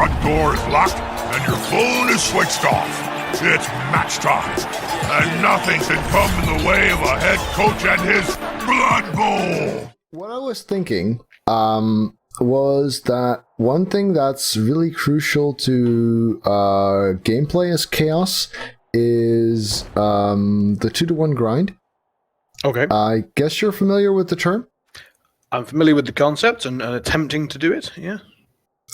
front door is locked and your phone is switched off. It's match time, and nothing can come in the way of a head coach and his Blood Bowl. What I was thinking was that one thing that's really crucial to gameplay as chaos is the 2-to-1 grind. Okay. I guess you're familiar with the term? I'm familiar with the concept and attempting to do it, yeah.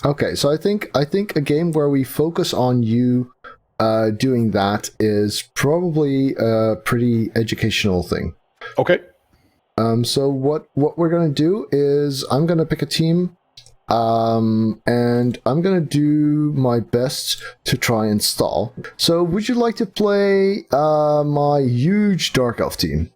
Okay, so I think a game where we focus on you doing that is probably a pretty educational thing. Okay. So what we're gonna do is I'm gonna pick a team, and I'm gonna do my best to try and stall. So would you like to play my huge Dark Elf team?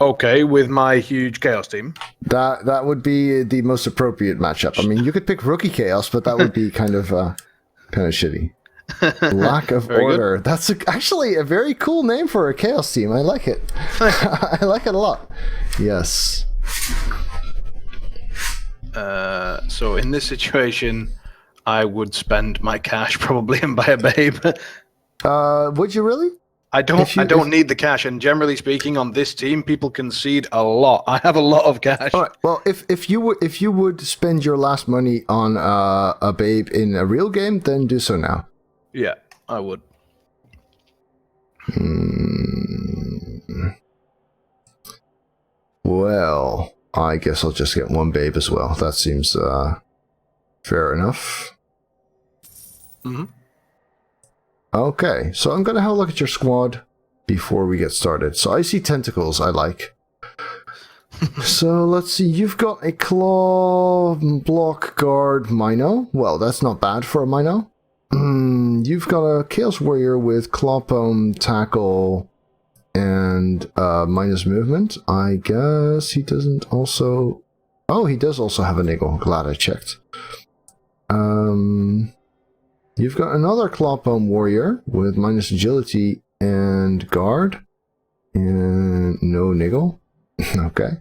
Okay, with my huge Chaos team. That would be the most appropriate matchup. I mean, you could pick Rookie Chaos, but that would be kind of shitty. Lack of order. Good. That's actually a very cool name for a Chaos team. I like it. I like it a lot. Yes. So in this situation, I would spend my cash probably and buy a babe. Would you really? I don't need the cash, and generally speaking, on this team, people concede a lot. I have a lot of cash. All right. Well, if you would spend your last money on a babe in a real game, then do so now. Yeah, I would. Well, I guess I'll just get one babe as well. That seems fair enough. Mm-hmm. Okay, so I'm going to have a look at your squad before we get started. So I see Tentacles, I like. So let's see, you've got a Claw, Block, Guard, Mino. Well, that's not bad for a Mino. You've got a Chaos Warrior with Clawpome, Tackle, and minus movement. I guess he doesn't also... Oh, he does also have a Niggle. Glad I checked. You've got another Clawpome Warrior with minus agility and guard. And no niggle. Okay.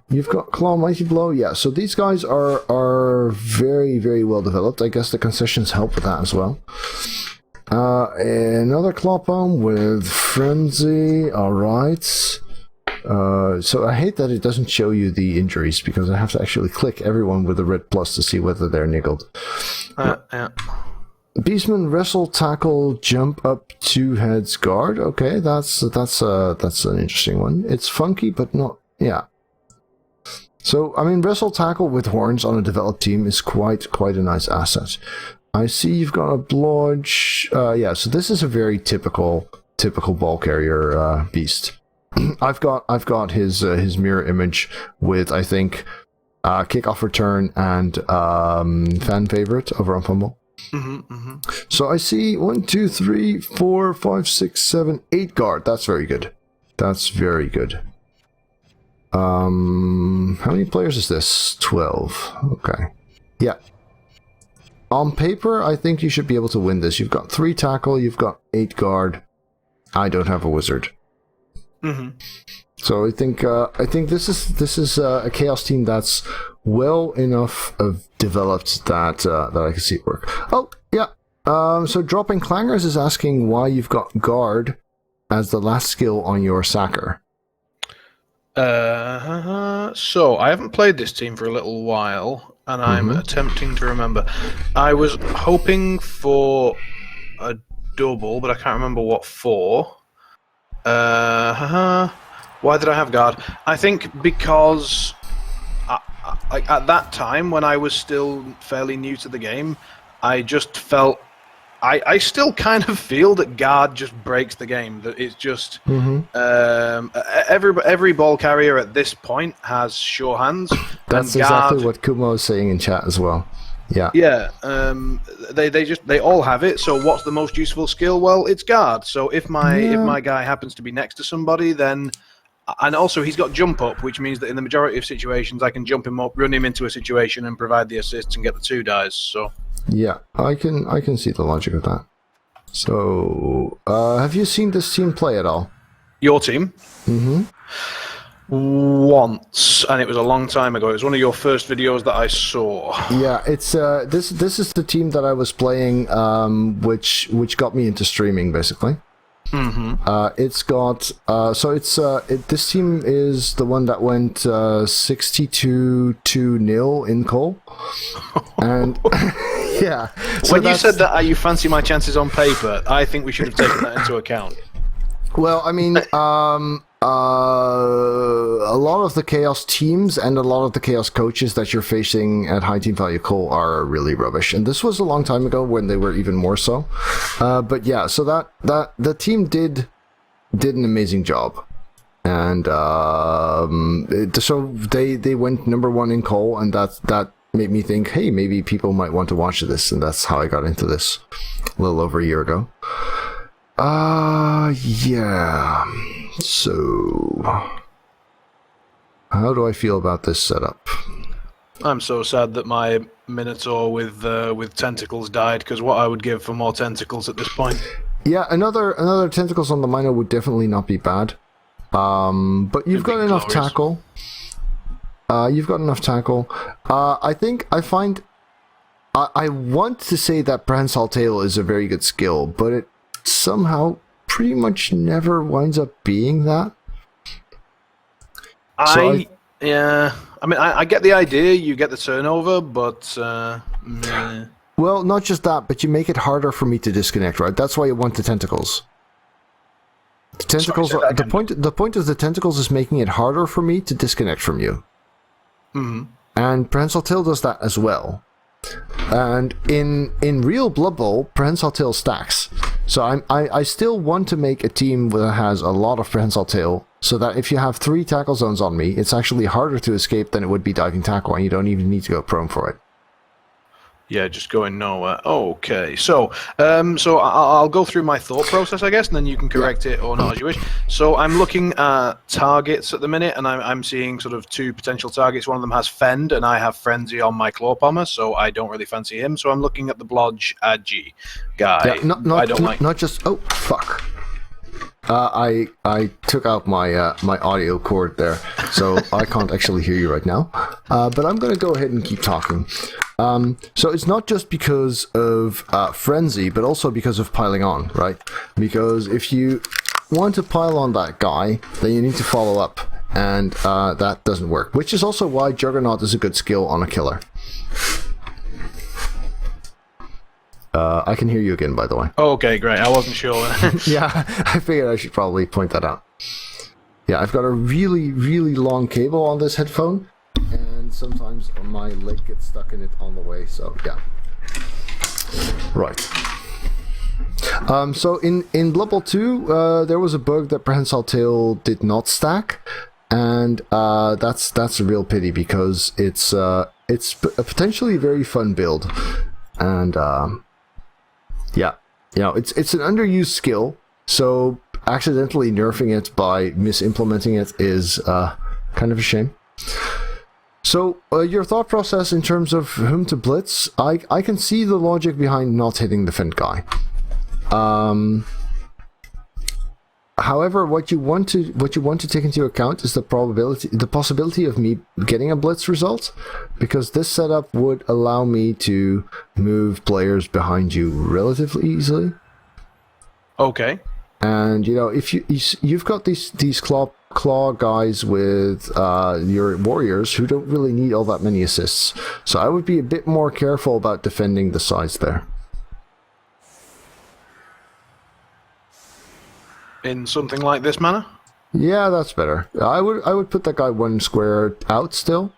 You've got Claw, Mighty Blow. Yeah, so these guys are very, very well developed. I guess the concessions help with that as well. Another Clawpome with Frenzy. Alright. So I hate that it doesn't show you the injuries because I have to actually click everyone with a red plus to see whether they're niggled. Yeah. Beastman, Wrestle, Tackle, Jump Up, 2 Heads, Guard. Okay, that's an interesting one. It's funky, but not... Yeah. So, I mean, Wrestle, Tackle with Horns on a developed team is quite a nice asset. I see you've got a Blodge... yeah, so this is a very typical ball carrier beast. I've got his mirror image with, I think, Kickoff Return and Fan Favorite over on Fumble. So I see 1, 2, 3, 4, 5, 6, 7, 8 guard. That's very good. That's very good. How many players is this? 12. Okay. Yeah. On paper, I think you should be able to win this. You've got 3 tackle, you've got 8 guard. I don't have a wizard. So I think this is a chaos team that's well enough developed that I can see it work. Oh yeah. So dropping clangers is asking why you've got guard as the last skill on your sacker. So I haven't played this team for a little while, and I'm attempting to remember. I was hoping for a double, but I can't remember what for. Why did I have guard? I think because at that time, when I was still fairly new to the game, I just felt... I still kind of feel that guard just breaks the game. That it's just... every ball carrier at this point has sure hands. That's exactly what Kumo is saying in chat as well. Yeah. Yeah. They all have it. So what's the most useful skill? Well, it's guard. So if my guy happens to be next to somebody, then... And also, he's got jump up, which means that in the majority of situations, I can jump him up, run him into a situation, and provide the assists and get the 2 dies. So, yeah, I can see the logic of that. So, have you seen this team play at all? Your team? Once, and it was a long time ago. It was one of your first videos that I saw. Yeah, it's this is the team that I was playing, which got me into streaming basically. It's got this team is the one that went 62-0 in Cole, and yeah. So When you said that you fancy my chances on paper, I think we should have taken that into account. Well, I mean, a lot of the Chaos teams and a lot of the Chaos coaches that you're facing at high team value Cole are really rubbish. And this was a long time ago when they were even more so. But yeah, so that the team did an amazing job. And so they went number 1 in Cole, and that made me think, hey, maybe people might want to watch this. And that's how I got into this a little over a year ago. Yeah. So, how do I feel about this setup? I'm so sad that my Minotaur with tentacles died, because what I would give for more tentacles at this point. Yeah, another tentacles on the minor would definitely not be bad. But you've got enough tackle. You've got enough tackle. I want to say that Prehensile Tail is a very good skill, but it somehow pretty much never winds up being that. I mean, I get the idea, you get the turnover, but meh. Well, not just that, but you make it harder for me to disconnect, right? That's why you want the tentacles. The tentacles. Sorry, the point of the tentacles is making it harder for me to disconnect from you. Mm-hmm. And Prehensile Tail does that as well. And in real Blood Bowl, Prehensile Tail stacks. So I still want to make a team that has a lot of Prehensile Tail, so that if you have 3 tackle zones on me, it's actually harder to escape than it would be diving tackle, and you don't even need to go prone for it. Yeah, just going nowhere. Okay, so I'll go through my thought process, I guess, and then you can correct it or not as you wish. So I'm looking at targets at the minute, and I'm seeing sort of 2 potential targets. One of them has Fend, and I have Frenzy on my Claw Bomber, so I don't really fancy him. So I'm looking at the Blodge Agi guy. Yeah, not just. Oh fuck. I took out my my audio cord there, so I can't actually hear you right now. But I'm gonna go ahead and keep talking. So it's not just because of frenzy, but also because of piling on, right? Because if you want to pile on that guy, then you need to follow up, and that doesn't work. Which is also why Juggernaut is a good skill on a killer. I can hear you again, by the way. Okay, great. I wasn't sure. Yeah, I figured I should probably point that out. Yeah, I've got a really, really long cable on this headphone, and sometimes my leg gets stuck in it on the way, so yeah. Right. So in Blood Bowl 2, there was a bug that Prehensile Tail did not stack, and that's a real pity, because it's a potentially very fun build, and yeah, you know, it's an underused skill, so accidentally nerfing it by misimplementing it is kind of a shame. So your thought process in terms of whom to blitz, I can see the logic behind not hitting the Fent guy. However, what you want to take into account is the possibility of me getting a blitz result, because this setup would allow me to move players behind you relatively easily. Okay. And you know, if you've got these claw guys with your warriors who don't really need all that many assists, so I would be a bit more careful about defending the sides there. In something like this manner? Yeah, that's better. I would put that guy 1 square out still.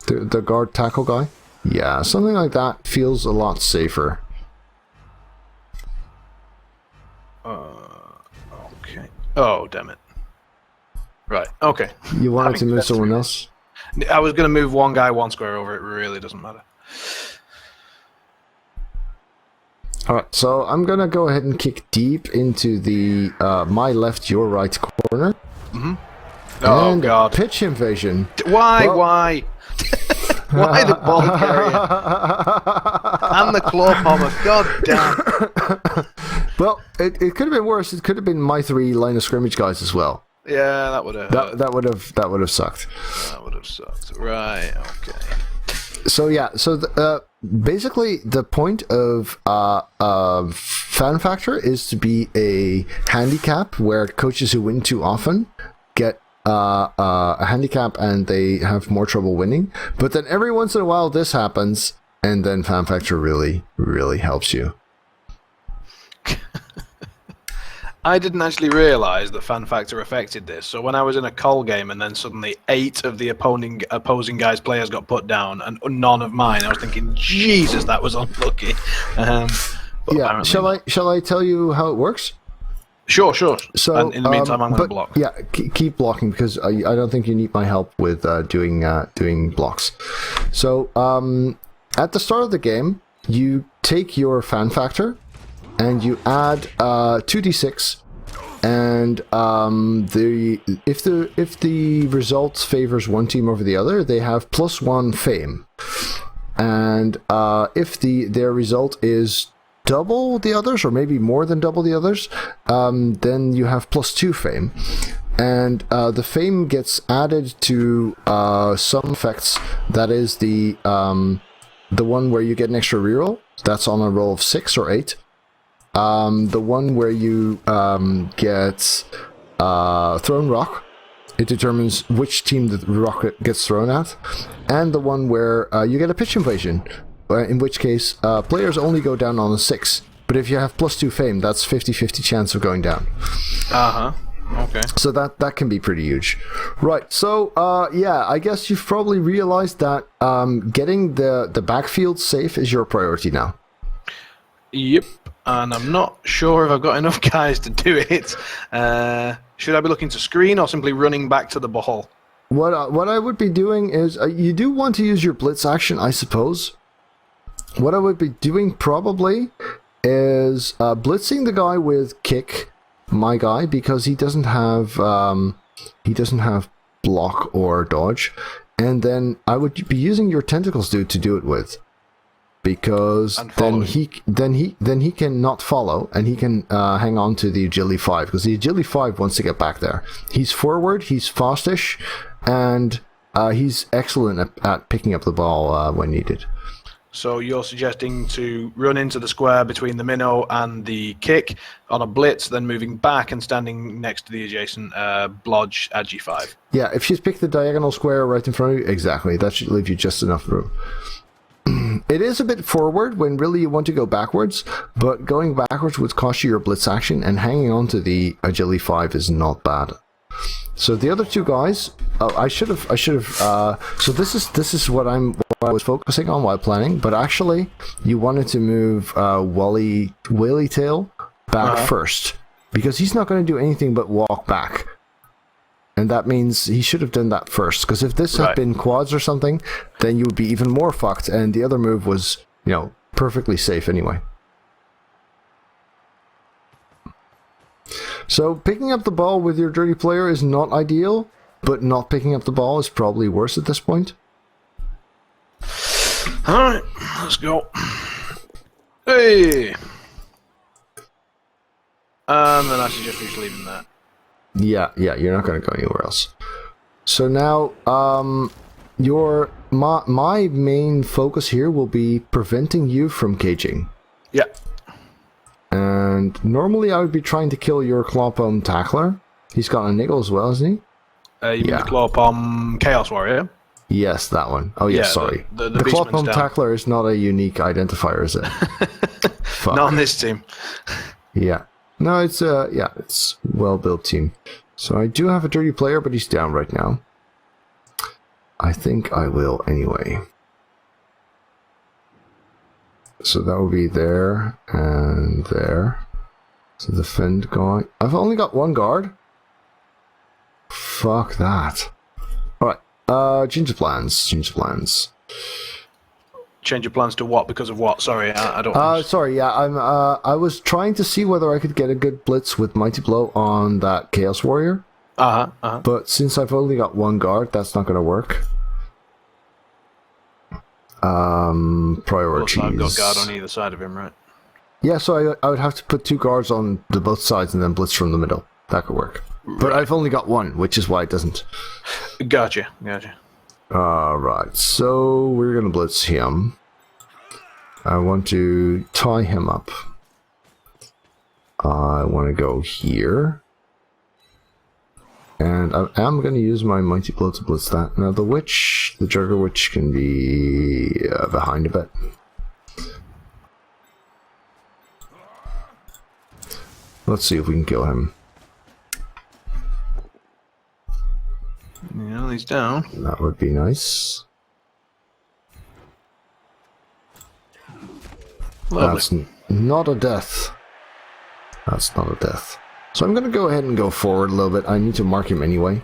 The guard tackle guy. Yeah, something like that feels a lot safer. Okay. Oh, damn it. Right, okay. You wanted to move someone else? I was going to move one guy 1 square over. It really doesn't matter. Alright, so I'm gonna go ahead and kick deep into the my left, your right corner. Mm-hmm. Oh, and God. Pitch invasion. Why? Why the ball carrier? And the claw bomber. God damn. Well, it could have been worse. It could have been my 3 line of scrimmage guys as well. Yeah, that would have. That would have sucked. That would have sucked. Right. Okay. So yeah, so basically the point of Fan Factor is to be a handicap where coaches who win too often get a handicap and they have more trouble winning. But then every once in a while this happens, and then Fan Factor really, really helps you. I didn't actually realise that Fan Factor affected this. So when I was in a Col game and then suddenly 8 of the opposing guy's players got put down and none of mine, I was thinking, Jesus, that was unlucky. Yeah, shall I tell you how it works? Sure. So and in the meantime, I'm going to block. Yeah, keep blocking because I don't think you need my help with doing blocks. So at the start of the game, you take your Fan Factor and you add 2d6, and if the result favors one team over the other, they have +1 fame, and if their result is double the others, or maybe more than double the others, then you have +2 fame. And the fame gets added to some effects. That is the one where you get an extra reroll. That's on a roll of 6 or 8. The one where you get thrown rock. It determines which team the rock gets thrown at. And the one where you get a pitch invasion, in which case players only go down on a 6. But if you have +2 fame, that's 50-50 chance of going down. Okay. So that can be pretty huge. Right, so yeah, I guess you've probably realized that getting the backfield safe is your priority now. Yep. And I'm not sure if I've got enough guys to do it. Should I be looking to screen or simply running back to the ball? What I would be doing is, you do want to use your blitz action, I suppose. What I would be doing probably is blitzing the guy with kick, my guy, because he doesn't have block or dodge, and then I would be using your tentacles dude to do it with. Because then he can not follow, and he can hang on to the agility 5, because the agility 5 wants to get back there. He's forward, he's fastish, and he's excellent at picking up the ball when needed. So you're suggesting to run into the square between the minnow and the kick on a blitz, then moving back and standing next to the adjacent blodge at G5. Yeah, if you pick the diagonal square right in front of you, exactly, that should leave you just enough room. It is a bit forward when really you want to go backwards, but going backwards would cost you your blitz action, and hanging on to the agility 5 is not bad. So the other two guys, I should have. So this is what I was focusing on while planning, but actually you wanted to move Whaley Tail back first, because he's not going to do anything but walk back. And that means he should have done that first, because if this had been quads or something, then you would be even more fucked, and the other move was, perfectly safe anyway. So picking up the ball with your dirty player is not ideal, but not picking up the ball is probably worse at this point. Alright, let's go. Hey! And then I suggest we just leave him there. Yeah, you're not going to go anywhere else. So now, my main focus here will be preventing you from caging. Yeah. And normally I would be trying to kill your Clawpalm Tackler. He's got a niggle as well, isn't he? You mean the Clawpalm Chaos Warrior? Yes, that one. Oh, yes, sorry. The Clawpalm Tackler is not a unique identifier, is it? Not on this team. Yeah. No, it's it's well-built team. So I do have a dirty player, but he's down right now. I think I will anyway. So that will be there and there. So defend guy. I've only got one guard. Fuck that. Alright, change of plans. Change your plans to what? Because of what? Sorry, I don't. Sorry. Yeah, I was trying to see whether I could get a good blitz with Mighty Blow on that Chaos Warrior. But since I've only got one guard, that's not going to work. Priorities. Also, I've got guard on either side of him, right? Yeah, so I would have to put 2 guards on both sides and then blitz from the middle. That could work. But I've only got one, which is why it doesn't. Gotcha. Alright, so we're gonna blitz him. I want to tie him up. I want to go here. And I am going to use my Mighty Blow to blitz that. Now the Witch, the Jugger Witch can be behind a bit. Let's see if we can kill him. Yeah, he's down. That would be nice. Lovely. That's not a death. That's not a death. So I'm going to go ahead and go forward a little bit. I need to mark him anyway.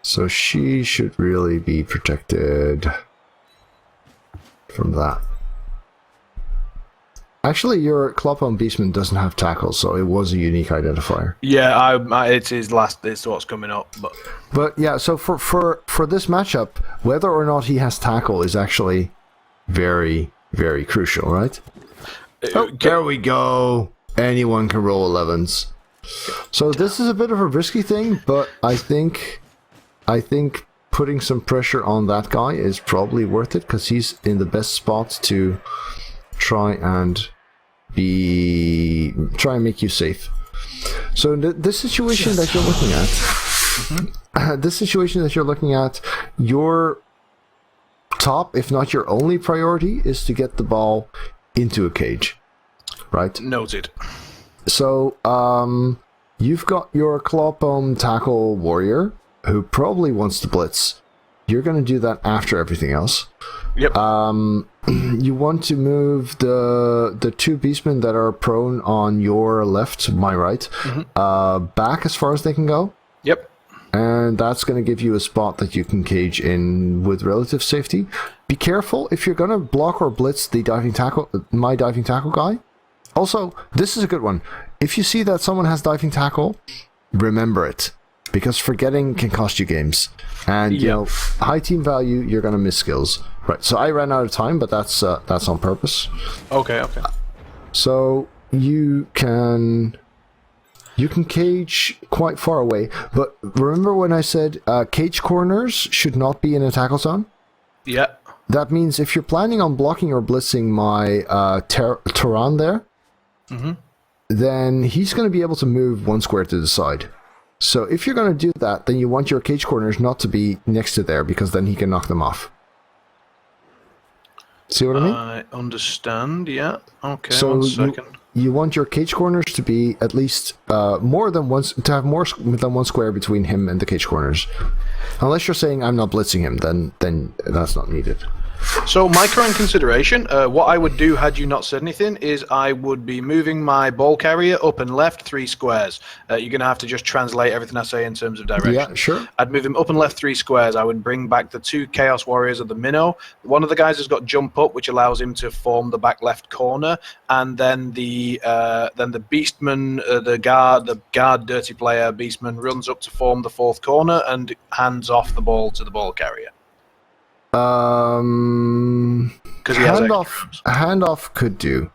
So she should really be protected from that. Actually, your Clopon Beastman doesn't have tackles, so it was a unique identifier. Yeah, it's his last. It's what's coming up, but yeah. So for this matchup, whether or not he has tackle is actually very, very crucial, right? Oh, there we go. Anyone can roll 11s. So this is a bit of a risky thing, but I think putting some pressure on that guy is probably worth it because he's in the best spot to try and make you safe. So this situation that you're looking at, your top, if not your only priority, is to get the ball into a cage. Right? Noted. So, you've got your Clawpome Tackle Warrior, who probably wants to blitz. You're going to do that after everything else. Yep. You want to move the two beastmen that are prone on your left, my right, back as far as they can go. Yep. And that's going to give you a spot that you can cage in with relative safety. Be careful if you're going to block or blitz the my diving tackle guy. Also, this is a good one. If you see that someone has diving tackle, remember it. Because forgetting can cost you games. And, you know, high team value, you're going to miss skills. Right, so I ran out of time, but that's on purpose. Okay. So, you can cage quite far away. But remember when I said cage corners should not be in a tackle zone? Yeah. That means if you're planning on blocking or blitzing my Turan there, then he's going to be able to move one square to the side. So if you're going to do that, then you want your cage corners not to be next to there, because then he can knock them off. See what I mean? I understand, yeah. Okay, so 1 second. You want your cage corners to be at least more than one square between him and the cage corners. Unless you're saying I'm not blitzing him, then that's not needed. So my current consideration, what I would do had you not said anything, is I would be moving my ball carrier up and left 3 squares. You're going to have to just translate everything I say in terms of direction. Yeah, sure. I'd move him up and left 3 squares. I would bring back the 2 Chaos Warriors of the minnow. One of the guys has got jump up, which allows him to form the back left corner, and then the Beastman, the guard dirty player Beastman runs up to form the 4th corner and hands off the ball to the ball carrier. Handoff could do.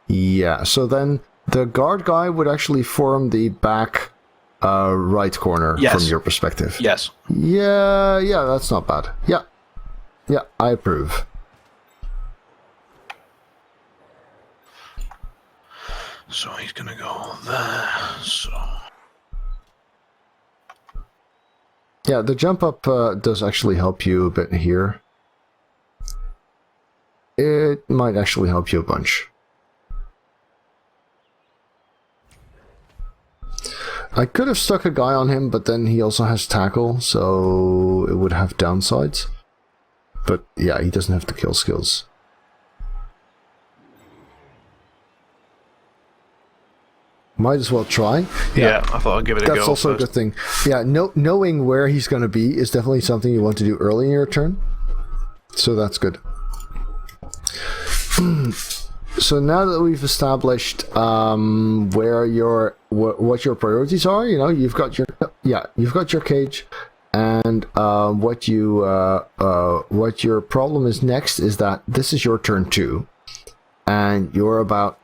Yeah, so then the guard guy would actually form the back right corner from your perspective. Yes. Yeah, that's not bad. Yeah, I approve. So he's gonna go there, so... Yeah, the jump up does actually help you a bit here. It might actually help you a bunch. I could have stuck a guy on him, but then he also has tackle, so it would have downsides. But yeah, he doesn't have to kill skills. Might as well try. Yeah, I thought I'd give it a go. That's also first. A good thing. Yeah, knowing where he's going to be is definitely something you want to do early in your turn. So that's good. So now that we've established where what your priorities are, you know, you've got your cage, and what your problem is next is that this is your turn 2, and you're about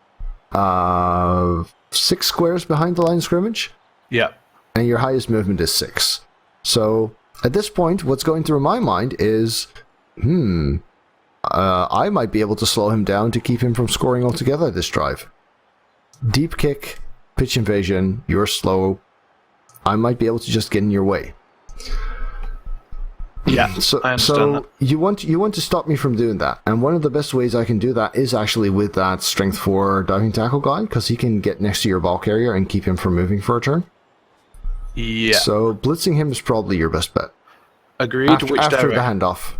6 squares behind the line of scrimmage, Yeah. and your highest movement is 6. So at this point, what's going through my mind is, I might be able to slow him down to keep him from scoring altogether this drive. Deep kick, pitch invasion, you're slow. I might be able to just get in your way. Yeah, So, I understand that. you want to stop me from doing that, and one of the best ways I can do that is actually with that strength 4 diving tackle guy, because he can get next to your ball carrier and keep him from moving for a turn. Yeah. So blitzing him is probably your best bet. Agreed. After Which the direction? handoff.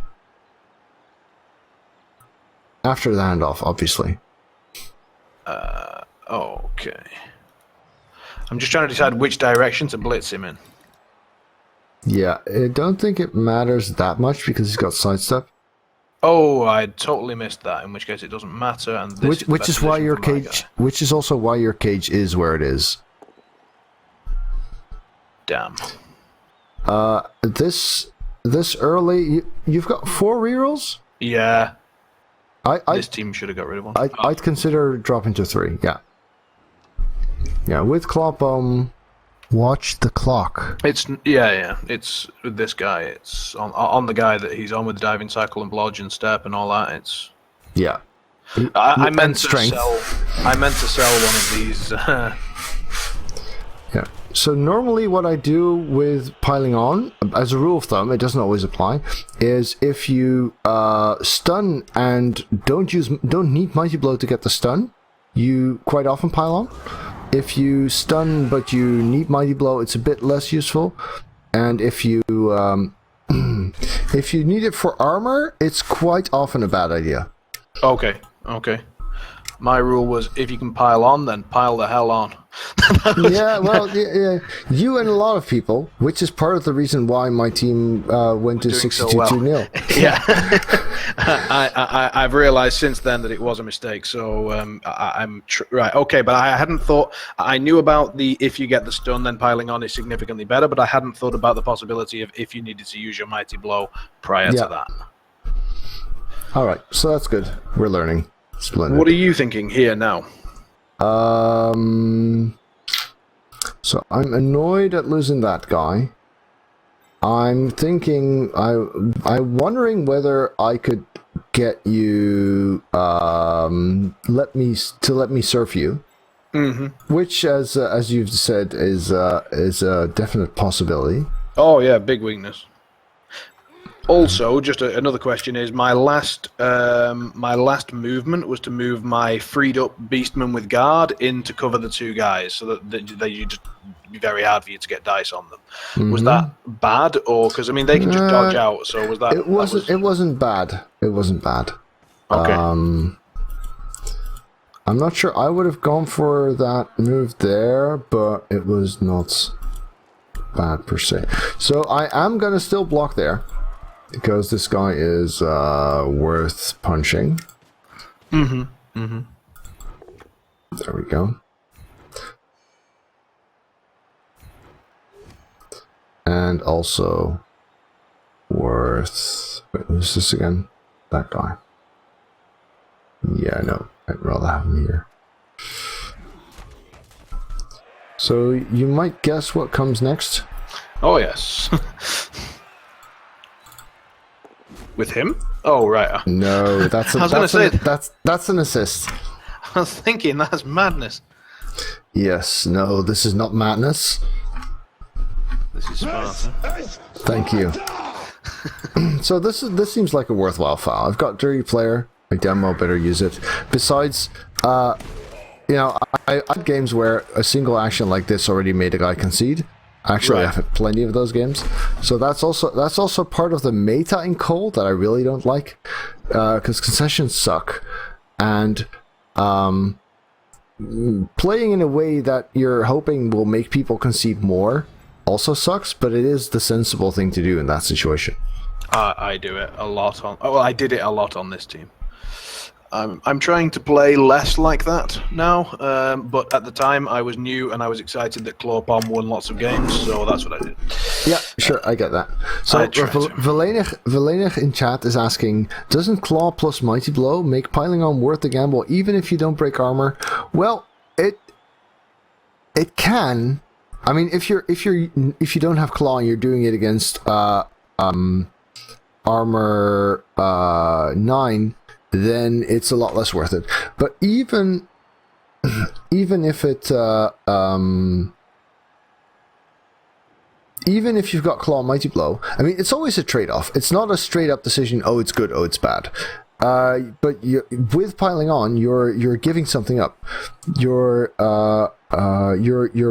After the handoff, obviously. Okay. I'm just trying to decide which direction to blitz him in. Yeah, I don't think it matters that much because he's got sidestep. Oh, I totally missed that. In which case, it doesn't matter. And this Which is why your cage. cage, which is also why your cage is where it is. Damn. This early, you've got 4 rerolls. Yeah. I This team should have got rid of one. I'd consider dropping to 3. Yeah. Yeah, with Clawbomb. Watch the clock. It's It's with this guy. It's on the guy that he's on with the diving cycle and blodge and step and all that. It's. Yeah. I And meant to strength. sell. I meant to sell one of these. Yeah. So normally what I do with piling on, as a rule of thumb, it doesn't always apply, is if you stun and don't need Mighty Blow to get the stun, you quite often pile on. If you stun but you need Mighty Blow, it's a bit less useful. And if you if you need it for armor, it's quite often a bad idea. Okay. My rule was if you can pile on, then pile the hell on. Yeah, well, yeah, you and a lot of people, which is part of the reason why my team went to doing so 62-0. Yeah, I've realised since then that it was a mistake. So I'm right. Okay, but I hadn't thought. I knew about the if you get the stun, then piling on is significantly better. But I hadn't thought about the possibility of if you needed to use your mighty blow prior to that. All right, so that's good. We're learning. Splendid. What are you thinking here now? So I'm annoyed at losing that guy. I'm thinking, I'm wondering whether I could get you, let me surf you. Mm-hmm. Which, as you've said, is a definite possibility. Oh yeah, big weakness. Also, just another question is my last movement was to move my freed up beastman with guard in to cover the 2 guys, so that you just be very hard for you to get dice on them. Mm-hmm. Was that bad, or because I mean they can just dodge out? So was that? It wasn't bad. It wasn't bad. Okay. I'm not sure I would have gone for that move there, but it was not bad per se. So I am gonna still block there. Because this guy is worth punching. There we go. And also worth... Wait, who's this again? That guy. Yeah, no. I'd rather have him here. So you might guess what comes next? Oh, yes. With him? Oh, right. No, that's an assist. I was thinking that's madness. Yes, no, this is not madness. This is Sparta. Thank you. So this seems like a worthwhile file. I've got Dirty Player. I damn well better use it. Besides, I had games where a single action like this already made a guy concede. Actually, right. I've had plenty of those games. So that's also part of the meta in Cole that I really don't like, because concessions suck, and playing in a way that you're hoping will make people concede more also sucks. But it is the sensible thing to do in that situation. I do it a lot on. Oh, well, I did it a lot on this team. I'm trying to play less like that now, but at the time I was new and I was excited that Clawpom won lots of games, so that's what I did. Yeah, sure, I get that. So Valenig in chat is asking, doesn't Claw plus Mighty Blow make piling on worth the gamble even if you don't break armor? Well, It can. I mean, if you don't have claw and you're doing it against armor 9, then it's a lot less worth it. But even if it even if you've got claw and mighty blow, I mean, it's always a trade-off. It's not a straight-up decision. Oh, it's good. Oh, it's bad. But with piling on, you're giving something up. You're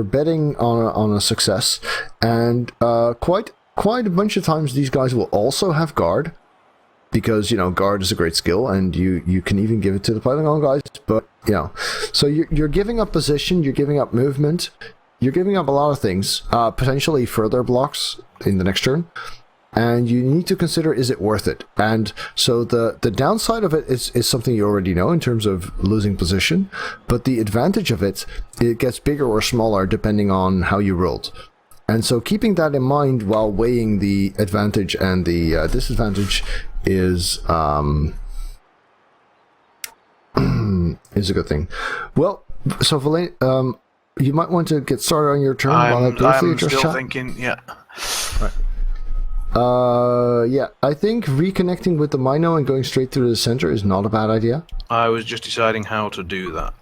betting on a success, and quite a bunch of times these guys will also have guard, because guard is a great skill, and you can even give it to the piling on guys. But so you're giving up position, you're giving up movement, you're giving up a lot of things, potentially further blocks in the next turn. And you need to consider, is it worth it? And so the downside of it is something you already know in terms of losing position, but the advantage of it gets bigger or smaller depending on how you rolled. And so keeping that in mind while weighing the advantage and the disadvantage is is a good thing. Well, so Valene, you might want to get started on your turn while I briefly just still chat. thinking, yeah. Right. Yeah, I think reconnecting with the Mino and going straight through the center is not a bad idea. I was just deciding how to do that.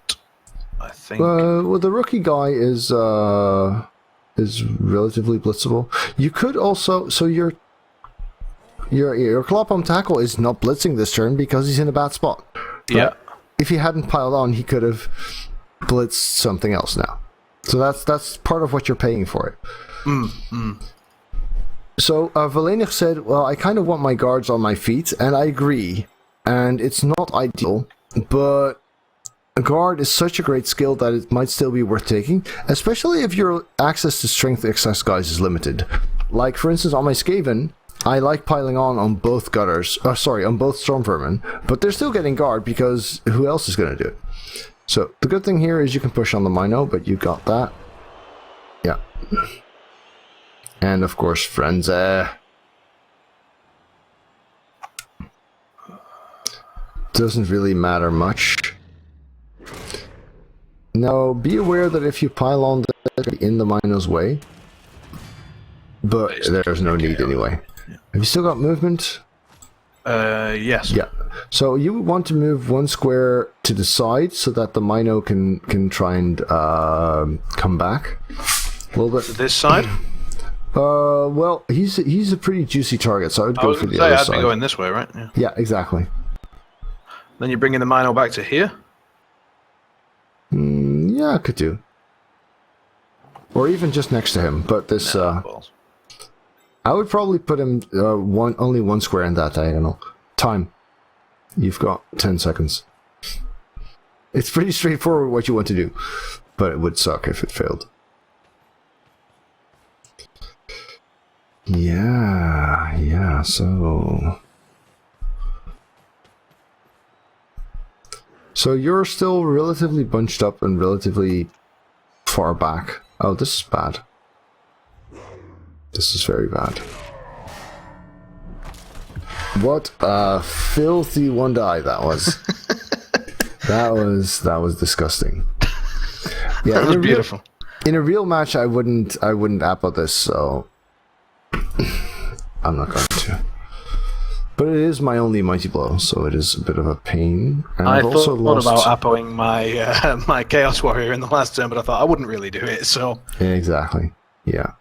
I think. Well, the rookie guy is relatively blitzable. You could also, so your claw pump tackle is not blitzing this turn because he's in a bad spot. Right? Yeah. If he hadn't piled on, he could have blitzed something else now. So that's part of what you're paying for it. So Valenic said, well, I kind of want my guards on my feet, and I agree. And it's not ideal, but a guard is such a great skill that it might still be worth taking, especially if your access to strength excess guys is limited. Like, for instance, on my Skaven, I like piling on both gutters, on both Storm Vermin, but they're still getting guard because who else is going to do it? So the good thing here is you can push on the Mino, but you got that. Yeah. And of course, Frenzy. Doesn't really matter much. Now, be aware that if you pile on in the Mino's way, but there's no need anyway. Yeah. Have you still got movement? Yes. Yeah. So you would want to move one square to the side so that the Mino can try and come back a little bit. To this side? Well, he's a pretty juicy target, so I would go for the other side. I'd be going this way, right? Yeah. Yeah, exactly. Then you're bringing the Mino back to here? Yeah, I could do. Or even just next to him, but this... I would probably put him only one square in that diagonal. Time. You've got 10 seconds. It's pretty straightforward what you want to do, but it would suck if it failed. Yeah, so... So you're still relatively bunched up and relatively far back. Oh, this is bad. This is very bad. What a filthy one die that was. that was disgusting. Yeah, that was beautiful. In a real match, I wouldn't apple this, so I'm not going to. But it is my only mighty blow, so it is a bit of a pain. And I I've also thought lost... about appoing my my Chaos Warrior in the last turn, but I thought I wouldn't really do it. So yeah, exactly. Yeah.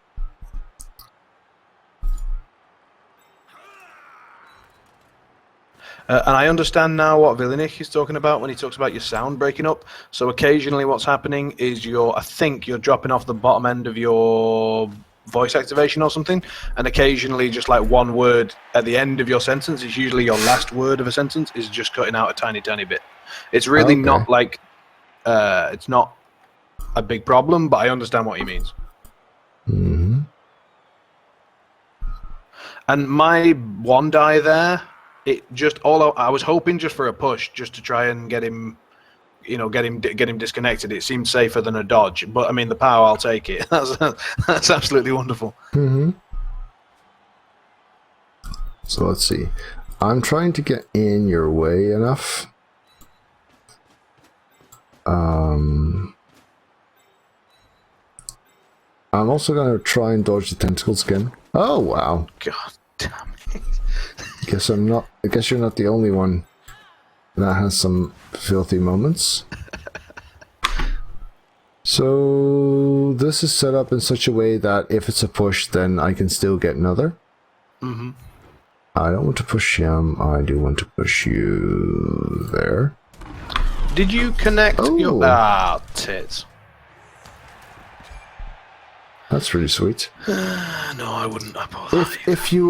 And I understand now what Villenich is talking about when he talks about your sound breaking up. So occasionally what's happening is I think you're dropping off the bottom end of your voice activation or something, and occasionally just like one word at the end of your sentence, it's usually your last word of a sentence, is just cutting out a tiny bit. It's really not like, it's not a big problem, but I understand what he means. Mm-hmm. And my one die there, I was hoping just for a push, just to try and get him, get him disconnected. It seemed safer than a dodge, but I mean the power, I'll take it. That's absolutely wonderful. Mm-hmm. So let's see. I'm trying to get in your way enough. I'm also gonna try and dodge the Tentacles again. Oh wow! God damn it! Guess you're not the only one that has some filthy moments. So this is set up in such a way that if it's a push, then I can still get another. Mm-hmm. I don't want to push him. I do want to push you there. Did you connect your tits? That's really sweet. No, I wouldn't apple that. If you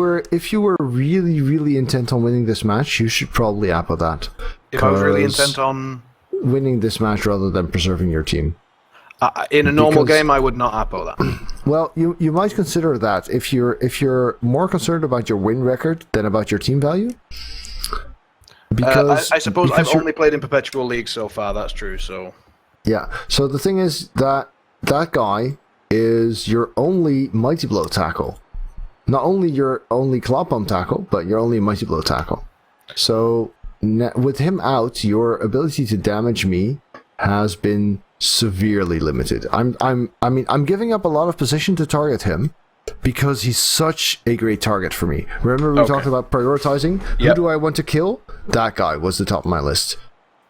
were really intent on winning this match, you should probably apple that. If I was really intent on winning this match rather than preserving your team. In a normal game, I would not apple that. Well, you might consider that if you're more concerned about your win record than about your team value. Because I suppose I've only played in Perpetual League so far. That's true. So yeah. So the thing is that guy is your only Mighty Blow tackle. Not only your only Claw Pump tackle, but your only Mighty Blow tackle. So with him out, your ability to damage me has been severely limited. I'm giving up a lot of position to target him because he's such a great target for me. Remember we talked about prioritizing? Who do I want to kill? That guy was the top of my list.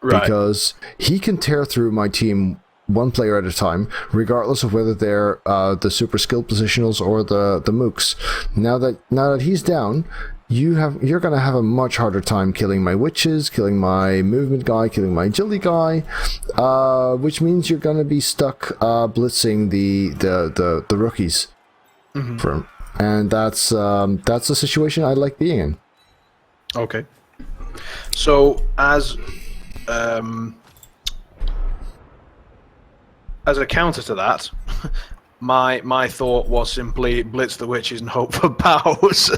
Right. Because he can tear through my team one player at a time, regardless of whether they're the super skilled positionals or the mooks. Now that he's down, you're going to have a much harder time killing my witches, killing my movement guy, killing my agility guy, which means you're going to be stuck blitzing the rookies. Mm-hmm. And that's a situation I like being in. Okay. So as a counter to that, my thought was simply blitz the witches and hope for powers.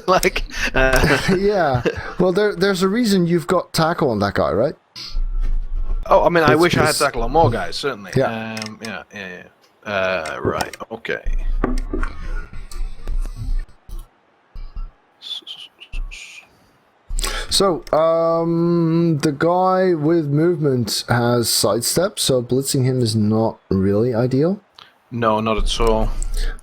Yeah. Well, there's a reason you've got tackle on that guy, right? Oh, I mean, I wish I had tackle on more guys, certainly. Yeah. Yeah. Right. Okay. So, the guy with movement has sidestep, so blitzing him is not really ideal. No, not at all.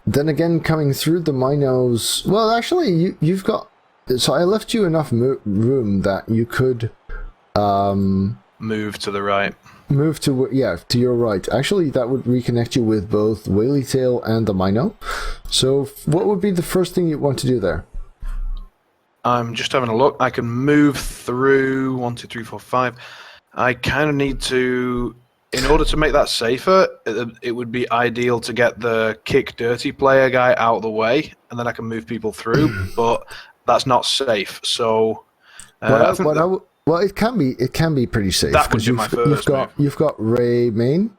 Then again, coming through the Minos... Well, actually, you've got... So I left you enough room that you could... move to the right. Move to your right. Actually, that would reconnect you with both Whaley Tail and the Mino. So, what would be the first thing you'd want to do there? I'm just having a look. I can move through 1, 2, 3, 4, 5. I kind of need to, in order to make that safer, it would be ideal to get the kick dirty player guy out of the way, and then I can move people through. But that's not safe. So, it can be pretty safe. That would be my first move. You've got Ray Main.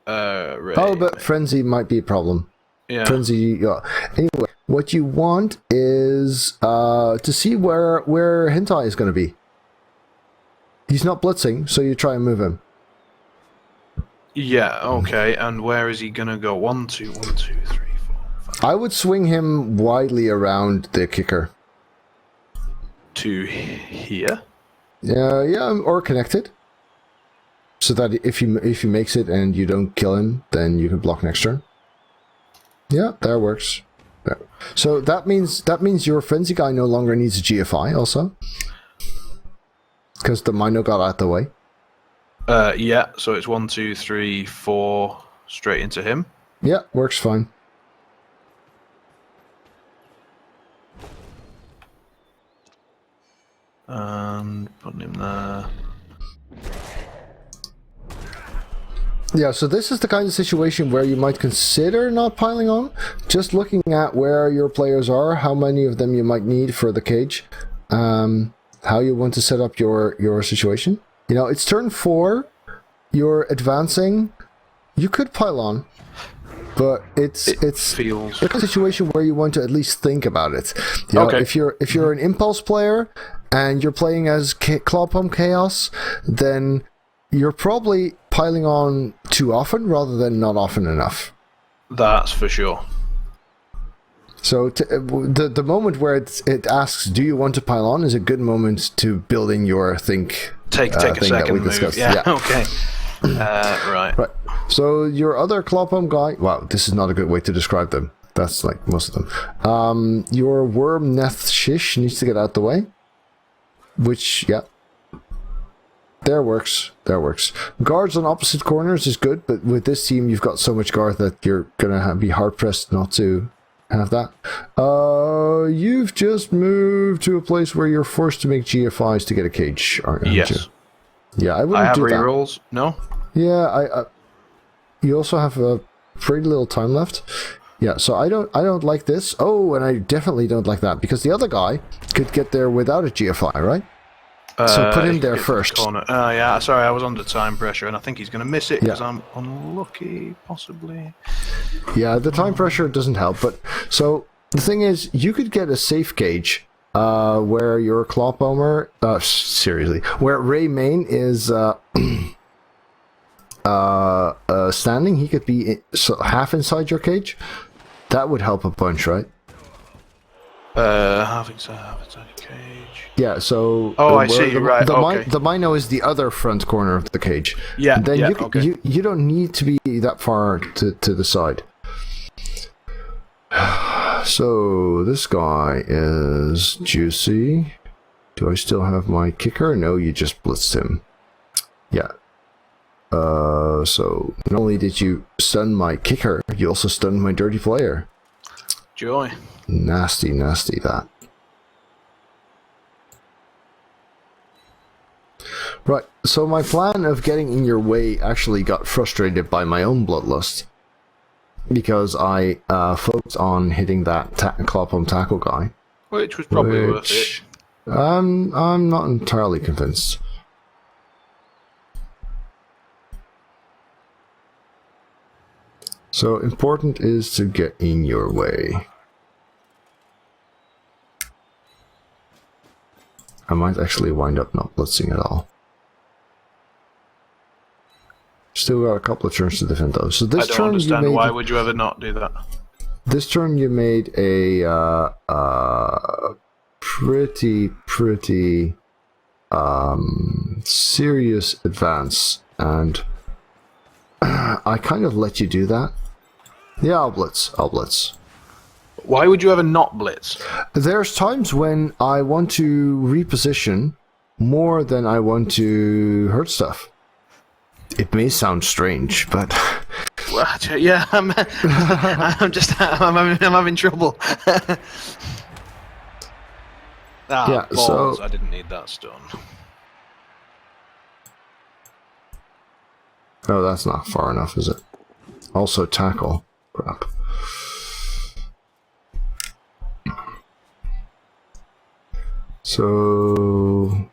Ray. Oh, but Frenzy might be a problem. Yeah. Frenzy. Yeah. Anyway. What you want is to see where Hentai is going to be. He's not blitzing, so you try and move him. Yeah, okay. And where is he going to go? 1, 2, 1, 2, 3, 4, 5. I would swing him widely around the kicker. To here? Yeah, or connected. So that if he makes it and you don't kill him, then you can block next turn. Yeah, that works. So that means your frenzy guy no longer needs a GFI also, because the Mino got out the way. Yeah. So it's 1, 2, 3, 4 straight into him. Yeah, works fine. And putting him there. Yeah, so this is the kind of situation where you might consider not piling on, just looking at where your players are, how many of them you might need for the cage, how you want to set up your situation. You know, it's turn 4, you're advancing, you could pile on, but it's feels a situation where you want to at least think about it. You know, okay. If you're an impulse player and you're playing as Claw Pump Chaos, then you're probably piling on too often rather than not often enough. That's for sure. So the moment where it asks, "Do you want to pile on?" is a good moment to build in your think. Take a second that we move. discussed. Yeah. Okay. Right. So your other Clopum guy... Wow, this is not a good way to describe them. That's like most of them. Your Worm Neth Shish needs to get out the way. Which, yeah. There works. Guards on opposite corners is good, but with this team you've got so much guard that you're gonna be hard-pressed not to have that. You've just moved to a place where you're forced to make GFIs to get a cage, aren't you? Yes. Yeah, I wouldn't do that. I have rerolls. No? Yeah, you also have a pretty little time left. Yeah, so I don't like this. Oh, and I definitely don't like that, because the other guy could get there without a GFI, right? So put him there first. Yeah, sorry, I was under time pressure, and I think he's going to miss it because I'm unlucky, possibly. Yeah, the time pressure doesn't help. But so the thing is, you could get a safe cage where your Clophomer, seriously, where Ray Main is standing. He could be half inside your cage. That would help a bunch, right? Half inside your cage. Yeah, so... Oh, I see, right, okay. The Mino is the other front corner of the cage. Yeah, and then okay. You don't need to be that far to the side. So, this guy is juicy. Do I still have my kicker? No, you just blitzed him. Yeah. So, not only did you stun my kicker, you also stunned my dirty player. Joy. Nasty, that. Right, so my plan of getting in your way actually got frustrated by my own bloodlust. Because I focused on hitting that Clopum tackle guy. Which was probably worth it. I'm not entirely convinced. So important is to get in your way. I might actually wind up not blitzing at all. Still got a couple of turns to defend those. So this I don't turn understand. you made, why would you ever not do that? This turn you made a pretty serious advance, and I kind of let you do that. Yeah, I'll blitz. Why would you ever not blitz? There's times when I want to reposition more than I want to hurt stuff. It may sound strange, but yeah, I'm having trouble. Yeah, balls. so I didn't need that stun. Oh, that's not far enough, is it? Also tackle. Crap. So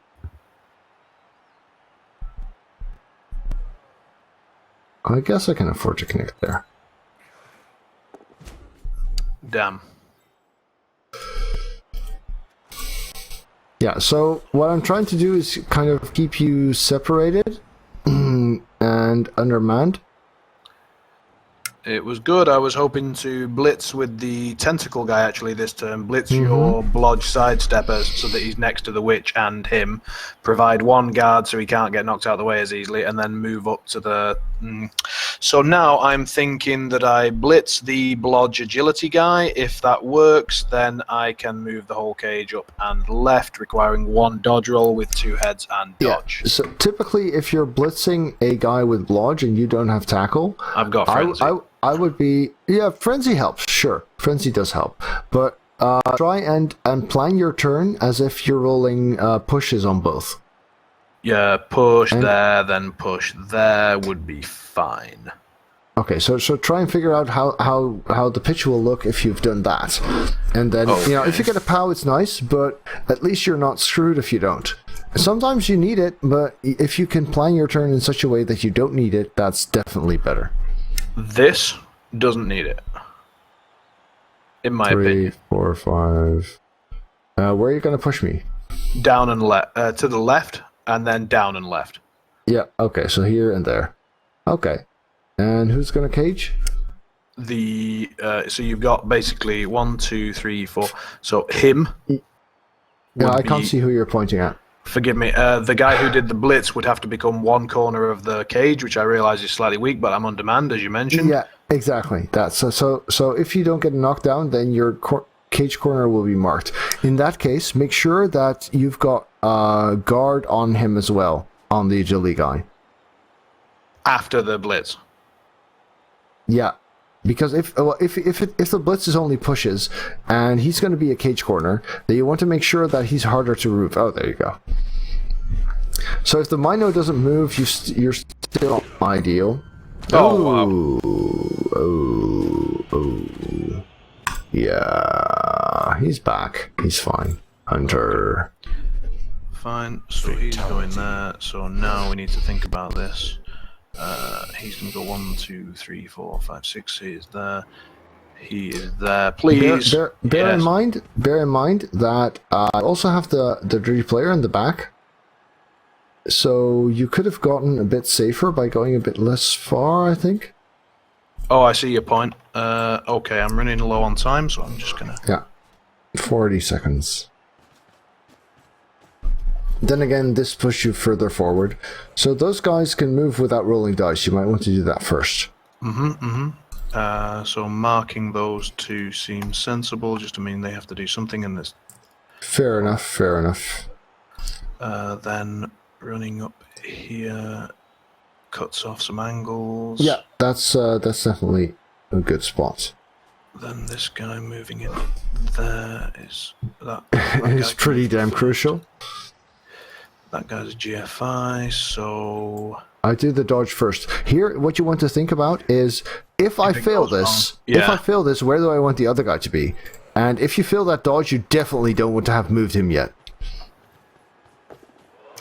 I guess I can afford to connect there. Damn. Yeah, so what I'm trying to do is kind of keep you separated and undermanned. It was good. I was hoping to blitz with the tentacle guy actually this turn. Blitz your blodge sidesteppers so that he's next to the witch and him. Provide one guard so he can't get knocked out of the way as easily, and then move up to the... So now I'm thinking that I blitz the blodge agility guy. If that works, then I can move the whole cage up and left, requiring one dodge roll with 2 heads and dodge. Yeah. So typically if you're blitzing a guy with blodge and you don't have tackle... I've got frenzy. I would be... Yeah, frenzy helps, sure. Frenzy does help. But try and plan your turn as if you're rolling pushes on both. Yeah, push there, then push there would be fine. Okay, so try and figure out how the pitch will look if you've done that. And then, if you get a POW, it's nice, but at least you're not screwed if you don't. Sometimes you need it, but if you can plan your turn in such a way that you don't need it, that's definitely better. This doesn't need it, in my opinion. 3, 4, 5. Where are you going to push me? Down and left, to the left, and then down and left. Yeah. Okay. So here and there. Okay. And who's going to cage? The so you've got basically 1, 2, 3, 4. So him. Yeah, I can't see who you're pointing at. Forgive me. The guy who did the blitz would have to become one corner of the cage, which I realize is slightly weak, but I'm on demand, as you mentioned. Yeah, exactly. That's so if you don't get knocked down, then your cage corner will be marked. In that case, make sure that you've got guard on him as well, on the agility guy. After the blitz. Yeah, because if the blitz is only pushes and he's going to be a cage corner, then you want to make sure that he's harder to remove. Oh, there you go. So if the Mino doesn't move, you're still ideal. Oh, Oh. Yeah, he's back. He's fine. Hunter. Fine. So he's going there. So now we need to think about this. He's going to go 1, 2, 3, 4, 5, 6. He is there. He is there. Please. Bear in mind that I also have the dirty player in the back. So you could have gotten a bit safer by going a bit less far, I think. Oh, I see your point. Okay, I'm running low on time, so I'm just gonna... Yeah. 40 seconds. Then again, this pushes you further forward. So those guys can move without rolling dice. You might want to do that first. So marking those two seems sensible, just to mean they have to do something in this. Fair enough. Then running up here cuts off some angles. Yeah, that's definitely a good spot. Then this guy moving in there is... that It's pretty damn crucial. That guy's a GFI, so... I do the dodge first. Here, what you want to think about is, if I fail this, where do I want the other guy to be? And if you fail that dodge, you definitely don't want to have moved him yet.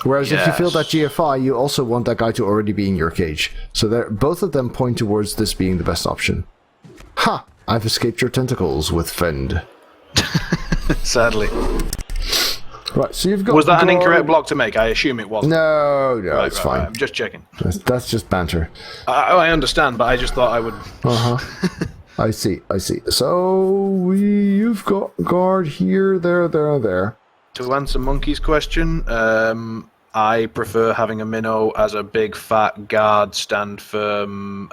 Whereas if you fail that GFI, you also want that guy to already be in your cage. So both of them point towards this being the best option. Ha! I've escaped your tentacles with Fend. Sadly. Right, so you've got... Was that an incorrect block to make? I assume it wasn't. No, it's fine. Right. I'm just checking. That's just banter. I understand, but I just thought I would... I see. So, you've got guard here, there. To answer Monkey's question, I prefer having a minnow as a big fat guard stand firm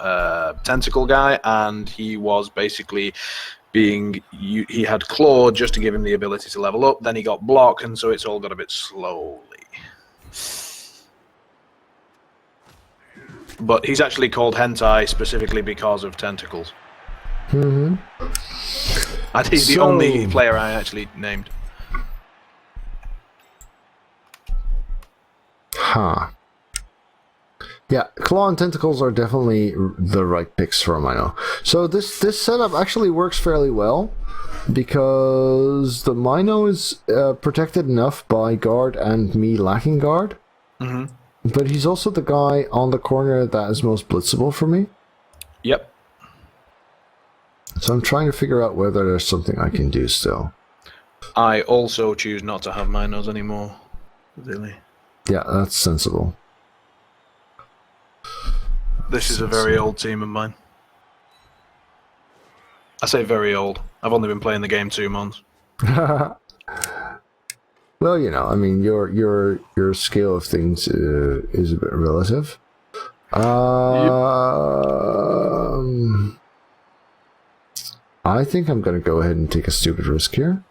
tentacle guy, and he was basically he had claw just to give him the ability to level up, then he got block, and so it's all got a bit slowly. But he's actually called hentai specifically because of tentacles. And he's the only player I actually named. Yeah, claw and tentacles are definitely the right picks for a Mino. So this setup actually works fairly well, because the Mino is protected enough by guard and me lacking guard. But he's also the guy on the corner that is most blitzable for me. Yep. So I'm trying to figure out whether there's something I can do still. I also choose not to have Minos anymore. Really. Yeah, that's sensible. This is a very old team of mine. I say very old. I've only been playing the game 2 months. Well, you know, I mean, your scale of things is a bit relative. I think I'm going to go ahead and take a stupid risk here.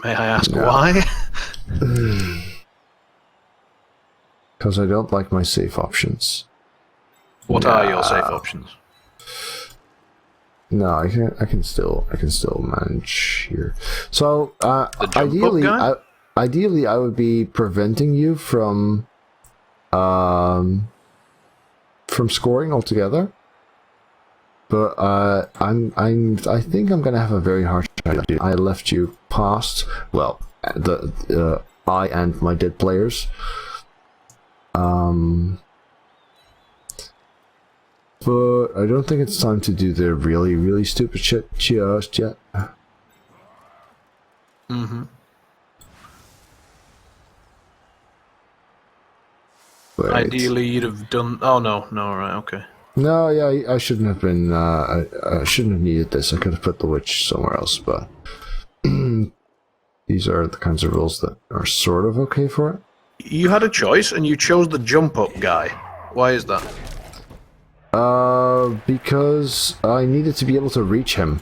May I ask why? Because I don't like my safe options. What are your safe options? No, I can still manage here. So ideally, I would be preventing you from scoring altogether. But I think I'm gonna have a very hard time. I left you past, well, I and my dead players. But I don't think it's time to do the really, really stupid shit just yet. Wait. Ideally, you'd have done... Oh, no, right, okay. No, yeah, I shouldn't have been... I shouldn't have needed this. I could have put the witch somewhere else, but... these are the kinds of rules that are sort of okay for it. You had a choice, and you chose the jump up guy. Why is that? Because I needed to be able to reach him.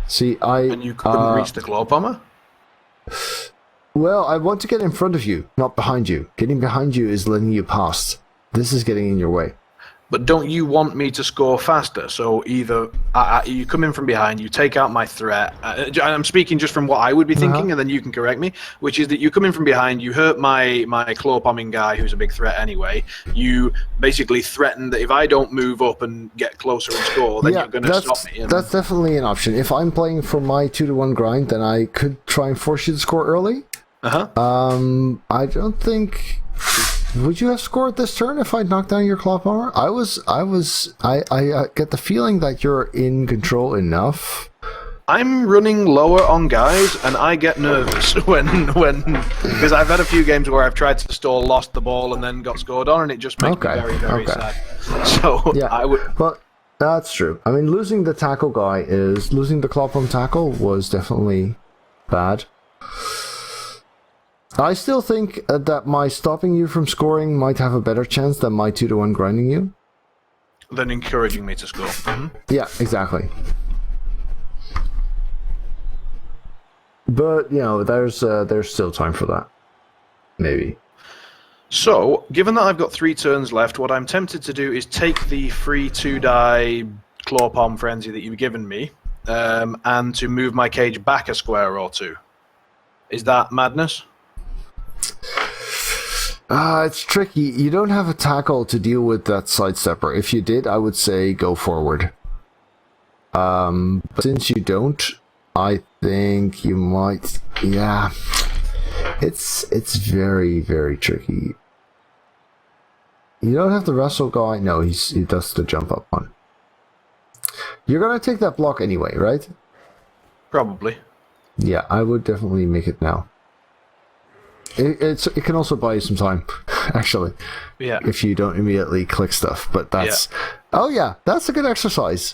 See, And you couldn't reach the claw bomber? Well, I want to get in front of you, not behind you. Getting behind you is letting you past. This is getting in your way. But don't you want me to score faster? So either you come in from behind, you take out my threat. I'm speaking just from what I would be thinking, and then you can correct me. Which is that you come in from behind, you hurt my claw bombing guy, who's a big threat anyway. You basically threaten that if I don't move up and get closer and score, then you're going to stop me. That's definitely an option. If I'm playing for my 2-to-1 grind, then I could try and force you to score early. I don't think. Would you have scored this turn if I'd knocked down your claw bomber? I get the feeling that you're in control enough. I'm running lower on guys, and I get nervous when because I've had a few games where I've tried to stall, lost the ball, and then got scored on, and it just makes me very, very sad. So yeah, I would. But that's true. I mean, losing the claw bomb tackle was definitely bad. I still think that my stopping you from scoring might have a better chance than my 2-to-1 grinding you. Than encouraging me to score. Yeah, exactly. But, you know, there's still time for that. Maybe. So, given that I've got 3 turns left, what I'm tempted to do is take the free 2-die claw palm frenzy that you've given me, and to move my cage back a square or 2. Is that madness? It's tricky. You don't have a tackle to deal with that sidestepper. If you did, I would say go forward. But since you don't, I think you might. Yeah, it's very, very tricky. You don't have the wrestle guy. No, he does the jump up one. You're gonna take that block anyway, right? Probably. Yeah, I would definitely make it now. It can also buy you some time, actually. Yeah. If you don't immediately click stuff, but that's that's a good exercise.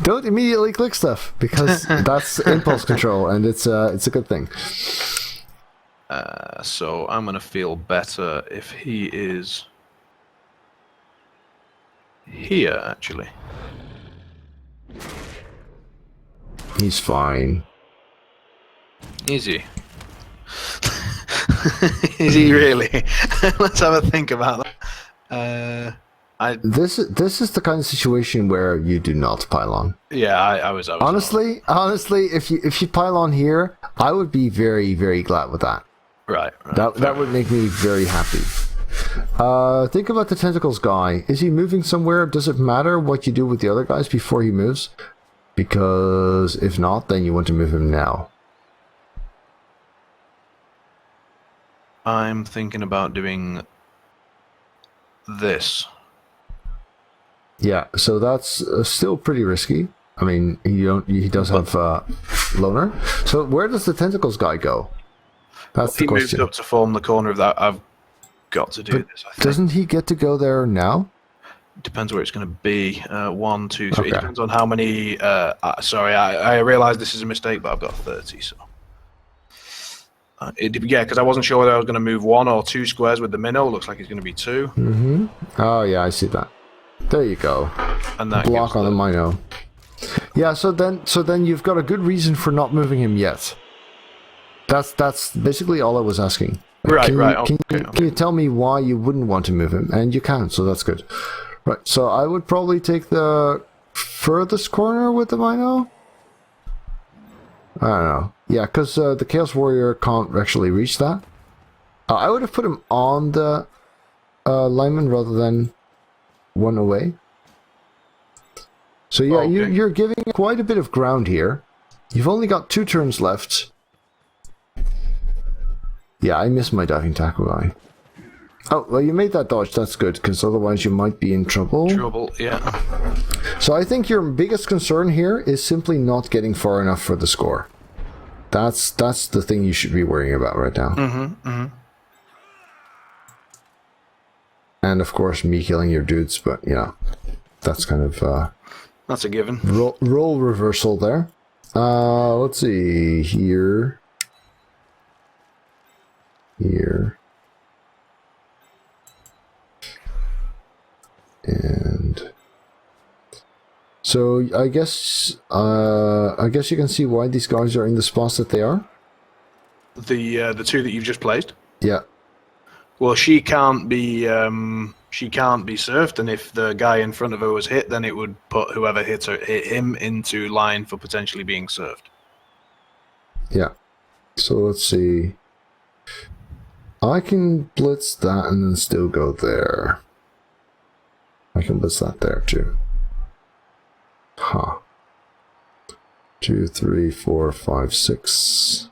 Don't immediately click stuff because that's impulse control, and it's a good thing. So I'm gonna feel better if he is here. Actually, he's fine. Is he? Is he really? Let's have a think about that. This is the kind of situation where you do not pile on. Yeah, I was honestly, if you pile on here, I would be very, very glad with that. Right. That would make me very happy. Think about the Tentacles guy. Is he moving somewhere? Does it matter what you do with the other guys before he moves? Because if not, then you want to move him now. I'm thinking about doing this. Yeah, so that's still pretty risky. I mean, he does have loner. So where does the Tentacles guy go? That's the question. He moved up to form the corner of that. I've got to do this, I think. Doesn't he get to go there now? Depends where it's going to be. 1, 2, 3. Okay. It depends on how many. Sorry, I realise this is a mistake, but I've got 30, so. Because I wasn't sure whether I was going to move 1 or 2 squares with the minnow. Looks like it's going to be 2. Mm-hmm. Oh yeah, I see that. There you go. And that block on the minnow. Yeah. So then you've got a good reason for not moving him yet. That's basically all I was asking. Right. Can you tell me why you wouldn't want to move him? And you can, so that's good. Right. So I would probably take the furthest corner with the minnow. I don't know. Yeah, because the Chaos Warrior can't actually reach that. I would have put him on the lineman rather than one away. So yeah, you're giving quite a bit of ground here. You've only got 2 turns left. Yeah, I missed my diving tackle guy. Oh, well, you made that dodge. That's good, because otherwise you might be in trouble. Yeah. So I think your biggest concern here is simply not getting far enough for the score. That's the thing you should be worrying about right now. And of course, me killing your dudes, but yeah, that's kind of that's a given. Role reversal there. Let's see here. here. And so I guess you can see why these guys are in the spots that they are. The two that you've just placed. Yeah. Well, she can't be surfed, and if the guy in front of her was hit, then it would put whoever hit him into line for potentially being surfed. Yeah. So let's see. I can blitz that and then still go there. I can blitz that there too. Huh. 2, 3, 4, 5, 6.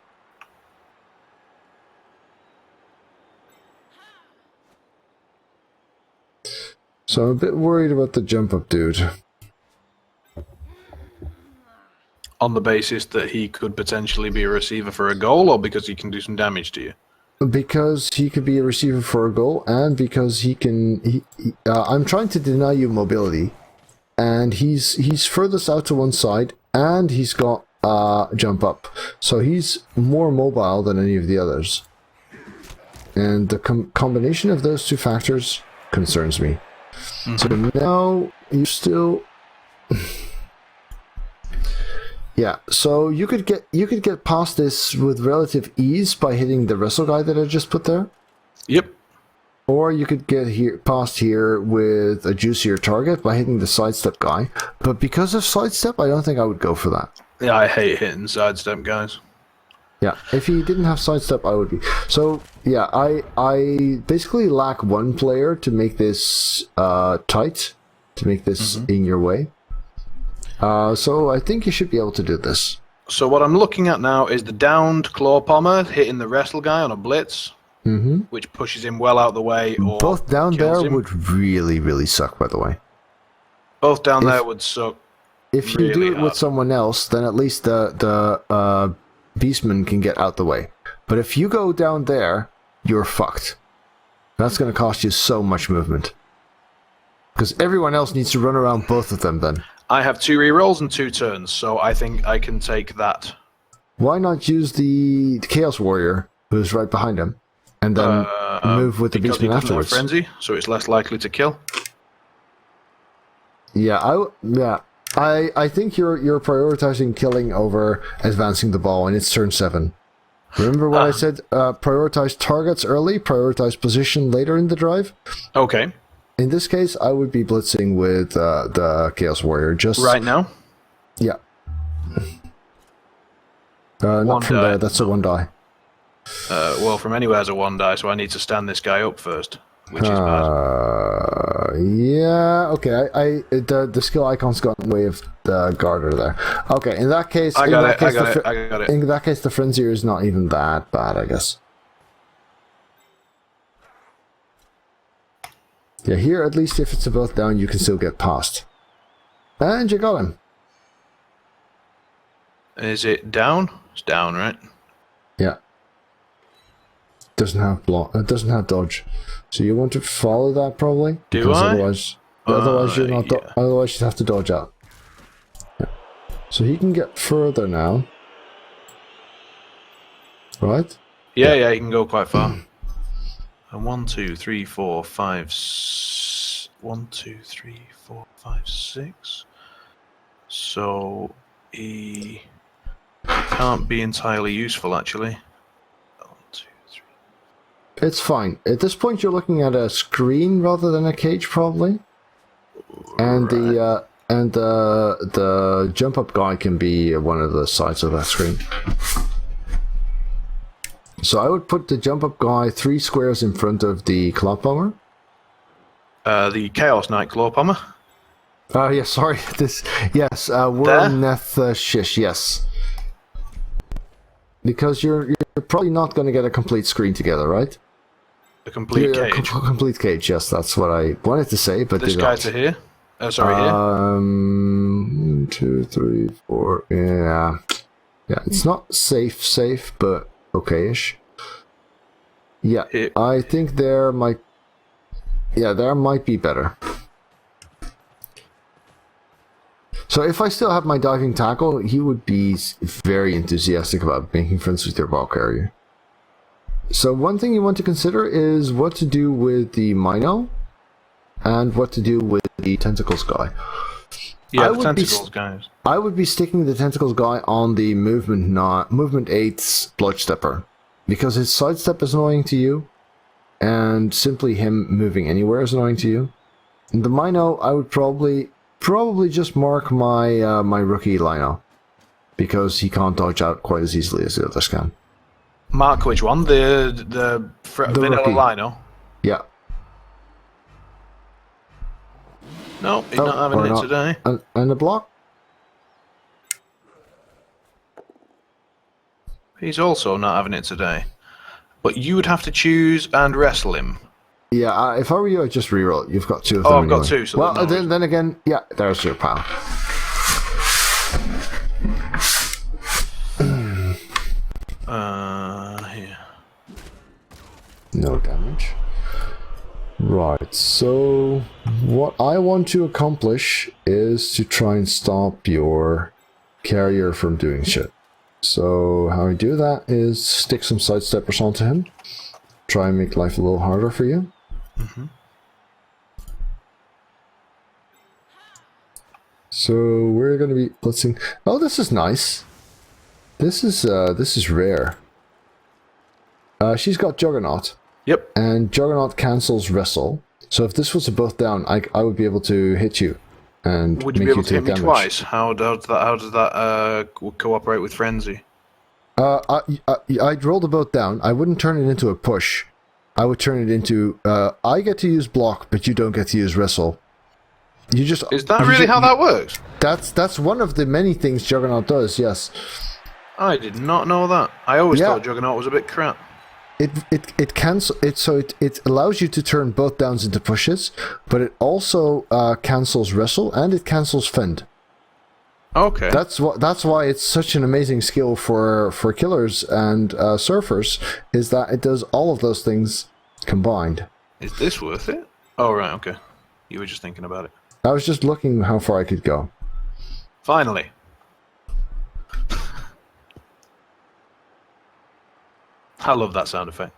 So I'm a bit worried about the jump up dude. On the basis that he could potentially be a receiver for a goal, or because he can do some damage to you? Because he could be a receiver for a goal, and because he can... I'm trying to deny you mobility, and he's furthest out to one side, and he's got jump up. So he's more mobile than any of the others. And the combination of those two factors concerns me. Mm-hmm. So now you still... Yeah, so you could get past this with relative ease by hitting the wrestle guy that I just put there. Yep. Or you could get past here with a juicier target by hitting the sidestep guy. But because of sidestep, I don't think I would go for that. Yeah, I hate hitting sidestep guys. Yeah, if he didn't have sidestep, I would be. So yeah, I basically lack one player to make this tight, to make this in your way. So I think you should be able to do this. So what I'm looking at now is the downed claw pommer hitting the wrestle guy on a blitz, which pushes him well out the way. Or both down there him. would really, really suck, by the way. Both down there would suck. If you do it with someone else, then at least the beastman can get out the way. But if you go down there, you're fucked. That's going to cost you so much movement. Because everyone else needs to run around both of them then. I have 2 rerolls and 2 turns, so I think I can take that. Why not use the Chaos Warrior, who's right behind him, and then move with the Beastman afterwards? Frenzy, so it's less likely to kill. Yeah, I think you're prioritizing killing over advancing the ball, and it's turn 7. Remember what I said? Prioritize targets early, prioritize position later in the drive. Okay. In this case, I would be blitzing with the Chaos Warrior. Just right now? Yeah. Not from there, that's a 1 die. Well, from anywhere is a 1 die, so I need to stand this guy up first, which is bad. Yeah, okay. The skill icon's got in the way of the Garter there. Okay, in that case... I got it. In that case, the Frenzier is not even that bad, I guess. Yeah, here, at least if it's both down, you can still get past. And you got him. Is it down? It's down, right? Yeah. Doesn't have block. It doesn't have dodge. So you want to follow that probably? Do I? Otherwise you're not. Otherwise you'd have to dodge out. Yeah. So he can get further now. Right? Yeah, he can go quite far. And 1, 2, 3, 4, 5, 1, 2, 3, 4, 5, 6. So he can't be entirely useful, actually. 1, 2, 3. It's fine. At this point, you're looking at a screen rather than a cage, probably. And the jump up guy can be one of the sides of that screen. So I would put the jump up guy 3 squares in front of the claw pommer. The Chaos Knight claw pommer. Yeah, sorry. Yes, Wormneth Shish, yes. Because you're probably not going to get a complete screen together, right? A complete cage. Complete cage, yes, that's what I wanted to say, but this guy to here? Sorry, here? 1, 2, 3, 4, yeah. Yeah, it's not safe, but okay-ish. Yeah, I think there might be better. So if I still have my diving tackle, he would be very enthusiastic about making friends with your ball carrier. So one thing you want to consider is what to do with the Mino, and what to do with the Tentacles guy. Yeah, the Tentacles guys. I would be sticking the Tentacles guy on the movement 8's Bloodstepper, because his sidestep is annoying to you, and simply him moving anywhere is annoying to you. And the Mino, I would probably just mark my my rookie Lino, because he can't dodge out quite as easily as the others can. Mark which one? The vanilla rookie. Lino? Yeah. No, he's not having it today. And the block? He's also not having it today. But you would have to choose and wrestle him. Yeah, if I were you, I'd just reroll. You've got 2 of them. Oh, I've got 2. So well, then again, yeah, there's your pal. Here. No damage. Right, so what I want to accomplish is to try and stop your carrier from doing shit. So how I do that is stick some sidesteppers onto him. Try and make life a little harder for you. Mm-hmm. So we're going to be blitzing. Oh, this is nice. This is rare. She's got Juggernaut. Yep. And Juggernaut cancels Wrestle. So if this was a both down, I would be able to hit you. And would you make be able you to hit me damage. twice? How does that cooperate with Frenzy? I'd roll the both down. I wouldn't turn it into a push. I would turn it into I get to use block, but you don't get to use Wrestle. You just Is that really how that works? That's one of the many things Juggernaut does. Yes. I did not know that. I always thought Juggernaut was a bit crap. It cancel it, so it allows you to turn both downs into pushes, but it also cancels Wrestle and it cancels Fend. Okay. That's why it's such an amazing skill for killers and surfers, is that it does all of those things combined. Is this worth it? Oh right, okay. You were just thinking about it. I was just looking how far I could go. Finally. I love that sound effect.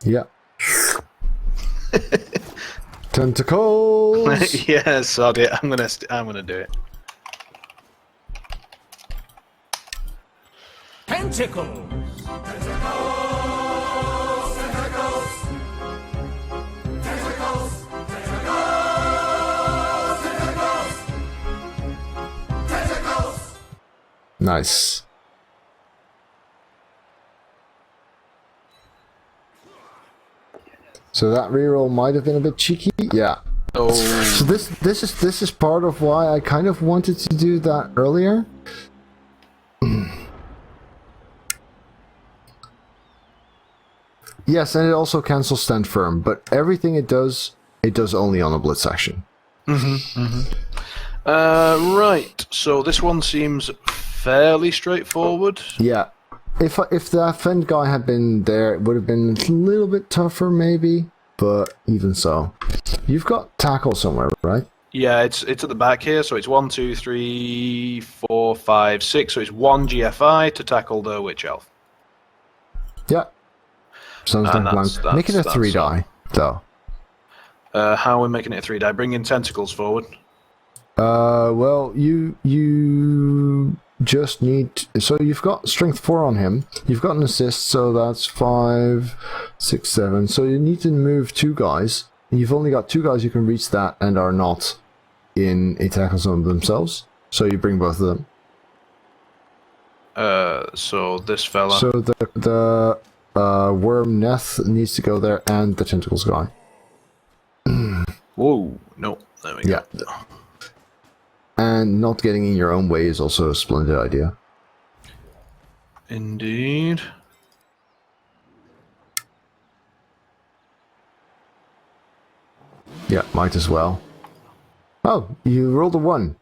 Yeah. Tentacles. Yeah, sod it. I'm gonna do it. Tentacles! Nice. So that reroll might have been a bit cheeky. Yeah. Oh. So this is part of why I kind of wanted to do that earlier. Yes, and it also cancels stand firm, but everything it does only on a blitz action. Right. So this one seems fairly straightforward. Yeah. If that Fend guy had been there, it would have been a little bit tougher, maybe. But even so, you've got tackle somewhere, right? Yeah, it's at the back here. So it's 1, 2, 3, 4, 5, 6. So it's 1 GFI to tackle the witch elf. Yeah. Sounds like plan. Make it a 3 die, though. How are we making it a 3 die? Bring in tentacles forward. Well, you just need. So you've got strength 4 on him. You've got an assist, so that's 5, 6, 7. So you need to move 2 guys. You've only got 2 guys who can reach that and are not in a tackle zone themselves. So you bring both of them. So this fella. So the worm Neth needs to go there, and the tentacles guy. Whoa! No, there we go. Yeah. And not getting in your own way is also a splendid idea. Indeed. Yeah, might as well. Oh, you rolled a 1.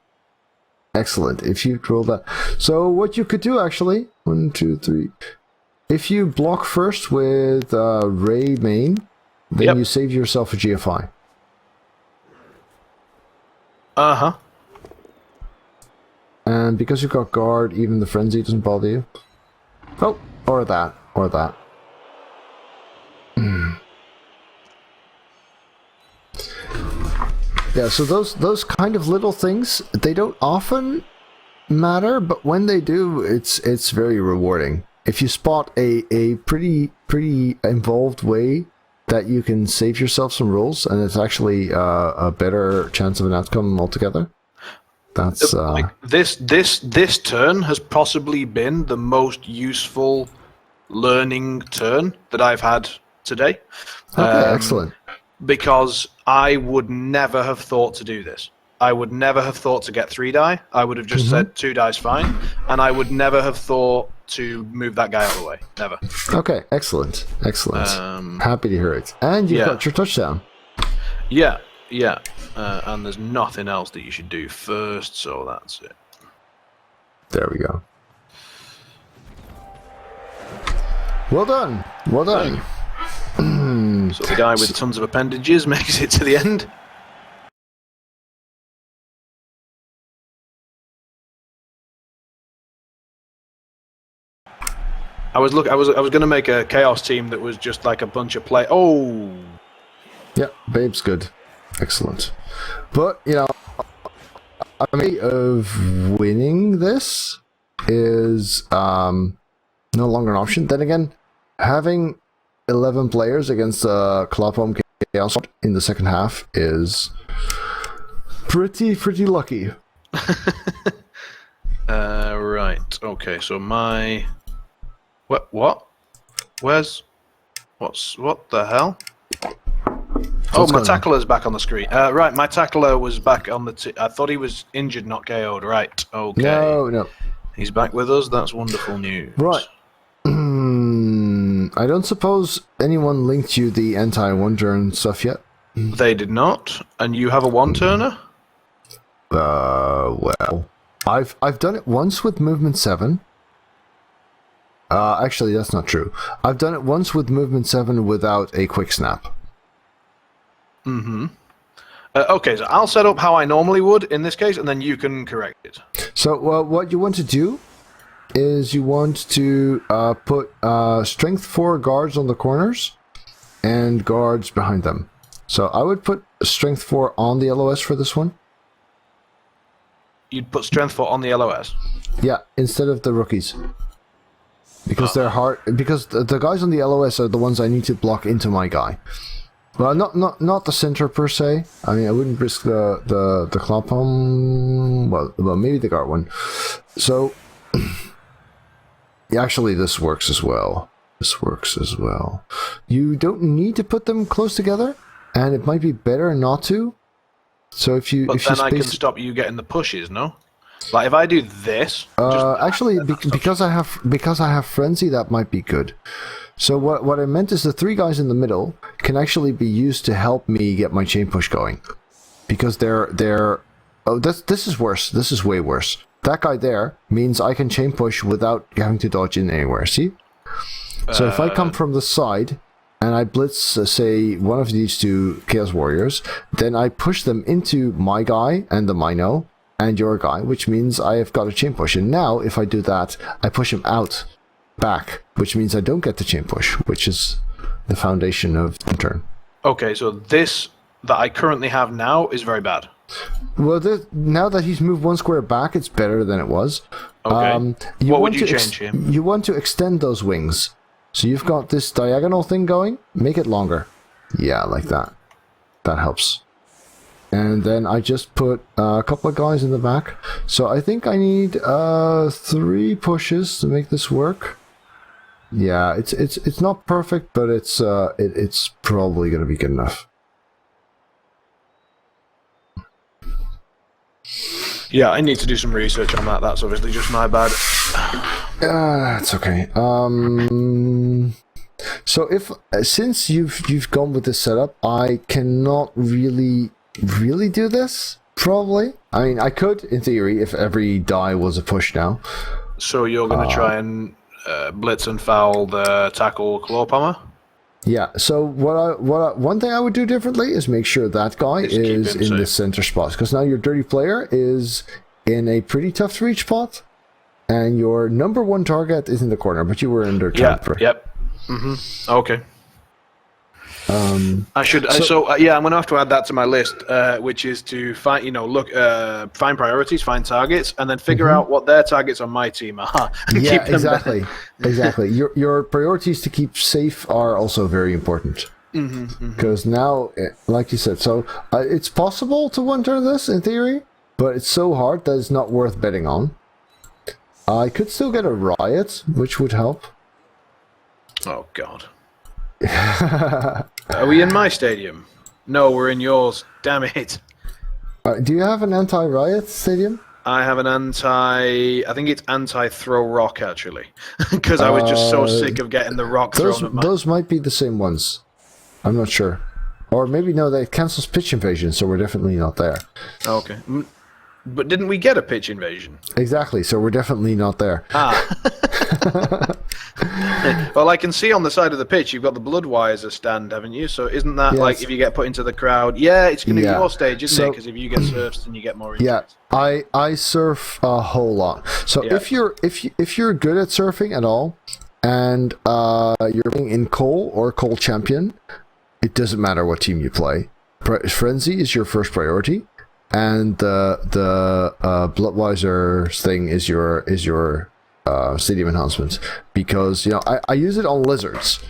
Excellent. If you roll that. So what you could do actually, 1, 2, 3. If you block first with Ray main, then you save yourself a GFI. Uh-huh. And because you've got guard, even the frenzy doesn't bother you. Oh, or that, or that. Yeah, so those kind of little things, they don't often matter, but when they do, it's very rewarding. If you spot a pretty involved way that you can save yourself some rolls, and it's actually a better chance of an outcome altogether. That's like this turn has possibly been the most useful learning turn that I've had today. okay. Excellent. Because I would never have thought to do this. I would never have thought to get 3 die. I would have just said 2 die's fine, and I would never have thought to move that guy out of the way. Never. Okay, excellent. Happy to hear it. And you've got your touchdown. Yeah. And there's nothing else that you should do first, so that's it. There we go. Well done. So the guy with tons of appendages makes it to the end. I was going to make a chaos team that was just like a bunch of play. Oh. Yeah, Babe's good. Excellent. But, a way of winning this is no longer an option. Then again, having 11 players against Clapham Chaos in the second half is pretty lucky. Right. Okay, so my... What? What the hell? Oh, my tackler's back on the screen. Right, my tackler was back on the... I thought he was injured, not KO'd. Right, okay. No. He's back with us. That's wonderful news. Right. I don't suppose anyone linked you the anti-one-turn stuff yet? They did not. And you have a one-turner? Well... I've done it once with movement 7. Actually, that's not true. I've done it once with movement 7 without a quick snap. Mm-hmm. Okay, so I'll set up how I normally would in this case, and then you can correct it. So what you want to do is you want to put strength 4 guards on the corners and guards behind them. So I would put strength 4 on the LOS for this one. You'd put strength 4 on the LOS? Yeah, instead of the rookies. Because they're hard. Because the guys on the LOS are the ones I need to block into my guy. Well, not the center per se. I mean, I wouldn't risk the Clapham. Well, maybe the guard one. So, actually, this works as well. You don't need to put them close together, and it might be better not to. So if you, but then I can stop you getting the pushes, no? Like if I do this. Actually, because I have frenzy, that might be good. So what I meant is the 3 guys in the middle can actually be used to help me get my chain push going, because they're. Oh, this is worse. This is way worse. That guy there means I can chain push without having to dodge in anywhere. See? So if I come from the side and I blitz, say, one of these 2 Chaos Warriors, then I push them into my guy and the Mino and your guy, which means I have got a chain push. And now, if I do that, I push him out back, which means I don't get the chain push, which is the foundation of the turn. Okay, so this that I currently have now is very bad. Well, now that he's moved 1 square back, it's better than it was. Okay. What would you change him? You want to extend those wings. So you've got this diagonal thing going, make it longer. Yeah, like that. That helps. And then I just put a couple of guys in the back. So I think I need 3 pushes to make this work. Yeah, it's not perfect, but it's probably going to be good enough. Yeah, I need to do some research on that. That's obviously just my bad. It's okay. So since you've gone with this setup, I cannot really do this. Probably. I mean, I could in theory if every die was a push now. So you're going to try and blitz and foul the tackle claw pommer? Yeah. So one thing I would do differently is make sure that guy is in the center spot, because now your dirty player is in a pretty tough to reach spot, and your number 1 target is in the corner, but you were under temper. Yep. Mm-hmm. Okay. I should. Yeah, I'm going to have to add that to my list, which is to find, find priorities, find targets, and then figure out what their targets on my team are. And Yeah, keep them exactly. Exactly. Your priorities to keep safe are also very important. Because now, like you said, so it's possible to one-turn this in theory, but it's so hard that it's not worth betting on. I could still get a riot, which would help. Oh God. Are we in my stadium? No, we're in yours. Damn it. Do you have an anti-riot stadium? I have an I think it's anti-throw rock, actually. Because I was just so sick of getting the rock thrown at me. Those might be the same ones. I'm not sure. Or maybe, no, that cancels pitch invasion, so we're definitely not there. Okay. But didn't we get a pitch invasion? Exactly, so we're definitely not there. Well, I can see on the side of the pitch you've got the blood wires as stand, haven't you? So isn't that like if you get put into the crowd? Yeah, it's going to be your stage, isn't it? Because if you get surfs, then you get more injuries. Yeah, I surf a whole lot. So if you're good at surfing at all, and you're playing in Cole or Cole Champion, it doesn't matter what team you play. Frenzy is your first priority, and the Bloodwiser thing is your stadium enhancement, because I use it on lizards.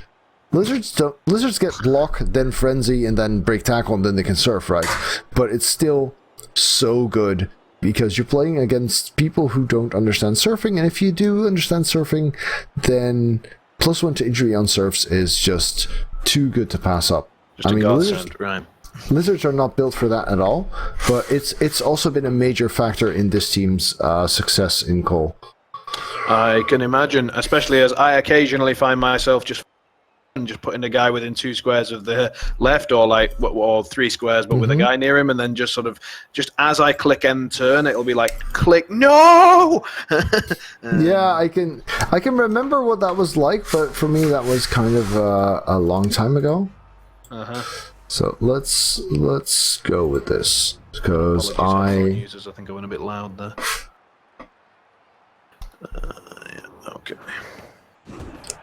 Lizards get block, then frenzy, and then break tackle, and then they can surf, right? But it's still so good because you're playing against people who don't understand surfing, and if you do understand surfing, then +1 to injury on surfs is just too good to pass up. Lizards are not built for that at all, but it's also been a major factor in this team's success in Cole. I can imagine, especially as I occasionally find myself just putting a guy within 2 squares of the left, or 3 squares, but with a guy near him, and then just as I click end turn, it'll be like click no. Yeah, I can remember what that was like, but for me that was kind of a long time ago. So let's go with this, because I think I went a bit loud there. Okay.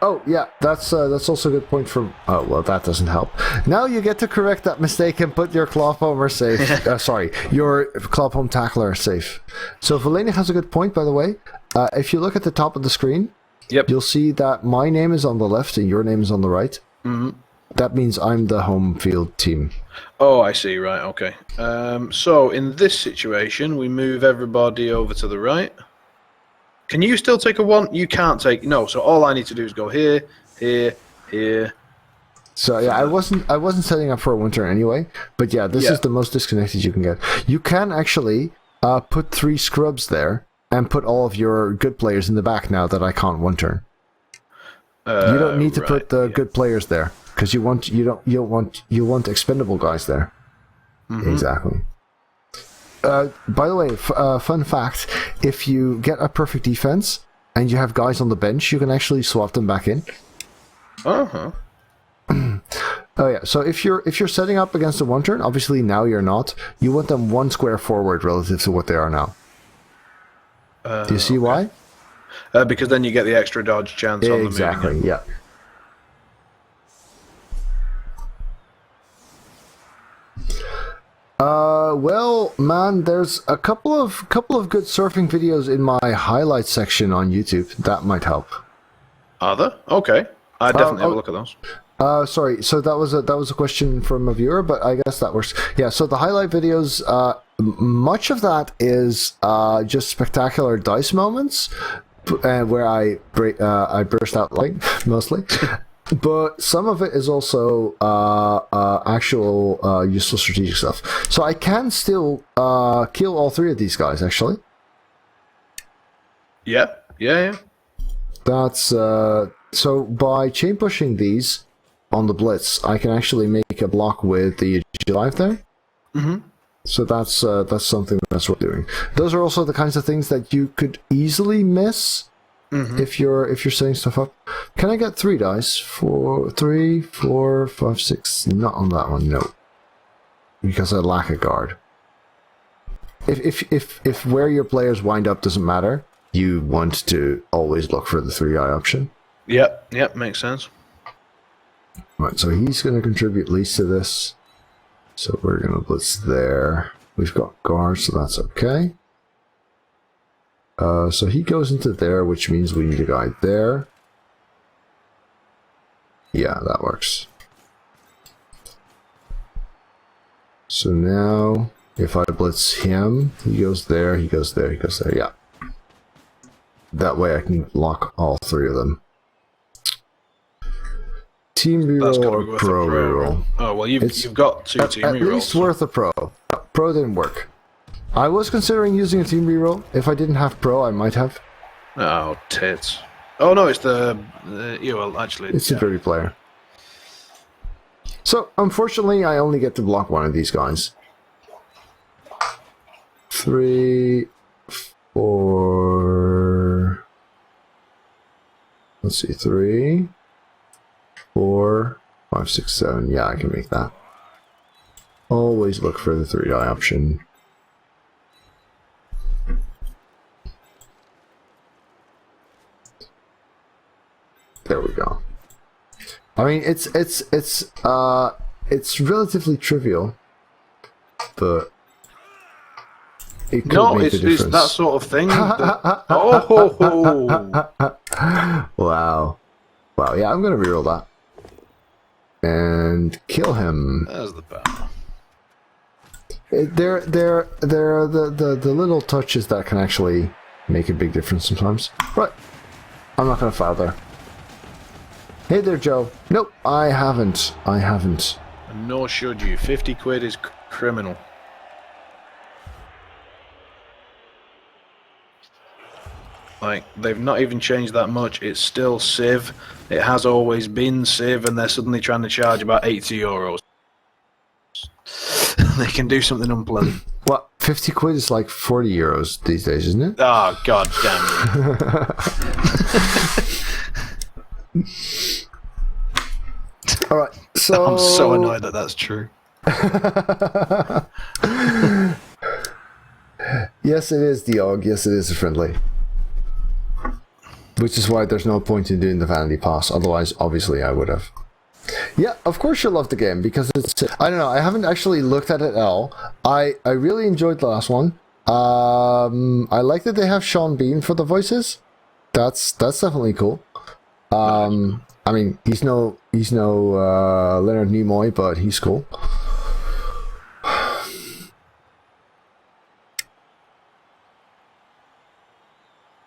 Oh yeah, that's also a good point from. Oh well, that doesn't help. Now you get to correct that mistake and put your Clawhomer safe. Your Clawhome tackler safe. So Valenia has a good point, by the way. If you look at the top of the screen, you'll see that my name is on the left and your name is on the right. That means I'm the home field team. Oh, I see. Right. Okay. So in this situation, we move everybody over to the right. Can you still take a 1? You can't take... No, so all I need to do is go here, here, here. So yeah, I wasn't setting up for a winter anyway, but yeah, this is the most disconnected you can get. You can actually put 3 scrubs there and put all of your good players in the back now that I can't one-turn. You don't need to put the good players there, because you want expendable guys there. Exactly. By the way, fun fact, if you get a perfect defense and you have guys on the bench, you can actually swap them back in. Oh yeah, so if you're setting up against a one-turn, obviously now you're not, you want them 1 square forward relative to what they are now. Do you see why? Because then you get the extra dodge chance on the Exactly, yeah. Well, man, there's a couple of good surfing videos in my highlights section on YouTube. That might help. Are there? Okay, I definitely have a look at those. Sorry. So that was a question from a viewer, but I guess that works. Yeah. So the highlight videos, much of that is just spectacular dice moments, where I burst out light mostly. But some of it is also actual useful strategic stuff. So I can still kill all 3 of these guys, actually. Yeah. That's so by chain pushing these on the blitz, I can actually make a block with the Agilive there. So that's something that's worth doing. Those are also the kinds of things that you could easily miss. If you're setting stuff up. Can I get 3 dice? 3, 4, 5, 6. Not on that one, no. Because I lack a guard. If where your players wind up doesn't matter, you want to always look for the 3-eye option. Yep, makes sense. Right, so he's going to contribute least to this. So we're going to blitz there. We've got guards, so that's okay. So he goes into there, which means we need a guy there. Yeah, that works. So now, if I blitz him, he goes there, he goes there, he goes there, yeah. That way I can block all three of them. Team reroll or pro reroll? Oh, well, you've got two team rerolls. At least worth a pro. Pro didn't work. I was considering using a team reroll. If I didn't have pro, I might have. Oh, tits. Oh, no, it's the well, actually... It's a dirty player. So, unfortunately, I only get to block one of these guys. 3, 4... Let's see, 3, 4, 5, 6, 7. Yeah, I can make that. Always look for the 3-die option. There we go. I mean, it's relatively trivial, but it could make the difference. It's that sort of thing. Oh! Wow. Wow, yeah, I'm gonna reroll that. And kill him. There's the battle. They're the little touches that can actually make a big difference sometimes. Right. I'm not gonna foul there. Hey there, Joe. Nope, I haven't. And nor should you. 50 quid is criminal. Like, they've not even changed that much. It's still Civ. It has always been Civ, and they're suddenly trying to charge about €80. They can do something unpleasant. What? 50 quid is like €40 these days, isn't it? Oh, god damn it. Alright, so... I'm so annoyed that that's true. Yes, it is, Diog. Yes, it is a friendly. Which is why there's no point in doing the vanity pass. Otherwise, obviously, I would have. Yeah, of course you'll love the game, because it's... I don't know, I haven't actually looked at it at all. I really enjoyed the last one. I like that they have Sean Bean for the voices. That's definitely cool. I mean, he's no Leonard Nimoy, but he's cool.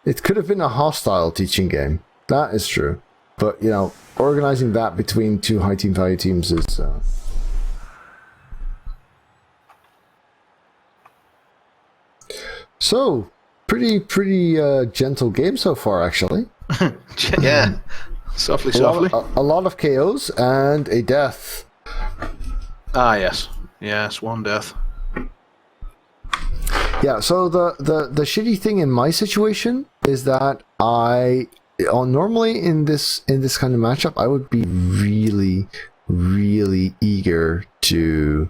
It could have been a hostile teaching game. That is true. But, you know, organizing that between two high team value teams is... So, pretty gentle game so far, actually. Yeah. Softly. A lot of KOs and a death. Ah, yes. Yes, one death. Yeah, so the shitty thing in my situation is that normally in this kind of matchup I would be really eager to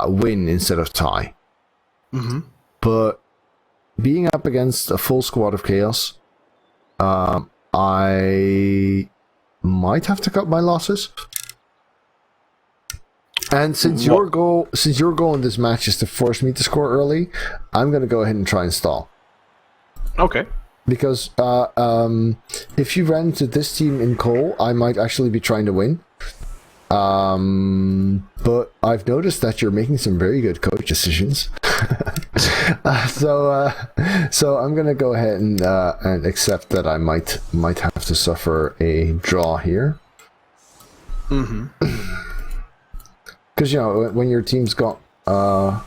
win instead of tie. Mm-hmm. But being up against a full squad of chaos, I might have to cut my losses. And since your goal in this match is to force me to score early, I'm going to go ahead and try and stall. Okay. Because if you ran into this team in Cole, I might actually be trying to win. But I've noticed that you're making some very good coach decisions. So I'm going to go ahead and accept that I might have to suffer a draw here. Mm-hmm. Because, you know, when your team's got an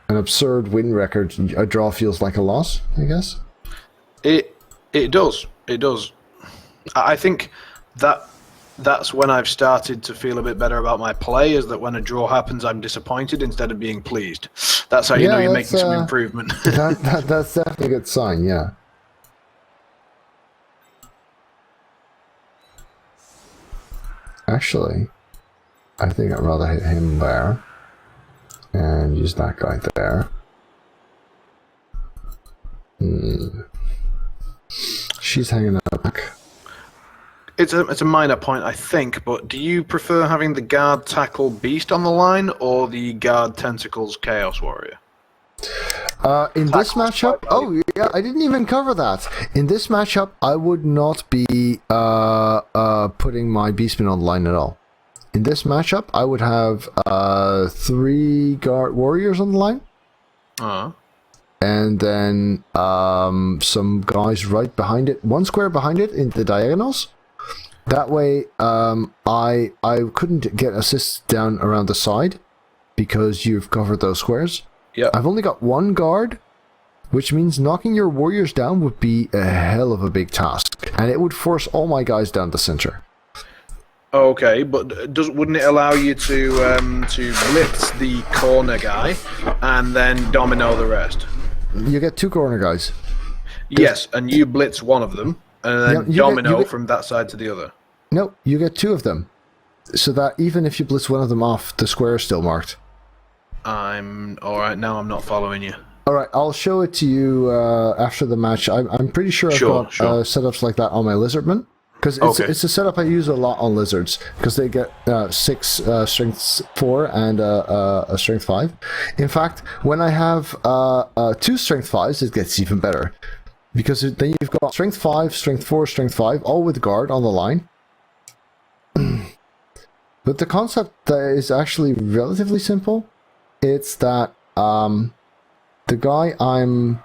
absurd win record, a draw feels like a loss, I guess? It does. It does. I think that's when I've started to feel a bit better about my play, is that when a draw happens, I'm disappointed instead of being pleased. That's how you know you're making some improvement. That's definitely a good sign, yeah. Actually... I think I'd rather hit him there and use that guy there. She's hanging out back. It's a minor point, I think, but do you prefer having the guard tackle beast on the line or the guard tentacles chaos warrior? In this matchup, oh yeah, I didn't even cover that. In this matchup, I would not be putting my beastmen on the line at all. In this matchup, I would have 3 guard warriors on the line. And then some guys right behind it, 1 square behind it in the diagonals. That way, I couldn't get assists down around the side because you've covered those squares. Yeah. I've only got 1 guard, which means knocking your warriors down would be a hell of a big task, and it would force all my guys down the center. Okay, but wouldn't it allow you to blitz the corner guy and then domino the rest? You get 2 corner guys. Yes, and you blitz one of them, and then domino from that side to the other. No, you get 2 of them, so that even if you blitz one of them off, the square is still marked. I'm alright now. I'm not following you. Alright, I'll show it to you after the match. I'm pretty sure I've got setups like that on my lizardmen. Because it's a setup I use a lot on lizards. Because they get 6 strength 4 and a strength 5. In fact, when I have 2 strength 5s, it gets even better. Because then you've got strength 5, strength 4, strength 5, all with guard on the line. But the concept is actually relatively simple. It's that the guy I'm...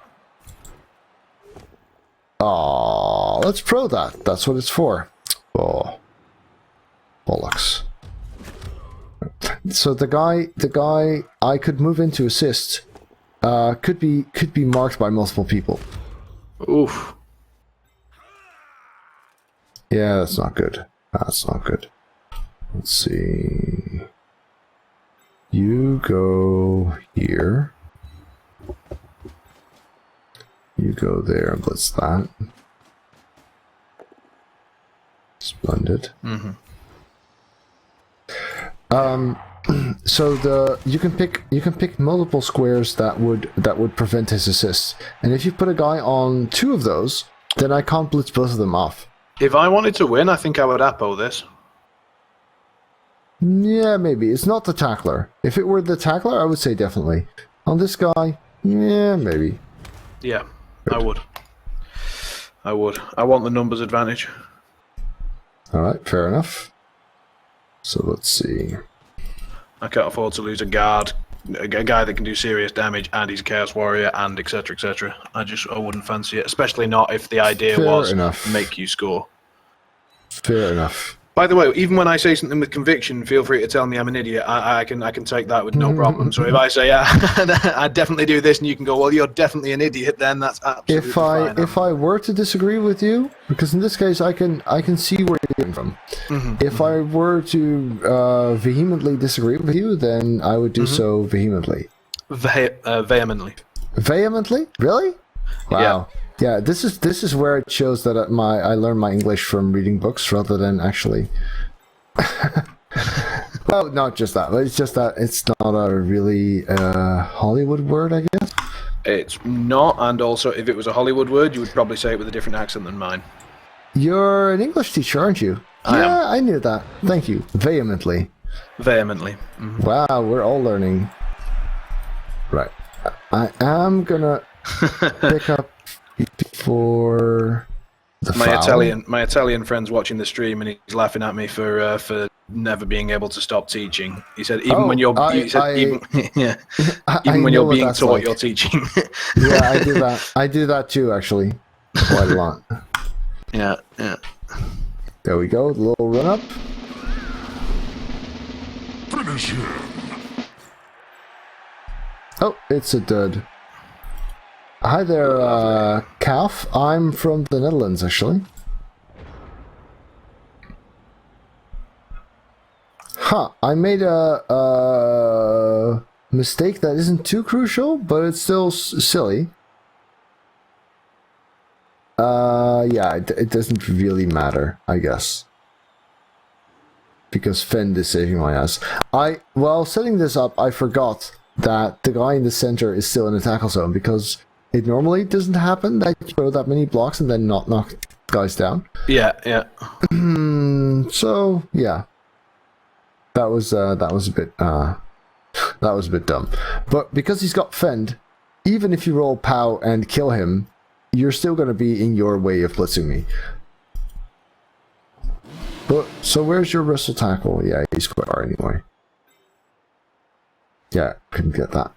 Oh, let's pro that. That's what it's for. Oh, bollocks. So the guy I could move into assist could be marked by multiple people. Oof. Yeah, that's not good. That's not good. Let's see. You go here. You go there and blitz that. Splendid. Mm-hmm. So you can pick multiple squares that would prevent his assist. And if you put a guy on 2 of those, then I can't blitz both of them off. If I wanted to win, I think I would Apo this. Yeah, maybe. It's not the tackler. If it were the tackler, I would say definitely. On this guy, yeah, maybe. Yeah, good. I would. I want the numbers advantage. Alright, fair enough. So let's see. I can't afford to lose a guard, a guy that can do serious damage, and he's a Chaos Warrior, and etc. etc. I wouldn't fancy it, especially not if the idea was make you score. Fair enough. By the way, even when I say something with conviction, feel free to tell me I'm an idiot. I can take that with no problem. So if I say, yeah, I definitely do this, and you can go, well, you're definitely an idiot, then that's absolutely fine. If I were to disagree with you, because in this case I can see where you're getting from. Mm-hmm. If I were to vehemently disagree with you, then I would do so vehemently. Vehemently. Vehemently? Really? Wow. Yeah. Yeah, this is where it shows that I learned my English from reading books rather than actually. Well, not just that, but it's just that it's not a really Hollywood word, I guess. It's not, and also if it was a Hollywood word, you would probably say it with a different accent than mine. You're an English teacher, aren't you? I am. I knew that. Thank you. Vehemently. Vehemently. Mm-hmm. Wow, we're all learning. Right. I am gonna pick up for the my Italian friend's watching the stream and he's laughing at me for never being able to stop teaching. He said even when you're even when you're being taught, like. You're teaching. Yeah, I do that. I do that too, actually, quite a lot. Yeah. There we go. The little run up. Finish him. Oh, it's a dud. Hi there, Calf. I'm from the Netherlands, actually. I made a mistake that isn't too crucial, but it's still silly. Yeah, it doesn't really matter, I guess. Because Fend is saving my ass. While setting this up, I forgot that the guy in the center is still in the tackle zone, because it normally doesn't happen that you throw that many blocks and then not knock guys down. Yeah, yeah. So yeah, that was a bit dumb. But because he's got fend, even if you roll POW and kill him, you're still going to be in your way of blitzing me. But so where's your wrestle tackle? Yeah, he's quite far anyway. Yeah, couldn't get that.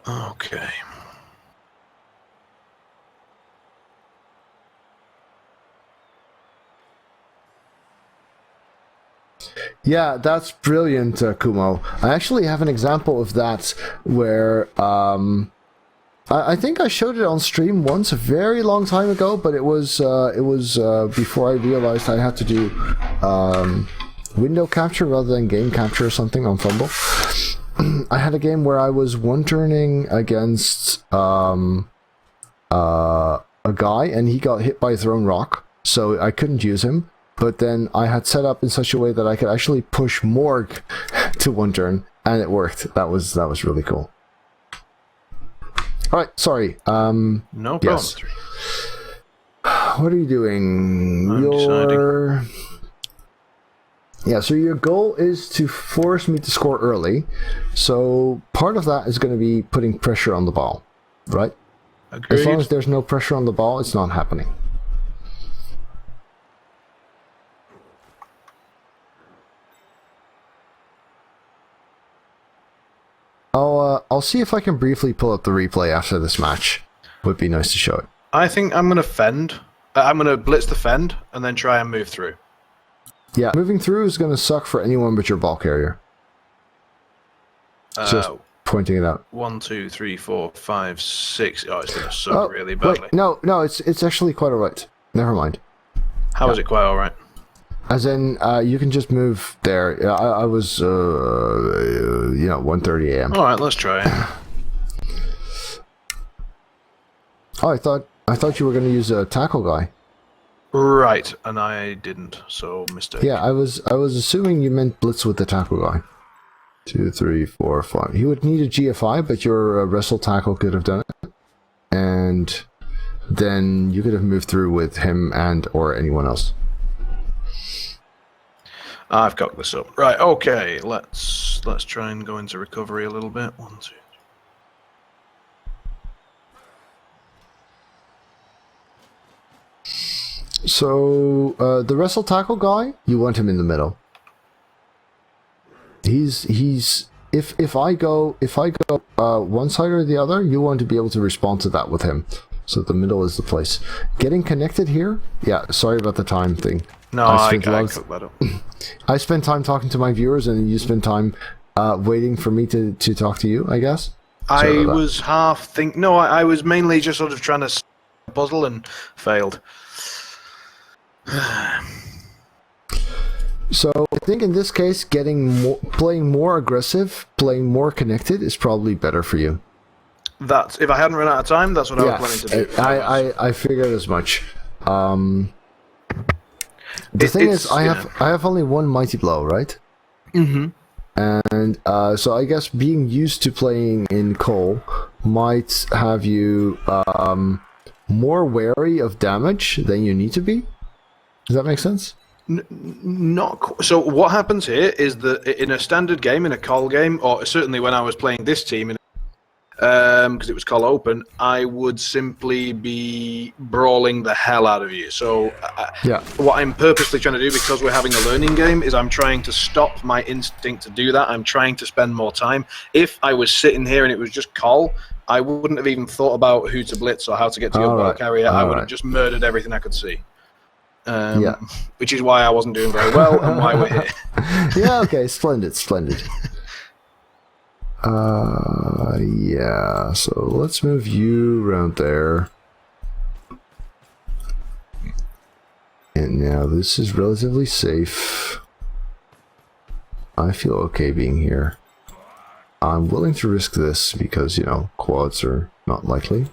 Okay. Yeah, that's brilliant, Kumo. I actually have an example of that where I think I showed it on stream once a very long time ago, but it was before I realized I had to do window capture rather than game capture or something on Fumble. I had a game where I was one-turning against a guy, and he got hit by a thrown rock, so I couldn't use him. But then I had set up in such a way that I could actually push Morg to one turn, and it worked. That was really cool. All right, sorry. No problem. Yes. What are you doing? I'm deciding. Yeah, so your goal is to force me to score early. So part of that is going to be putting pressure on the ball, right? Agreed. As long as there's no pressure on the ball, it's not happening. I'll see if I can briefly pull up the replay after this match. Would be nice to show it. I think I'm going to fend. I'm going to blitz the fend and then try and move through. Yeah, moving through is going to suck for anyone but your ball carrier. Just pointing it out. 1, 2, 3, 4, 5, 6. Oh, it's going to suck really badly. Wait, no, it's actually quite alright. Never mind. How is it quite alright? As in, you can just move there. I was, 1:30 a.m. Alright, let's try it. Oh, I thought you were going to use a tackle guy. Right, and I didn't, so mistake. Yeah, I was assuming you meant blitz with the tackle guy. 2, 3, 4, 5. He would need a GFI, but your wrestle tackle could have done it. And then you could have moved through with him and or anyone else. I've cocked this up. Right, okay, let's try and go into recovery a little bit. 1, 2. So the wrestle tackle guy, you want him in the middle. He's if I go one side or the other, you want to be able to respond to that with him. So the middle is the place. Getting connected here? Yeah, sorry about the time thing. No, I cooked that up. I spend time talking to my viewers, and you spend time waiting for me to talk to you, I guess. I was I was mainly just sort of trying to puzzle and failed. So I think in this case, playing more aggressive, playing more connected is probably better for you. That's if I hadn't run out of time, that's what I was planning to do. I figured as much. The thing is, I have only one mighty blow, right? Mm-hmm. And so I guess being used to playing in Cole might have you more wary of damage than you need to be. Does that make sense? So what happens here is that in a standard game, in a Call game, or certainly when I was playing this team, because it was Call Open, I would simply be brawling the hell out of you. So what I'm purposely trying to do, because we're having a learning game, is I'm trying to stop my instinct to do that. I'm trying to spend more time. If I was sitting here and it was just Call, I wouldn't have even thought about who to blitz or how to get to your ball carrier. I would have just murdered everything I could see. Which is why I wasn't doing very well and why we're here. Yeah, okay, splendid. Yeah, so let's move you around there. And now this is relatively safe. I feel okay being here. I'm willing to risk this because, quads are not likely.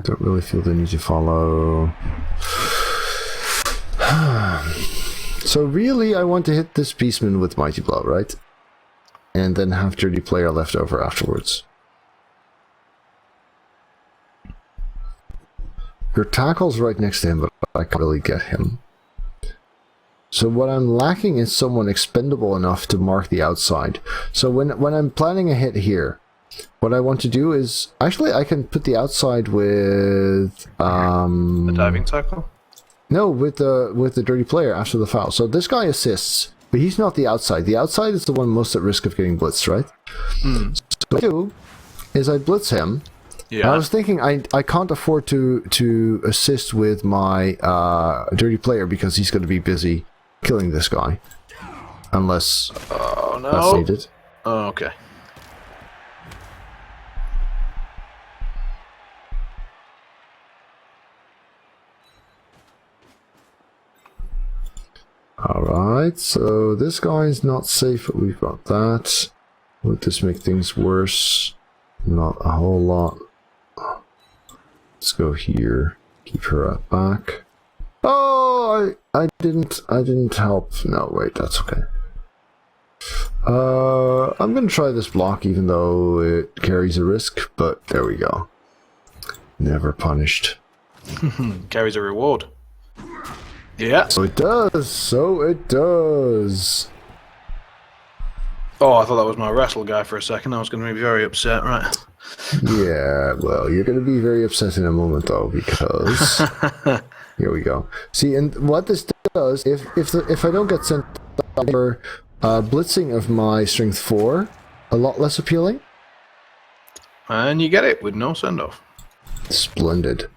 Don't really feel the need to follow. So really, I want to hit this Beastman with Mighty Blow, right? and then have Dirty Player left over afterwards. Your tackle's right next to him, but I can't really get him. So what I'm lacking is someone expendable enough to mark the outside. So when I'm planning a hit here, what I want to do is... Actually, I can put the outside with... The diving tackle? No, with the Dirty Player after the foul. So this guy assists, but he's not the outside. The outside is the one most at risk of getting blitzed, right? So what I do is I blitz him. Yeah. I was thinking I can't afford to assist with my Dirty Player because he's going to be busy killing this guy. Unless that's needed. Oh, okay. Alright, so this guy is not safe, but we've got that. Would this make things worse? Not a whole lot. Let's go here. Keep her at back. Oh, I didn't help. No, wait, that's okay. I'm gonna try this block even though it carries a risk, but there we go. Never punished. Carries a reward. Yeah. So it does. So it does. Oh, I thought that was my wrestle guy for a second. I was going to be very upset, right? Yeah, well, you're going to be very upset in a moment, though, because... Here we go. See, and what this does, if I don't get sent for blitzing of my strength 4, a lot less appealing. And you get it with no send-off. Splendid.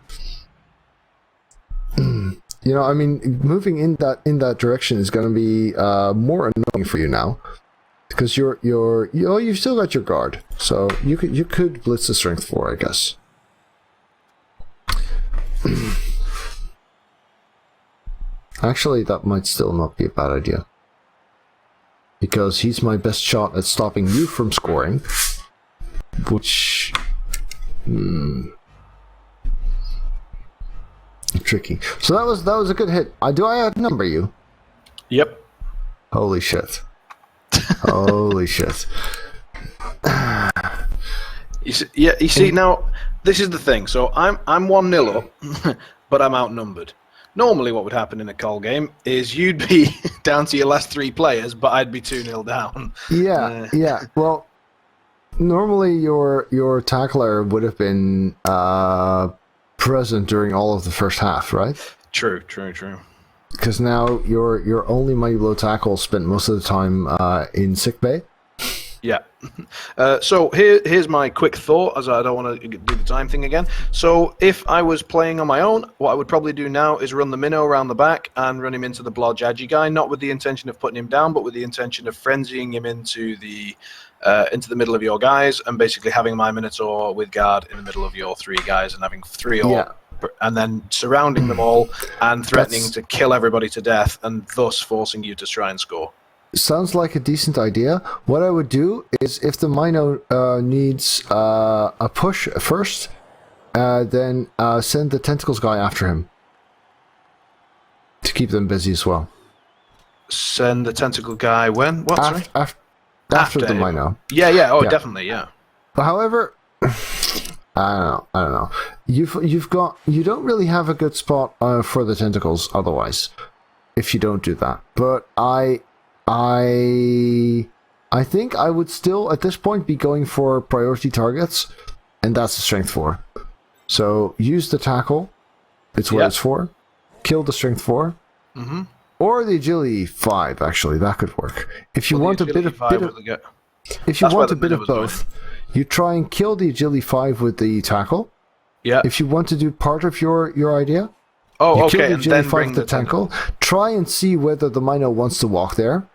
You know, I mean, moving in that direction is going to be more annoying for you now. Because you've still got your guard, so you could blitz the strength 4, I guess. Actually, that might still not be a bad idea, because he's my best shot at stopping you from scoring, which tricky. So that was a good hit. Do I outnumber you? Yep. Holy shit. Holy shit. You see, now, this is the thing. So I'm 1-0 up, but I'm outnumbered. Normally what would happen in a call game is you'd be down to your last 3 players, but I'd be 2-0 down. Yeah, yeah. Well, normally your tackler would have been present during all of the first half, right? True. Because now your only mighty blow tackle spent most of the time in sickbay. Yeah. So here's my quick thought, as I don't want to do the time thing again. So if I was playing on my own, what I would probably do now is run the minnow around the back and run him into the blodge agi guy, not with the intention of putting him down, but with the intention of frenzying him into the middle of your guys, and basically having my minotaur with guard in the middle of your 3 guys and having 3 all. Yeah. And then surrounding them all and threatening to kill everybody to death, and thus forcing you to try and score. Sounds like a decent idea. What I would do is, if the Mino needs a push first, then send the Tentacles guy after him to keep them busy as well. Send the Tentacle guy when? What? Sorry? After the Mino. Yeah. Oh, yeah. Definitely. Yeah. But however, I don't know. You don't really have a good spot for the Tentacles otherwise, if you don't do that. But I think I would still at this point be going for priority targets, and that's the strength 4. So use the tackle. It's what it's for. Kill the strength 4. Mm-hmm. Or the agility 5. Actually, that could work. If you want a bit of both. You try and kill the agility 5 with the tackle. Yeah. If you want to do part of your idea, you kill okay, the and agility then 5 bring with the the tentacle. Try and see whether the Mino wants to walk there,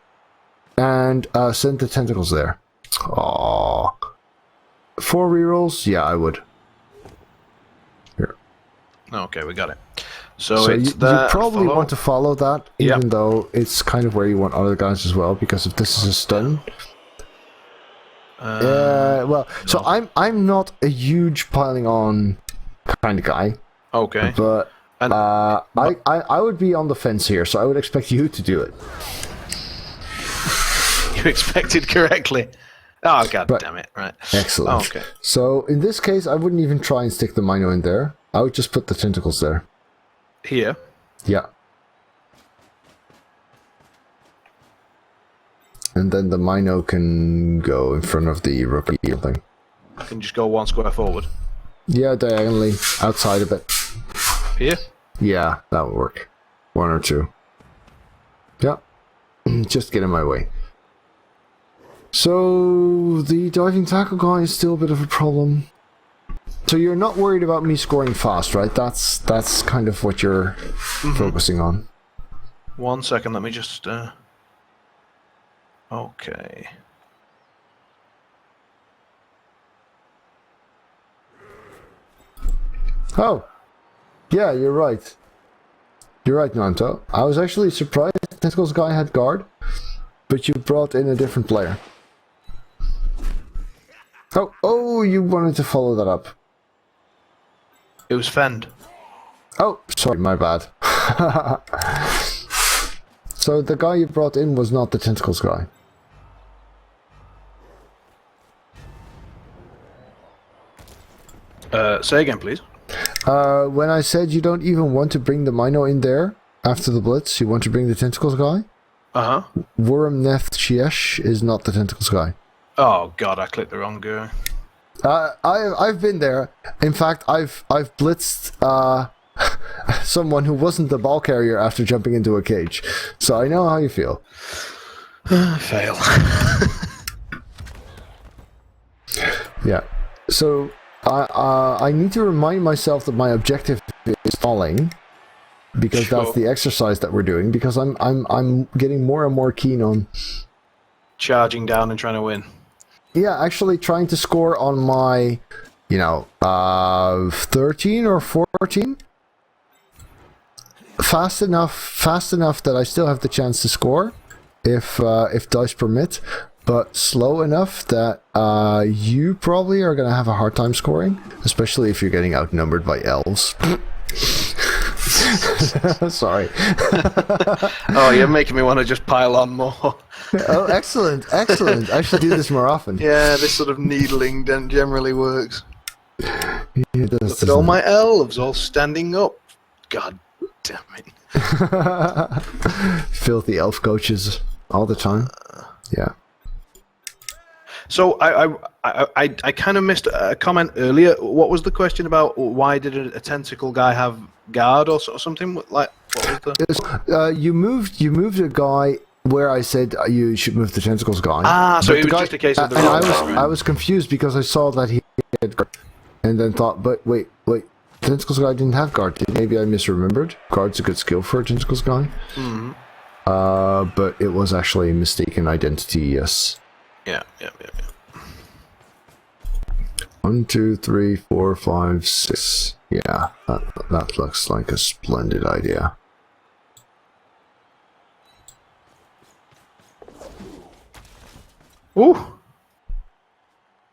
and send the Tentacles there. Aww. 4 rerolls? Yeah, I would. Here. Okay, we got it. So you probably want to follow that, even though it's kind of where you want other guys as well, because if this is a stun... So I'm not a huge piling on kind of guy. Okay. But I would be on the fence here, so I would expect you to do it. You expected correctly. Oh, god Right. damn it. Right. Excellent. Okay. So in this case, I wouldn't even try and stick the Mino in there. I would just put the tentacles there. Here. Yeah. And then the Mino can go in front of the rookie thing. I can just go 1 square forward. Yeah, diagonally, outside a bit. Here? Yeah, that would work. 1 or 2. Yeah. Just get in my way. So, the diving tackle guy is still a bit of a problem. So you're not worried about me scoring fast, right? That's kind of what you're focusing on. 1 second, let me just... Okay. Oh! Yeah, you're right. You're right, Nanto. I was actually surprised the Tentacles guy had guard, but you brought in a different player. Oh, you wanted to follow that up. It was Fend. Oh, sorry, my bad. So the guy you brought in was not the Tentacles guy. Say again, please. When I said you don't even want to bring the Mino in there after the Blitz, you want to bring the Tentacles guy? Uh-huh. Worm Neth Chiesh is not the Tentacles guy. Oh, God, I clicked the wrong guy. I've been there. In fact, I've blitzed someone who wasn't the ball carrier after jumping into a cage, so I know how you feel. Fail. Yeah. So I need to remind myself that my objective is falling, because Sure. that's the exercise that we're doing. Because I'm getting more and more keen on. Charging down and trying to win. Yeah, actually trying to score on my, 13 or 14. Fast enough that I still have the chance to score, if dice permit, but slow enough that you probably are gonna have a hard time scoring, especially if you're getting outnumbered by elves. Sorry. Oh, you're making me want to just pile on more. Oh, excellent. I should do this more often. Yeah, this sort of needling generally works. It does, Look at all my elves all standing up. God damn it. Filthy elf coaches all the time. Yeah. So I kind of missed a comment earlier. What was the question about? Why did a tentacle guy have guard or something? Like, what was the? You moved a guy where I said you should move the Tentacles guy. Ah, so But it the was just a case of the. and roll. I was confused because I saw that he had guard, and then thought, but wait, Tentacles guy didn't have guard. Maybe I misremembered. Guard's a good skill for a Tentacles guy. Mm-hmm. But it was actually a mistaken identity. Yes. Yeah. 1, 2, 3, 4, 5, 6. Yeah, that looks like a splendid idea. Ooh.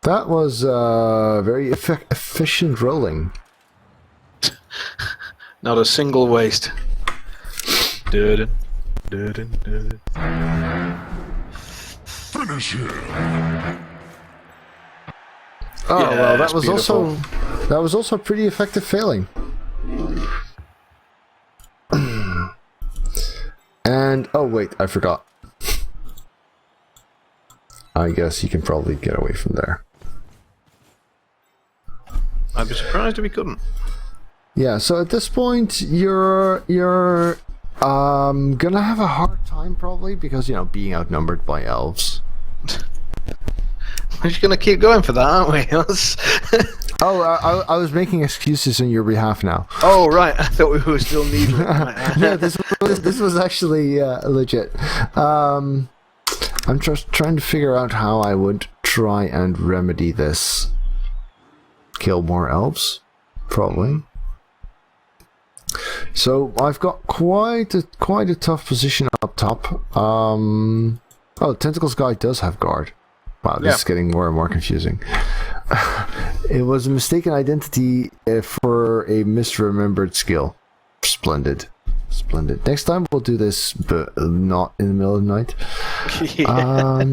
That was very efficient rolling. Not a single waste. Finish him. Oh Yeah, well, that's that was also pretty effective failing. And oh wait, I forgot. I guess you can probably get away from there. I'd be surprised if he couldn't. Yeah, so at this point you're gonna have a hard time probably because being outnumbered by elves. We're just gonna keep going for that, aren't we? Oh, I was making excuses on your behalf now. Oh right, I thought we were still needling. No, this was actually legit. I'm just trying to figure out how I would try and remedy this. Kill more elves, probably. So I've got quite a tough position up top. Oh, Tentacles guy does have guard. Wow, this is getting more and more confusing. It was a mistaken identity for a misremembered skill. Splendid. Next time we'll do this, but not in the middle of the night. Yeah.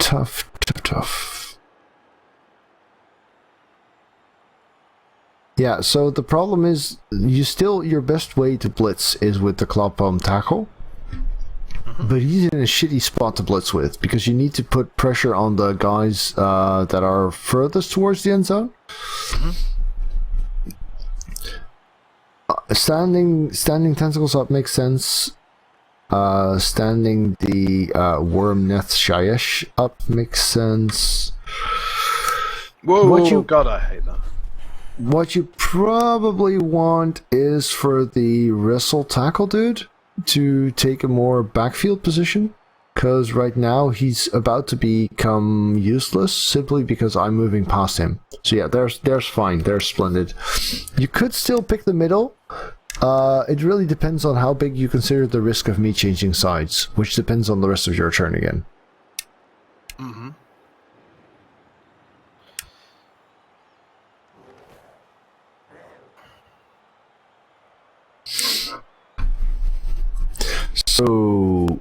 Tough. Yeah, so the problem is, your best way to blitz is with the claw palm tackle. But he's in a shitty spot to blitz with, because you need to put pressure on the guys that are furthest towards the end zone. Standing tentacles up makes sense. Standing the worm neth shayesh up makes sense. Whoa, God, I hate that. What you probably want is for the wrestle tackle dude to take a more backfield position, because right now he's about to become useless simply because I'm moving past him. So yeah, there's fine, there's splendid. You could still pick the middle. It really depends on how big you consider the risk of me changing sides, which depends on the rest of your turn again. So,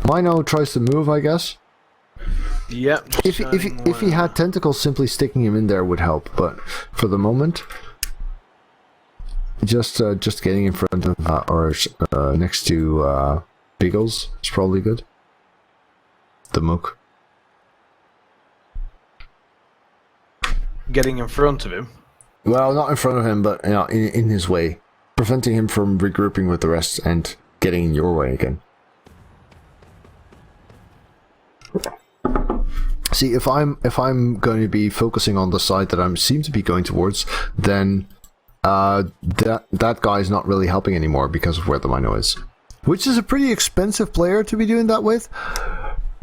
Mino tries to move, I guess. Yep. If he had tentacles, simply sticking him in there would help. But for the moment, just getting in front of or next to Biggles is probably good. The Mook. Getting in front of him. Well, not in front of him, but in his way. Preventing him from regrouping with the rest and getting in your way again. See, if I'm going to be focusing on the side that I seem to be going towards, then that guy is not really helping anymore because of where the Mino is. Which is a pretty expensive player to be doing that with,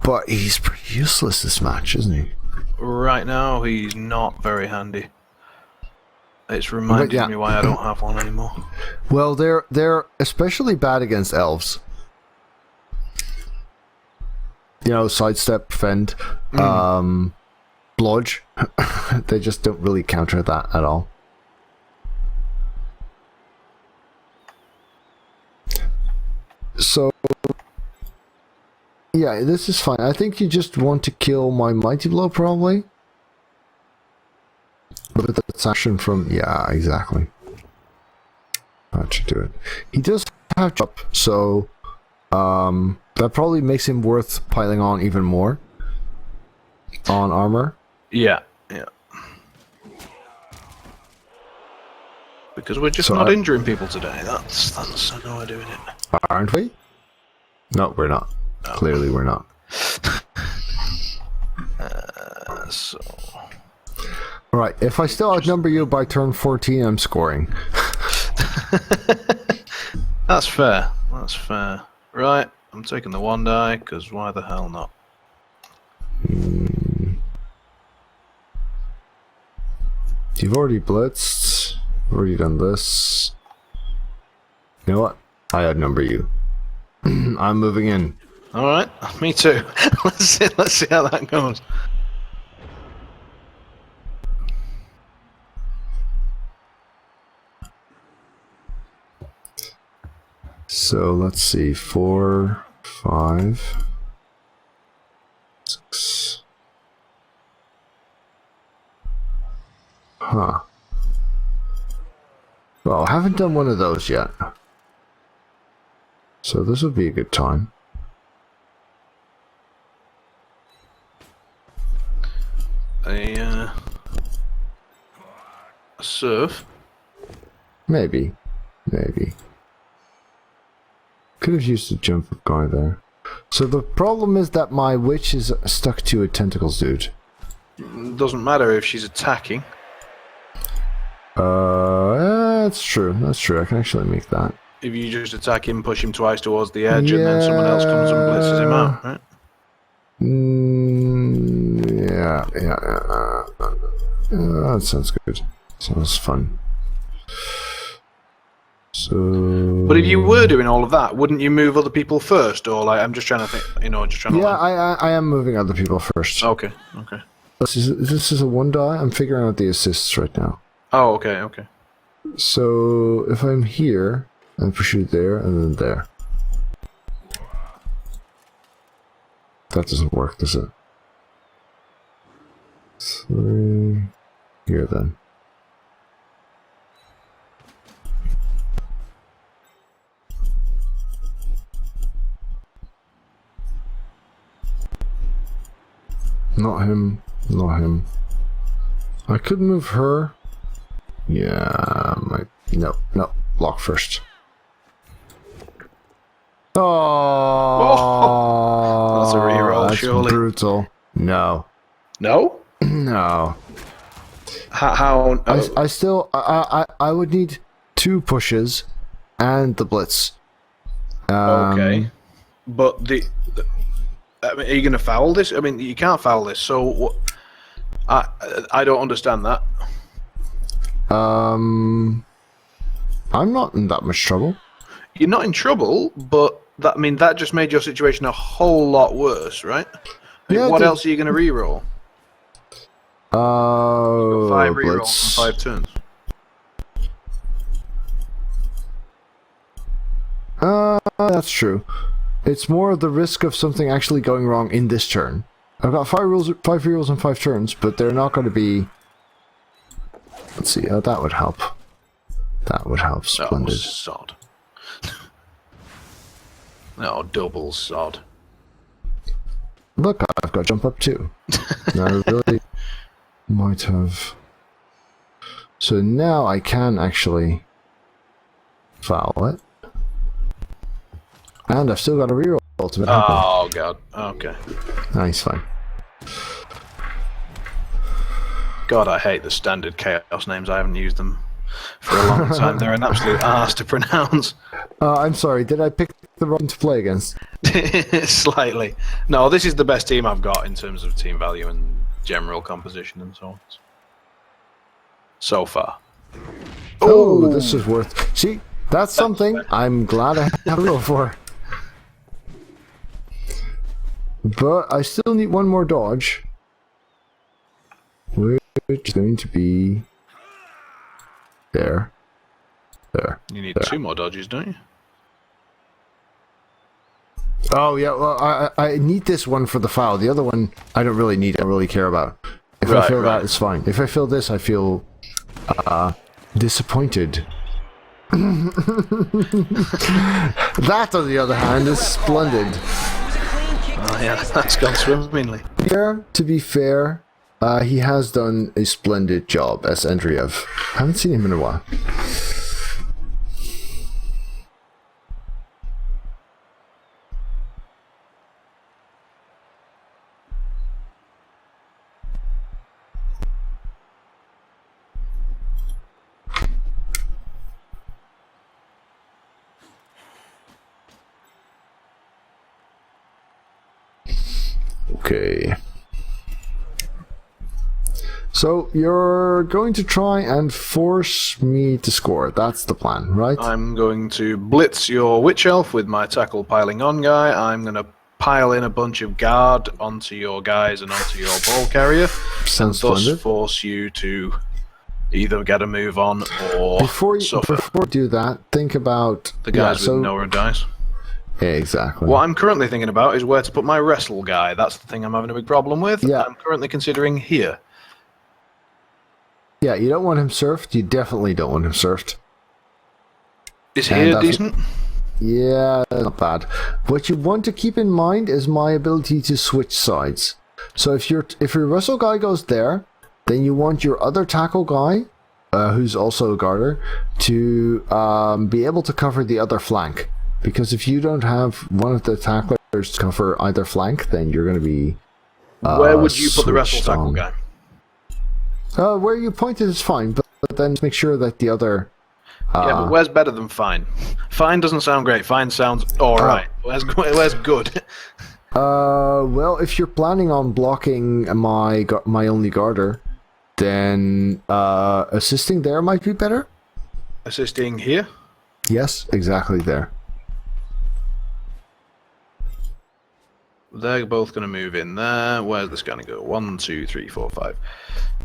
but he's pretty useless this match, isn't he? Right now, he's not very handy. It's reminding me why I don't have one anymore. Well, they're especially bad against elves. You know, sidestep, fend, blodge. They just don't really counter that at all. So, yeah, this is fine. I think you just want to kill my Mighty Blow, probably. But that's action from... Yeah, exactly. That should do it. He does have chop, so... that probably makes him worth piling on even more. On armor. Yeah. Because we're just not injuring people today. That's how we're doing it. Aren't we? No, we're not. No. Clearly we're not. So... Alright, if I still outnumber you by turn 14, I'm scoring. That's fair. Right, I'm taking the one die, because why the hell not? You've already blitzed. Already done this. You know what? I outnumber you. I'm moving in. Alright, me too. Let's see how that goes. So let's see, 4, 5, 6. Huh. Well, I haven't done one of those yet. So this would be a good time. A surf? Maybe. Could have used a jump guy there. So the problem is that my witch is stuck to a tentacles dude. Doesn't matter if she's attacking. That's true. I can actually make that. If you just attack him, push him twice towards the edge, and then someone else comes and blitzes him out, right? That sounds good. Sounds fun. So... But if you were doing all of that, wouldn't you move other people first? Or, like, I'm just trying to think, I am moving other people first. Okay. This is a one die. I'm figuring out the assists right now. Oh, okay. So, if I'm here, I push you there, and then there. that doesn't work, does it? 3 here then. Not him, not him. I could move her. Yeah, no, block first. Oh, that's a reroll, that's surely. Brutal. No. No? No. How? I still I would need 2 pushes and the blitz. Okay. But I mean, are you going to foul this? I mean, you can't foul this. So I don't understand that. I'm not in that much trouble. You're not in trouble, but that just made your situation a whole lot worse, right? Yeah, what else are you going to reroll? 5 rerolls and 5 turns. That's true. It's more the risk of something actually going wrong in this turn. I've got 5 rerolls and 5 turns, but they're not going to be. Let's see. Oh, that would help. That would help. Splendid. Oh, sod. No, double sod. Look, I've got jump up too. I really might have. So now I can actually foul it. And I've still got a reroll ultimate. Oh, God. Okay. Nice, fine. God, I hate the standard chaos names. I haven't used them for a long time. They're an absolute arse to pronounce. I'm sorry, did I pick the wrong to play against? Slightly. No, this is the best team I've got in terms of team value and general composition and so on. So far. Oh, this is worth. See, that's something I'm glad I have a roll for. But I still need 1 more dodge. Which is going to be there. There. You need there. 2 more dodges, don't you? Oh yeah, well I need this one for the foul. The other one I don't really need. I don't really care about. If I fail that, it's fine. If I fail this, I feel disappointed. That, on the other hand, is splendid. Oh yeah, that's gone swimmingly. To be fair, he has done a splendid job as Andreev. I haven't seen him in a while. Okay. So you're going to try and force me to score. That's the plan, right? I'm going to blitz your witch elf with my tackle piling on guy. I'm going to pile in a bunch of guard onto your guys and onto your ball carrier. Sounds and thus splendid. force you to either get a move on or suffer. Before you do that, think about The guys with Nora dice. Yeah, exactly. What I'm currently thinking about is where to put my wrestle guy. That's the thing I'm having a big problem with. Yeah. I'm currently considering here. Yeah, you don't want him surfed. You definitely don't want him surfed. Is here decent? Yeah, not bad. What you want to keep in mind is my ability to switch sides. So if your wrestle guy goes there, then you want your other tackle guy, who's also a guarder, to be able to cover the other flank. Because if you don't have one of the tacklers to cover either flank, then you're going to be. Where would you put the wrestle tackle guy? Where you pointed is fine, but then make sure that the other. Yeah, but where's better than fine? Fine doesn't sound great. Fine sounds alright. Where's good? Well, if you're planning on blocking my only guarder, then assisting there might be better. Assisting here? Yes, exactly there. They're both going to move in there. Where's this going to go? 1, 2, 3, 4, 5.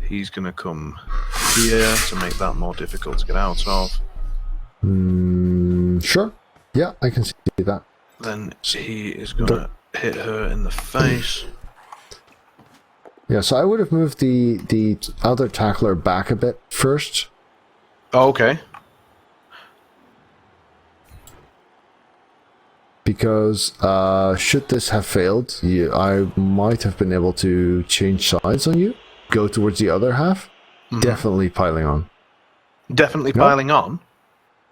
He's going to come here to make that more difficult to get out of. Sure. Yeah, I can see that. Then he is going to hit her in the face. Yeah, so I would have moved the other tackler back a bit first. Oh, okay. Because should this have failed, I might have been able to change sides on you, go towards the other half. Definitely piling on. Definitely piling on?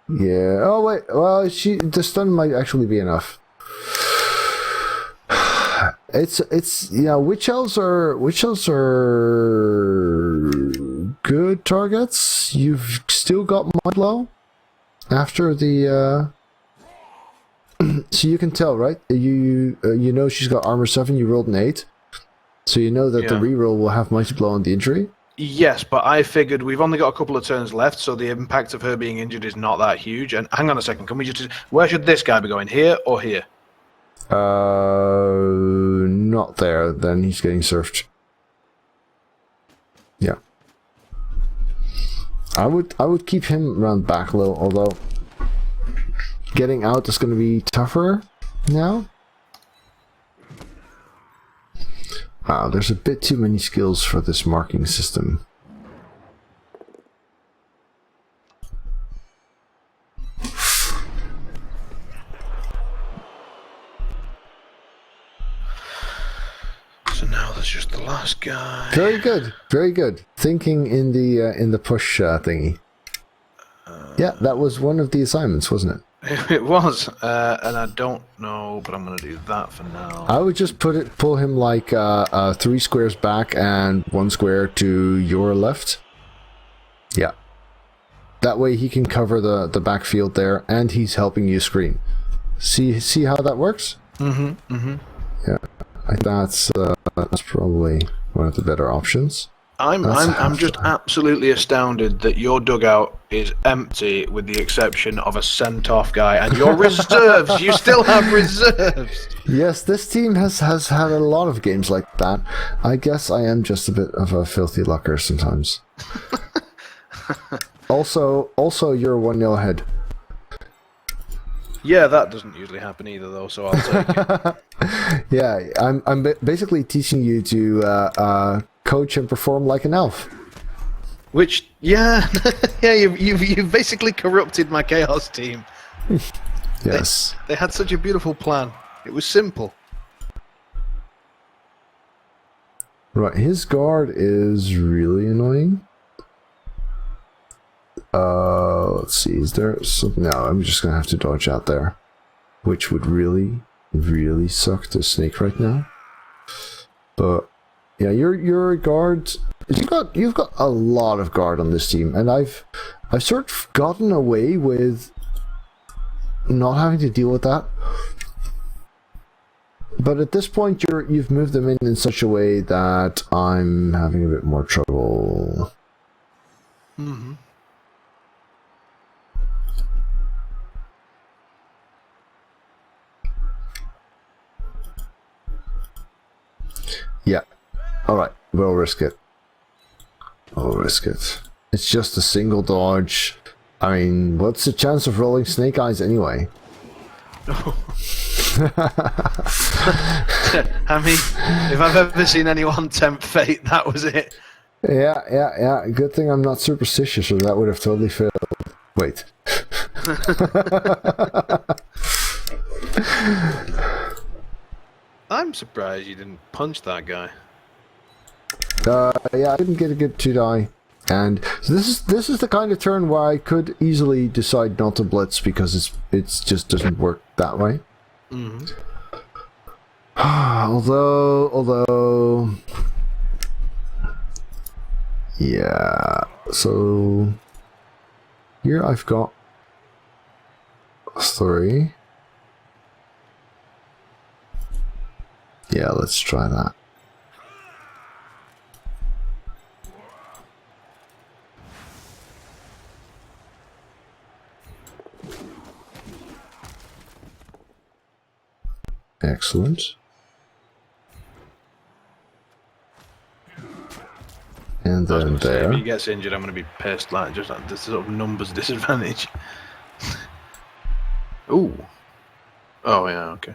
Yeah. Oh wait. Well, the stun might actually be enough. It's yeah. Witch elves are good targets. You've still got mind blow after the. So you can tell, right? You know she's got armor 7. You rolled an 8, so you know that the reroll will have mighty blow on the injury. Yes, but I figured we've only got a couple of turns left, so the impact of her being injured is not that huge. And hang on a second, can we just... Where should this guy be going, here or here? Not there. Then he's getting surfed. Yeah. I would keep him around back low, although getting out is going to be tougher now. Wow, there's a bit too many skills for this marking system. So now there's just the last guy. Very good, very good. Thinking in the push thingy. Yeah, that was one of the assignments, wasn't it? It was, and I don't know, but I'm going to do that for now. I would just pull him like 3 squares back and 1 square to your left. Yeah. That way he can cover the backfield there, and he's helping you screen. See how that works? Mm-hmm, mm-hmm. Yeah, I think that's probably one of the better options. I'm just absolutely astounded that your dugout is empty with the exception of a sent-off guy and your reserves. You still have reserves. Yes, this team has had a lot of games like that. I guess I am just a bit of a filthy lucker sometimes. Also, you're 1-0 ahead. Yeah, that doesn't usually happen either, though. So I'll take it. Yeah, I'm basically teaching you to coach and perform like an elf. Which, yeah, yeah, you've basically corrupted my chaos team. Yes. They had such a beautiful plan. It was simple. Right, his guard is really annoying. Let's see, is there something? No, I'm just gonna have to dodge out there, which would really, really suck to snake right now. But yeah, your guard, you've got a lot of guard on this team, and I've sort of gotten away with not having to deal with that. But at this point, you've moved them in such a way that I'm having a bit more trouble. Mm-hmm. Yeah. Alright, we'll risk it. We'll risk it. It's just a single dodge. I mean, what's the chance of rolling snake eyes anyway? I mean, if I've ever seen anyone tempt fate, that was it. Yeah. Good thing I'm not superstitious, or that would have totally failed. Wait. I'm surprised you didn't punch that guy. Yeah, I didn't get a good 2-die. And so this is the kind of turn where I could easily decide not to blitz because it just doesn't work that way. Mm-hmm. although yeah, so here I've got 3. Yeah, let's try that. Excellent. And then there. If he gets injured, I'm going to be pissed. Like just like this sort of numbers disadvantage. Ooh. Oh yeah. Okay.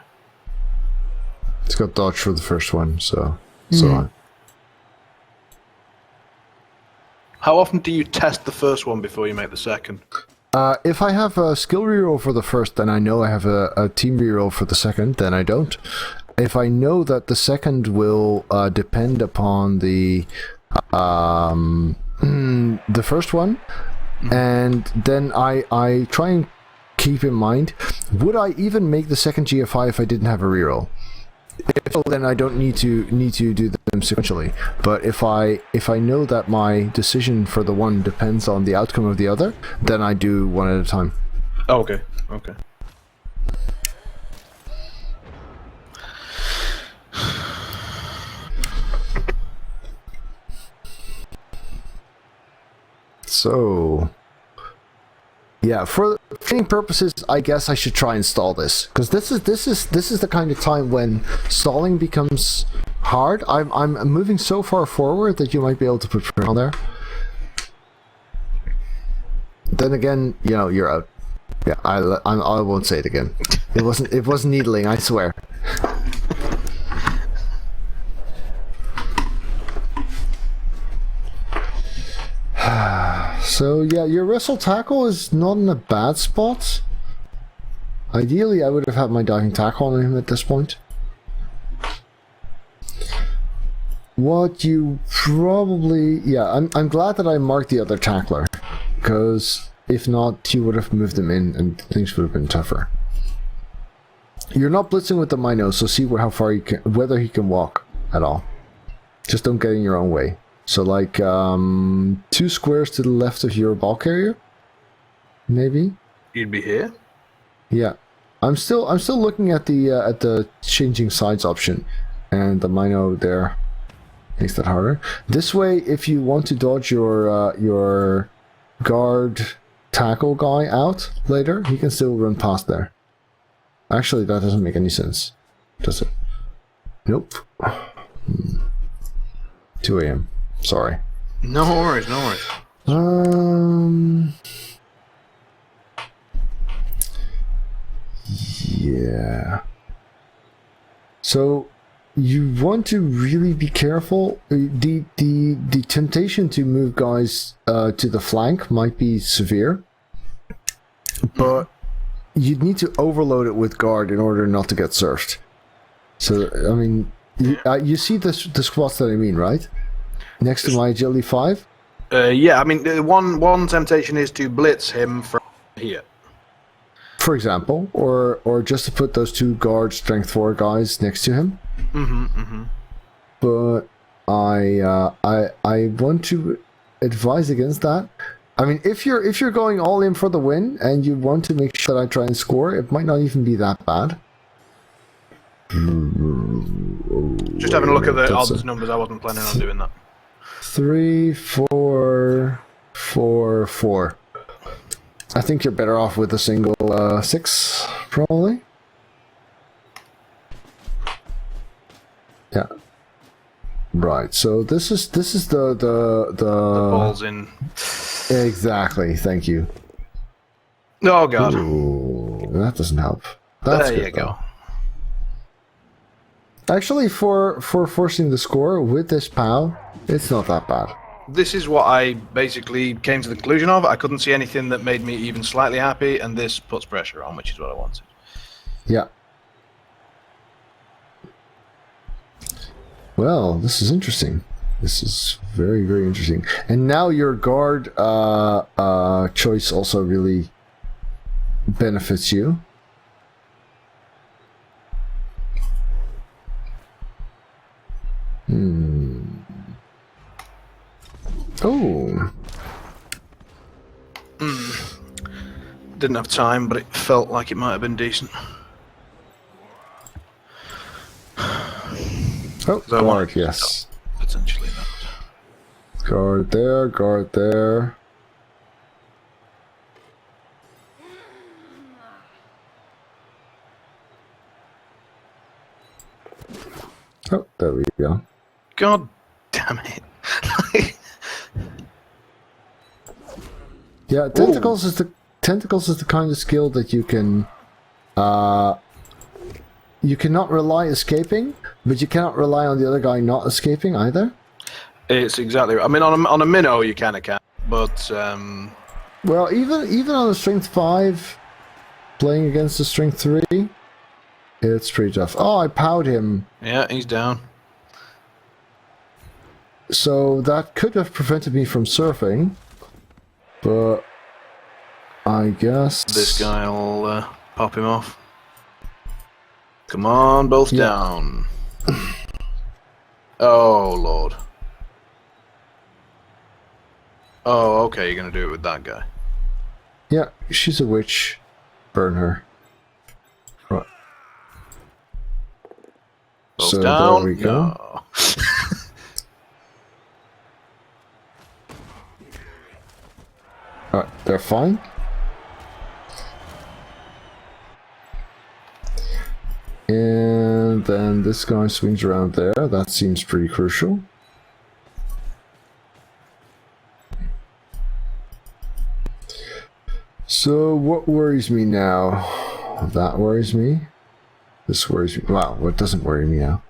It's got dodge for the first one, so it's alright. How often do you test the first one before you make the second? If I have a skill reroll for the first, then I know I have a team reroll for the second, then I don't. If I know that the second will depend upon the first one, and then I try and keep in mind, would I even make the second GFI if I didn't have a reroll? If so, then I don't need to do them sequentially. But if I know that my decision for the one depends on the outcome of the other, then I do one at a time. Oh, okay. Okay. So, yeah, for training purposes, I guess I should try and stall this, because this is the kind of time when stalling becomes hard. I'm moving so far forward that you might be able to put pressure on there. Then again, you know, you're out. Yeah, I won't say it again. It wasn't needling, I swear. So yeah, your wrestle tackle is not in a bad spot. Ideally, I would have had my diving tackle on him at this point. What you probably... Yeah, I'm glad that I marked the other tackler, because if not, he would have moved him in and things would have been tougher. You're not blitzing with the Mino, so see how far he can, whether he can walk at all. Just don't get in your own way. So like 2 squares to the left of your ball carrier, maybe. You'd be here. Yeah, I'm still looking at the changing sides option, and the Mino there makes that harder. This way, if you want to dodge your guard tackle guy out later, he can still run past there. Actually, that doesn't make any sense, does it? Nope. 2 a.m. Sorry. No worries, no worries. Yeah. So you want to really be careful. The temptation to move guys to the flank might be severe, but you'd need to overload it with guard in order not to get surfed. So I mean, you see the squats that I mean, right? Next to my agility 5? Yeah, I mean, one temptation is to blitz him from here. For example, or just to put those 2 guard strength 4 guys next to him. But I want to advise against that. I mean, if you're going all in for the win and you want to make sure that I try and score, it might not even be that bad. Just having a look at the odds numbers, I wasn't planning on doing that. 3, 4, 4, 4. I think you're better off with a single 6, probably. Yeah. Right. So this is the balls in. Exactly. Thank you. Oh god. Ooh, that doesn't help. That's there good, you go. Actually, for forcing the score with this POW, it's not that bad. This is what I basically came to the conclusion of. I couldn't see anything that made me even slightly happy, and this puts pressure on, which is what I wanted. Yeah. Well, this is interesting. This is very, very interesting. And now your guard choice also really benefits you. Oh. Didn't have time, but it felt like it might have been decent. Oh, guard, yes. Potentially that. Guard there, guard there. Oh, there we go. God damn it. Yeah, tentacles is the kind of skill that you can you cannot rely escaping, but you cannot rely on the other guy not escaping either. It's exactly right. I mean, on a minnow you kind of can, but well, even on a strength 5, playing against a strength 3, it's pretty tough. Oh, I powed him. Yeah, he's down. So that could have prevented me from surfing, but I guess This guy will pop him off. Come on, both down. Oh, Lord. Oh, okay, you're going to do it with that guy. Yeah, she's a witch. Burn her. Right. Both So down. there we go. No. Alright, they're fine. And then this guy swings around there. That seems pretty crucial. So what worries me now? That worries me. This worries me. Wow, what doesn't worry me now?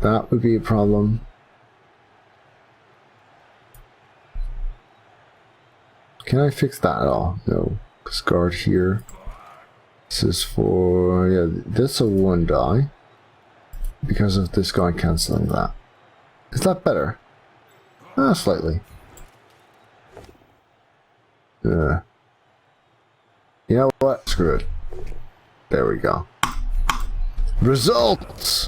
That would be a problem. Can I fix that at all? No. Because guard here. This is for... yeah, that's a 1 die. Because of this guy cancelling that. Is that better? Slightly. You know what? Screw it. There we go. Results!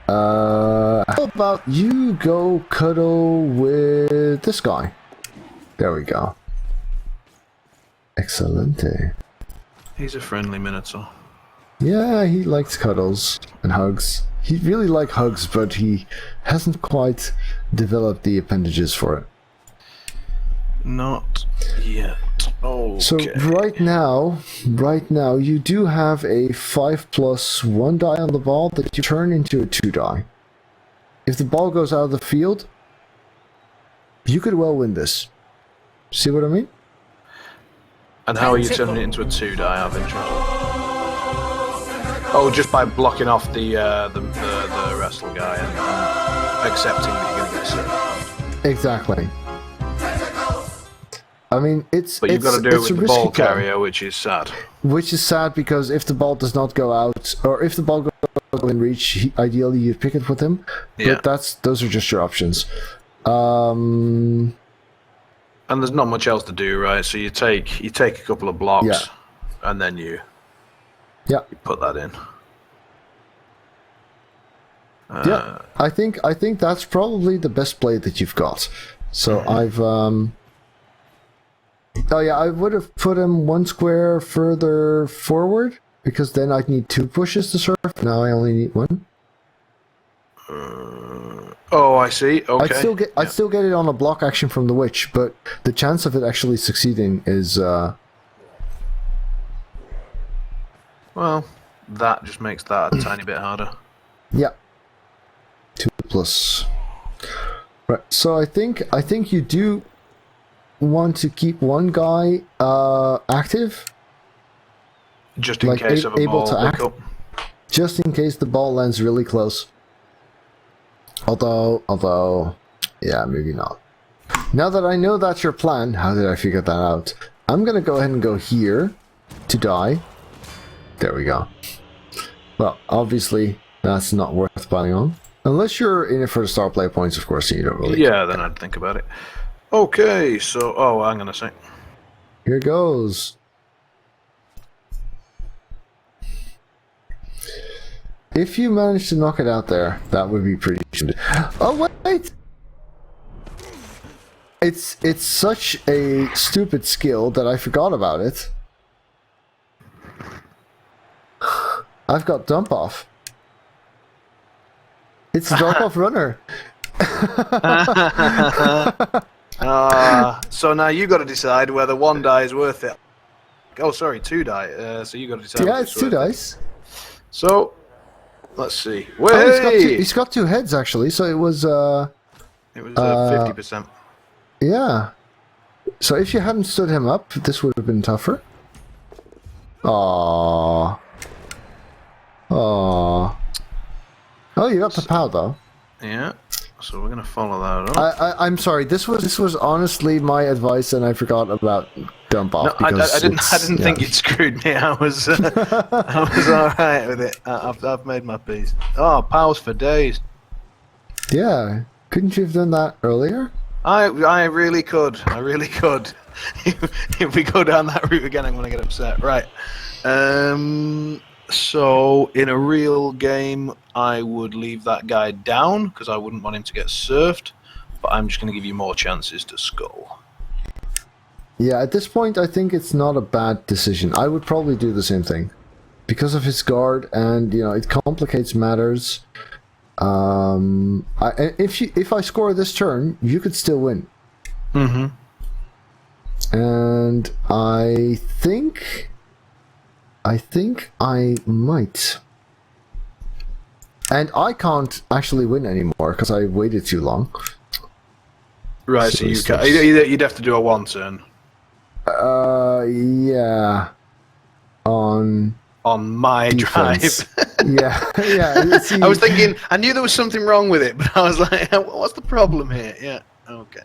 How about you go cuddle with this guy? There we go. Excelente. He's a friendly Minotaur. Yeah, he likes cuddles and hugs. He really likes hugs, but he hasn't quite developed the appendages for it. Not yet. Okay. So right now, you do have a 5+1 die on the ball that you turn into a 2 die. If the ball goes out of the field, you could well win this. See what I mean? And how are you turning it into a 2 die of interest? Oh, just by blocking off the wrestle guy and accepting that you're going to get served. Exactly. I mean, But you've got to do it with the ball carrier, which is sad. Which is sad because if the ball does not go out, or if the ball goes in reach, ideally you'd pick it with him. Yeah. But those are just your options. And there's not much else to do, right? So you take a couple of blocks, and then you put that in. Yeah, I think that's probably the best play that you've got. So I've oh yeah, I would have put him 1 square further forward because then I'd need 2 pushes to surf. Now I only need 1. Oh, I see. Okay. I'd still get it on a block action from the witch, but the chance of it actually succeeding is well, that just makes that a tiny bit harder. Yeah. 2+. Right. So I think you do want to keep one guy active, just in case of a able ball to act, pickup. just in case the ball lands really close. Although, yeah, maybe not. Now that I know that's your plan, how did I figure that out? I'm gonna go ahead and go here to die. There we go. Well, obviously that's not worth buying on. Unless you're in it for the star play points, of course, and you don't really... Yeah, then I'd think about it. Okay, so... oh, hang on a sec. Here goes. If you manage to knock it out there, that would be pretty... oh, wait! It's such a stupid skill that I forgot about it. I've got dump off. It's a dump off runner. So now you got to decide whether 1 die is worth it. Oh, sorry, 2 die. So you got to decide. Yeah, it's 2 dice. So Let's see. Oh, he's got two heads actually. So it was. It was 50%. Yeah. So if you hadn't stood him up, this would have been tougher. Aww. Aww. Oh, you got the POW though. Yeah. So we're gonna follow that up. I'm sorry. This was honestly my advice, and I forgot about dump off. No, I didn't think you'd screwed me. I was all right with it. I've made my peace. Oh, POWs for days. Yeah. Couldn't you have done that earlier? I really could. I really could. If we go down that route again, I'm gonna get upset. Right. So in a real game, I would leave that guy down because I wouldn't want him to get surfed. But I'm just going to give you more chances to skull. Yeah, at this point, I think it's not a bad decision. I would probably do the same thing because of his guard, and it complicates matters. If I score this turn, you could still win. Mm-hmm. And I think I might. And I can't actually win anymore because I waited too long. Right, so you'd have to do a one turn. Yeah. On my defense. drive. Yeah. See, I was thinking, I knew there was something wrong with it, but I was like, what's the problem here? Yeah, okay.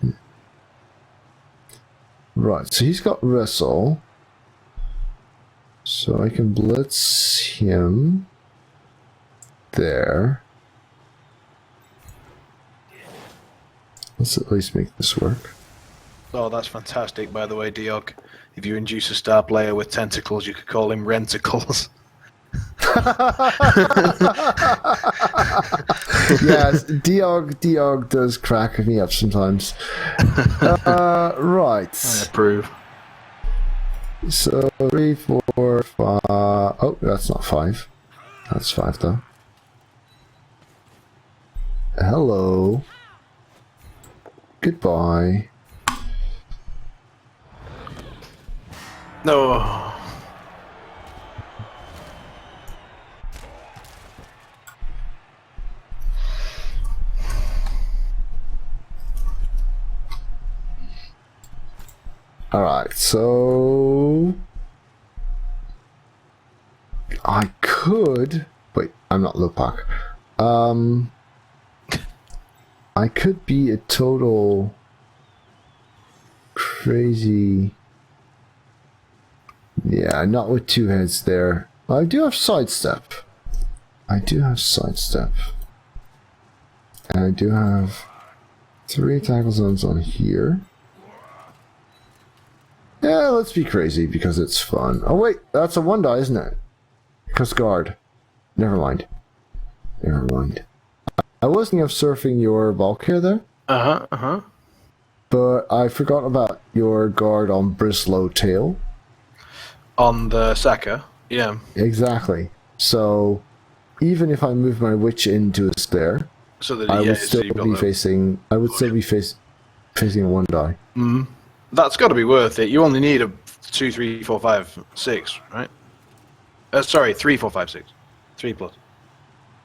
Right, so he's got wrestle. So I can blitz him there. Let's at least make this work. Oh, that's fantastic, by the way, Diog. If you induce a star player with tentacles, you could call him Rentacles. Yes, Diog does crack me up sometimes. Right. I approve. So 3, 4, 5. Oh, that's not 5. That's 5 though. Hello. Goodbye. No. Alright, so I could wait, I'm not Lopak. I could be a total crazy. Yeah, not with two heads there. I do have sidestep. And I do have 3 tackle zones on here. Yeah, let's be crazy because it's fun. Oh wait, that's a 1 die, isn't it? Because guard. Never mind. I was thinking of surfing your bulk here there. But I forgot about your guard on Brislow Tail. On the Saka, yeah. Exactly. So, even if I move my witch into a there, so that I would still be facing. I would still be facing a 1 die. Mm. That's got to be worth it. You only need a 2, 3, 4, 5, 6, right? Sorry, 3, 4, 5, 6. 3 plus.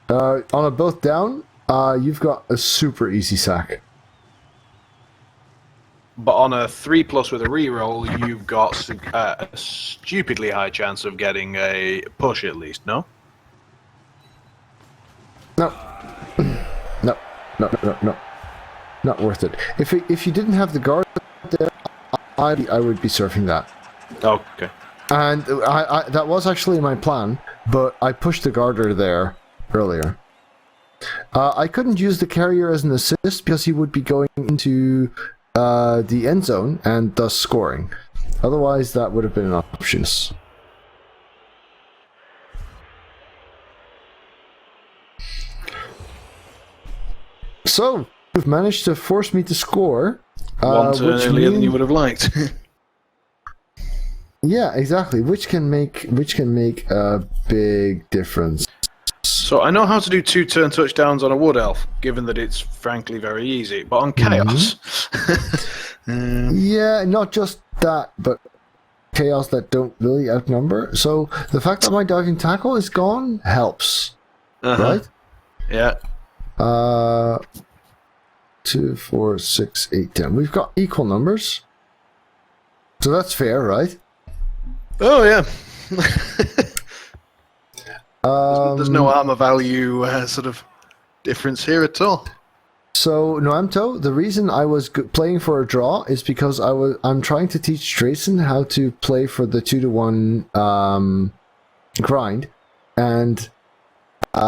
On a both down, you've got a super easy sack. But on a 3 plus with a reroll, you've got a stupidly high chance of getting a push at least, no? No. Not worth it. If you didn't have the guard there, I would be surfing that. Okay. And I that was actually my plan, but I pushed the garter there earlier. I couldn't use the carrier as an assist because he would be going into the end zone and thus scoring. Otherwise, that would have been an option. So, you've managed to force me to score. 1 turn earlier than you would have liked. Yeah, exactly. Which can make a big difference. So I know how to do 2 turn touchdowns on a wood elf, given that it's frankly very easy. But on chaos, yeah, not just that, but chaos that don't really outnumber. So the fact that my diving tackle is gone helps. right? Yeah. 2, 4, 6, 8, 10. We've got equal numbers. So that's fair, right? Oh, yeah. There's no armor value sort of difference here at all. So, Noamto, the reason I was playing for a draw is because I'm trying to teach Draysen how to play for the 2-to-1 grind, and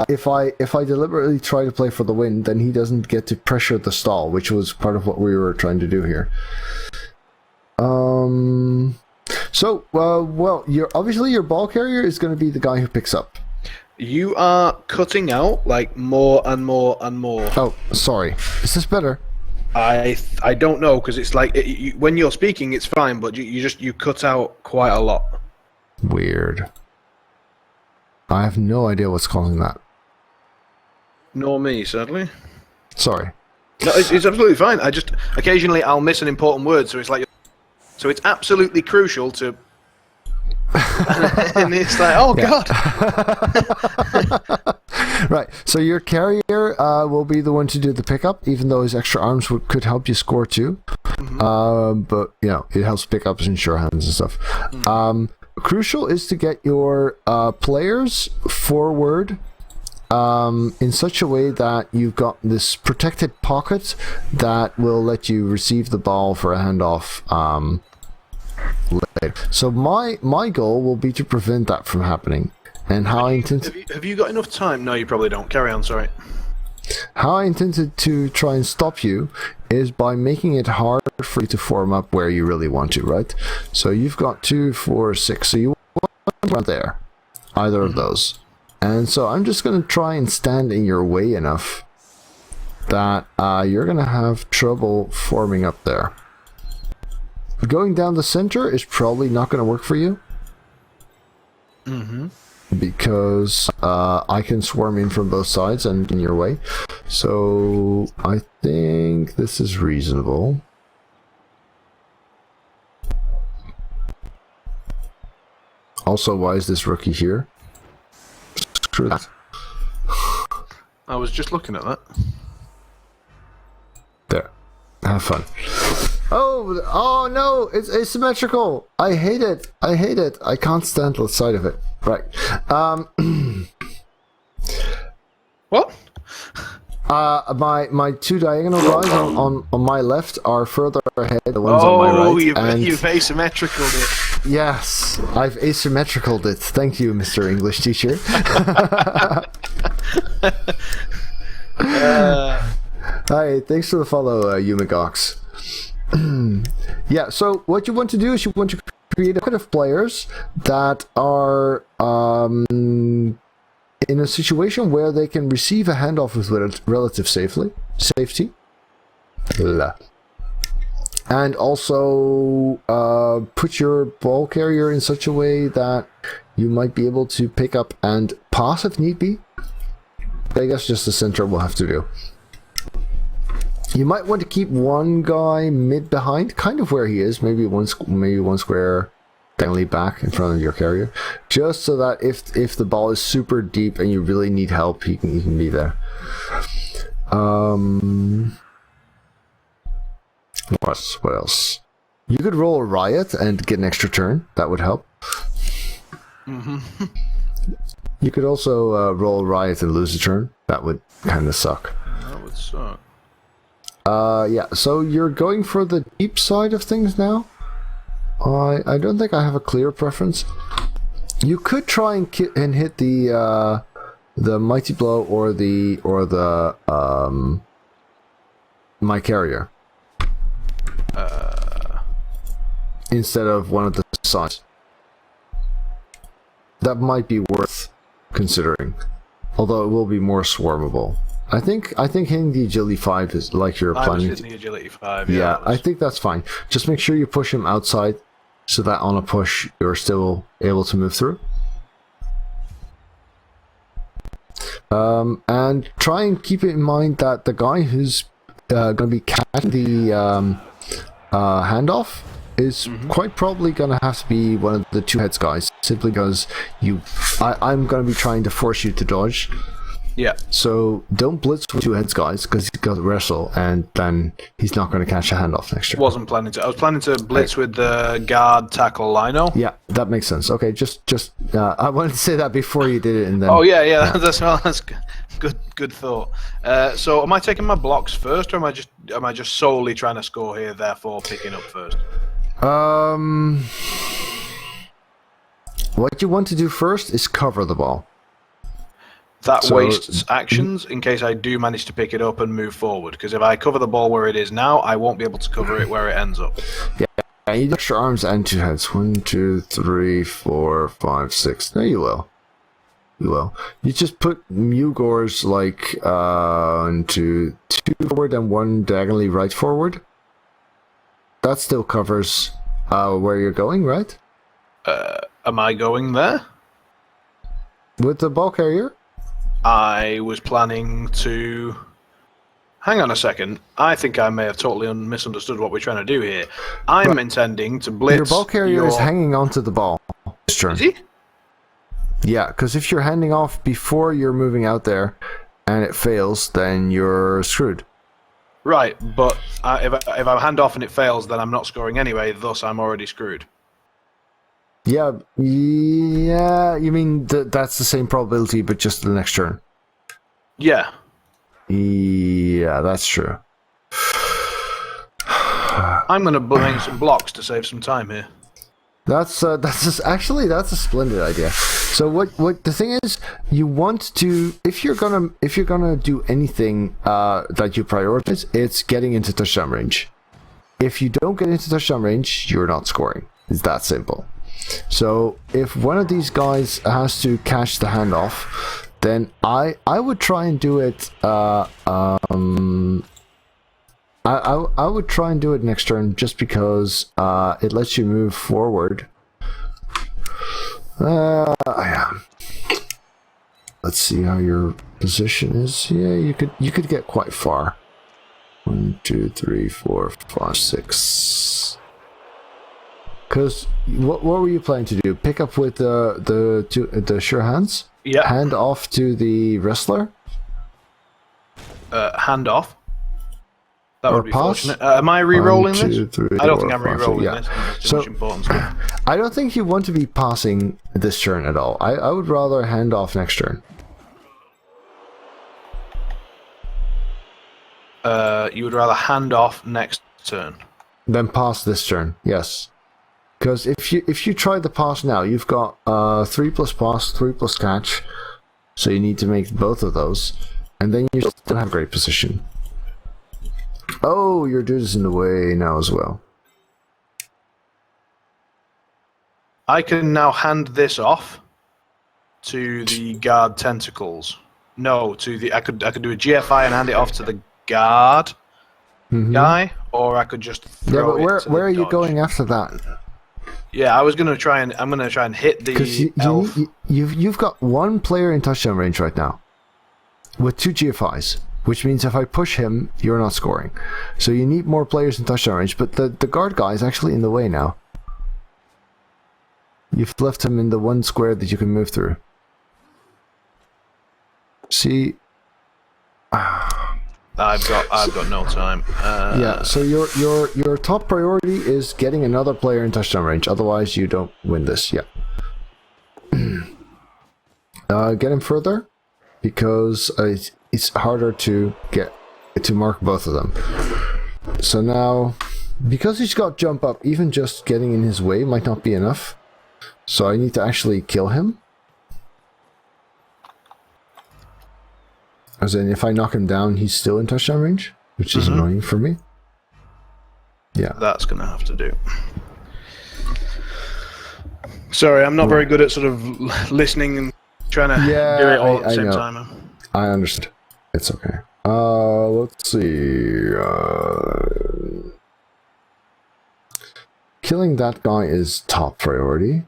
if I deliberately try to play for the win, then he doesn't get to pressure the stall, which was part of what we were trying to do here. So, well, obviously your ball carrier is going to be the guy who picks up. You are cutting out like more and more and more. Oh, sorry. Is this better? I don't know, because it's like when you're speaking, it's fine, but you cut out quite a lot. Weird. I have no idea what's causing that. Nor me, sadly. Sorry. No, it's absolutely fine. I just occasionally I'll miss an important word, so it's like, so it's absolutely crucial to. And it's like, oh god. Right. So your carrier will be the one to do the pickup, even though his extra arms could help you score too. But it helps pick up and sure hands and stuff. Crucial is to get your players forward in such a way that you've got this protected pocket that will let you receive the ball for a handoff later. So my goal will be to prevent that from happening. And how I intend to... Have you got enough time? No, you probably don't. Carry on, sorry. How I intended to try and stop you is by making it hard for you to form up where you really want to, right? So you've got 2, 4, 6, so you want right there. Either of those. And so I'm just going to try and stand in your way enough that you're going to have trouble forming up there. Going down the center is probably not going to work for you. Because I can swarm in from both sides and in your way. So I think this is reasonable. Also, why is this rookie here? Screw that. I was just looking at that. There. Have fun. Oh no, it's asymmetrical. I hate it. I can't stand the sight of it. Right. What? My 2 diagonal guys on my left are further ahead than the ones on my right. Oh, you've asymmetricaled it. Yes, I've asymmetricaled it. Thank you, Mr. English teacher. Hi, thanks for the follow, Yumigox. Yeah, so what you want to do is you want to create a set of players that are in a situation where they can receive a handoff with relative safety. And also put your ball carrier in such a way that you might be able to pick up and pass if need be. I guess just the center will have to do. You might want to keep one guy mid behind, kind of where he is, maybe one square diagonally back in front of your carrier, just so that if the ball is super deep and you really need help, he can be there. What else? You could roll a riot and get an extra turn. That would help. You could also roll a riot and lose a turn. That would kind of suck. That would suck. Yeah, so you're going for the deep side of things now? I don't think I have a clear preference. You could try and hit the mighty blow or the my carrier. Instead of one of the sides. That might be worth considering. Although it will be more swarmable. I think hitting the agility 5 is like you're planning. I was hitting the agility 5. Yeah, I think that's fine. Just make sure you push him outside, so that on a push you're still able to move through. And try and keep it in mind that the guy who's going to be catching the handoff is quite probably going to have to be one of the 2 heads guys, simply because I'm going to be trying to force you to dodge. Yeah. So don't blitz with 2 heads guys because he's got to wrestle, and then he's not going to catch a handoff next turn. Wasn't planning to. I was planning to blitz with the guard tackle lino. Yeah, that makes sense. Okay, just I wanted to say that before you did it, and then. Oh yeah. That's good thought. So am I taking my blocks first, or am I just solely trying to score here, therefore picking up first? What you want to do first is cover the ball. That wastes actions in case I do manage to pick it up and move forward. Because if I cover the ball where it is now, I won't be able to cover it where it ends up. Yeah, you got your arms and 2 heads. 1, 2, 3, 4, 5, 6. No, you will. You will. You just put Mugors like into 2 forward and 1 diagonally right forward. That still covers where you're going, right? Am I going there? With the ball carrier? I was planning to... Hang on a second. I think I may have totally misunderstood what we're trying to do here. I'm intending to blitz... Your ball carrier is hanging onto the ball this turn. Is he? Yeah, because if you're handing off before you're moving out there and it fails, then you're screwed. Right, but if I hand off and it fails, then I'm not scoring anyway, thus I'm already screwed. Yeah, you mean that's the same probability, but just the next turn. Yeah. Yeah, that's true. I'm going to bring some blocks to save some time here. That's actually a splendid idea. So what the thing is, you want to if you're gonna do anything that you prioritize, it's getting into touchdown range. If you don't get into touchdown range, you're not scoring. It's that simple. So if one of these guys has to catch the handoff, then I would try and do it. I would try and do it next turn just because it lets you move forward. Yeah. Let's see how your position is. Yeah, you could get quite far. 1, 2, 3, 4, 5, 6. Because what were you planning to do? Pick up with the sure hands? Yeah. Hand off to the wrestler? Hand off. That would be pass? fortunate. Am I re-rolling 1, 2, this? 3, I don't 4, think I'm 5, re-rolling 6, this. It's too So- much important stuff. I don't think you want to be passing this turn at all. I would rather hand off next turn. You would rather hand off next turn. Then pass this turn, yes. Because if you try the pass now, you've got 3 plus pass, 3 plus catch. So you need to make both of those. And then you don't have great position. Oh, your dude is in the way now as well. I can now hand this off to the guard tentacles. No, to the I could do a GFI and hand it off to the guard guy, or I could just throw Yeah, but it to where are the you dodge. going after that? Yeah, I'm gonna try and hit Because the elf. you've got 1 player in touchdown range right now, with 2 GFIs, which means if I push him, you're not scoring. So you need more players in touchdown range, but the guard guy is actually in the way now. You've left him in the 1 square that you can move through. See? I've got no time. Yeah, so your top priority is getting another player in touchdown range, otherwise you don't win this. Yeah. Get him further, because it's harder to get to mark both of them. So now, because he's got jump up, even just getting in his way might not be enough. So I need to actually kill him. As in, if I knock him down, he's still in touchdown range, which is annoying for me. Yeah. That's gonna have to do. Sorry, I'm not very good at sort of listening and trying to do it all at the same time. I understand. It's okay. Let's see. Killing that guy is top priority.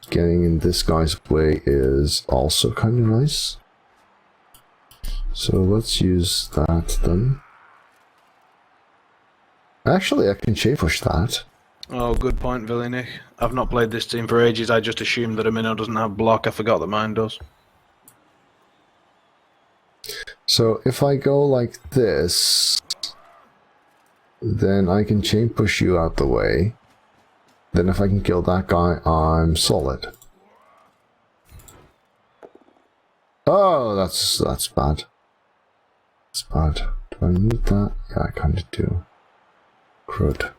Getting in this guy's way is also kind of nice. So let's use that then. Actually, I can shape push that. Oh, good point, Villinik. I've not played this team for ages. I just assumed that a minnow doesn't have block. I forgot that mine does. So if I go like this, then I can chain push you out the way. Then if I can kill that guy, I'm solid. Oh, that's bad. That's bad. Do I need that? Yeah, I kind of do. Crud.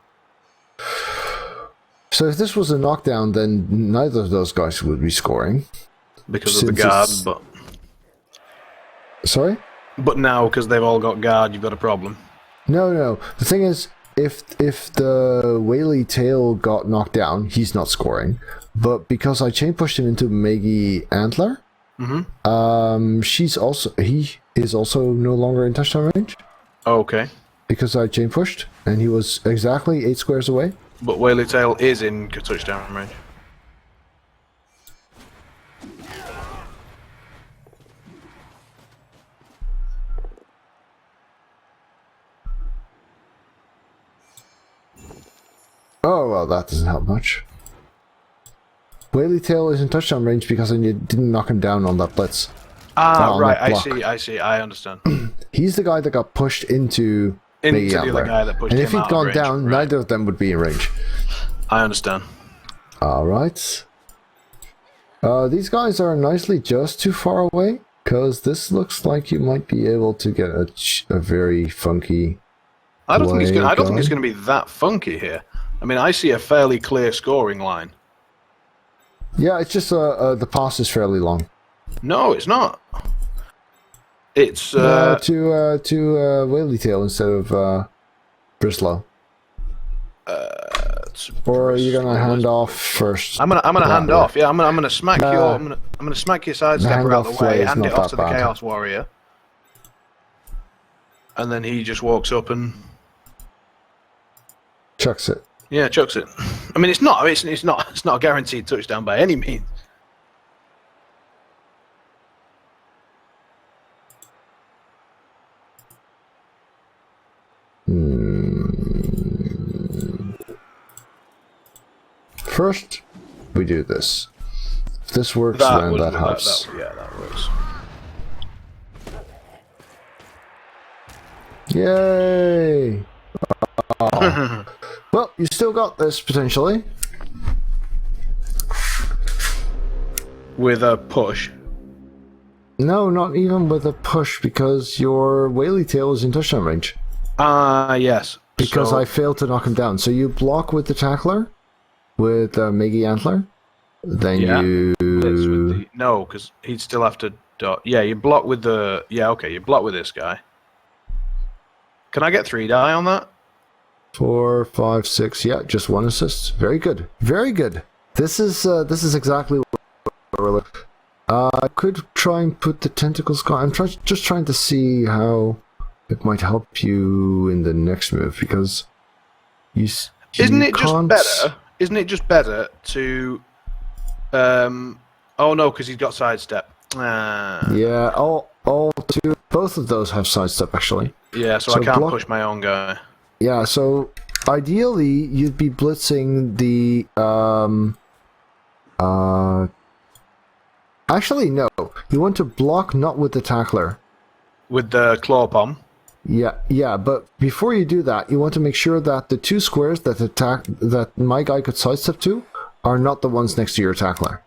So if this was a knockdown, then neither of those guys would be scoring. Because of the guard, but... Sorry? But now, because they've all got guard, you've got a problem. No. The thing is, if the Whaley tail got knocked down, he's not scoring. But because I chain pushed him into Maggie Antler, he is also no longer in touchdown range. Okay. Because I chain pushed, and he was exactly 8 squares away. But Whaley tail is in touchdown range. Oh, well, that doesn't help much. Whaley tail is in touchdown range because I didn't knock him down on that blitz. Ah, right, I see, I understand. He's the guy that got pushed into the other guy that pushed him. And if he'd gone down, neither of them would be in range. I understand. Alright. These guys are nicely just too far away, because this looks like you might be able to get a very funky... I don't think it's going to be that funky here. I mean, I see a fairly clear scoring line. Yeah, it's just the pass is fairly long. No, it's not. It's to Whaley tail instead of Brislow. Or are you gonna hand off first? I'm gonna hand off. Yeah, I'm gonna smack your I'm gonna smack your sidestepper out the way, hand it off to the Chaos Warrior, and then he just walks up and chucks it. Yeah, chucks it. I mean, it's not a guaranteed touchdown by any means. First, we do this. If this works, then that helps. Yeah, that works. Yay! Well, you still got this, potentially. With a push? No, not even with a push, because your Whaley tail is in touchdown range. Yes. Because I failed to knock him down. So you block with the tackler, with Maggie Antler, then you... No, because he'd still have to... Yeah, you block with the... Yeah, okay, you block with this guy. Can I get 3 die on that? 4, 5, 6. Yeah, just 1 assist. Very good. Very good. This is exactly what we're looking. I could try and put the tentacles... I'm just trying to see how it might help you in the next move, because Isn't it just better to... Oh no, because he's got sidestep. Yeah, both of those have sidestep, actually. Yeah, so I can't push my own guy. Yeah, so ideally you'd be blitzing the actually no. You want to block not with the tackler. With the claw palm. Yeah, but before you do that, you want to make sure that the 2 squares that my guy could sidestep to are not the ones next to your tackler.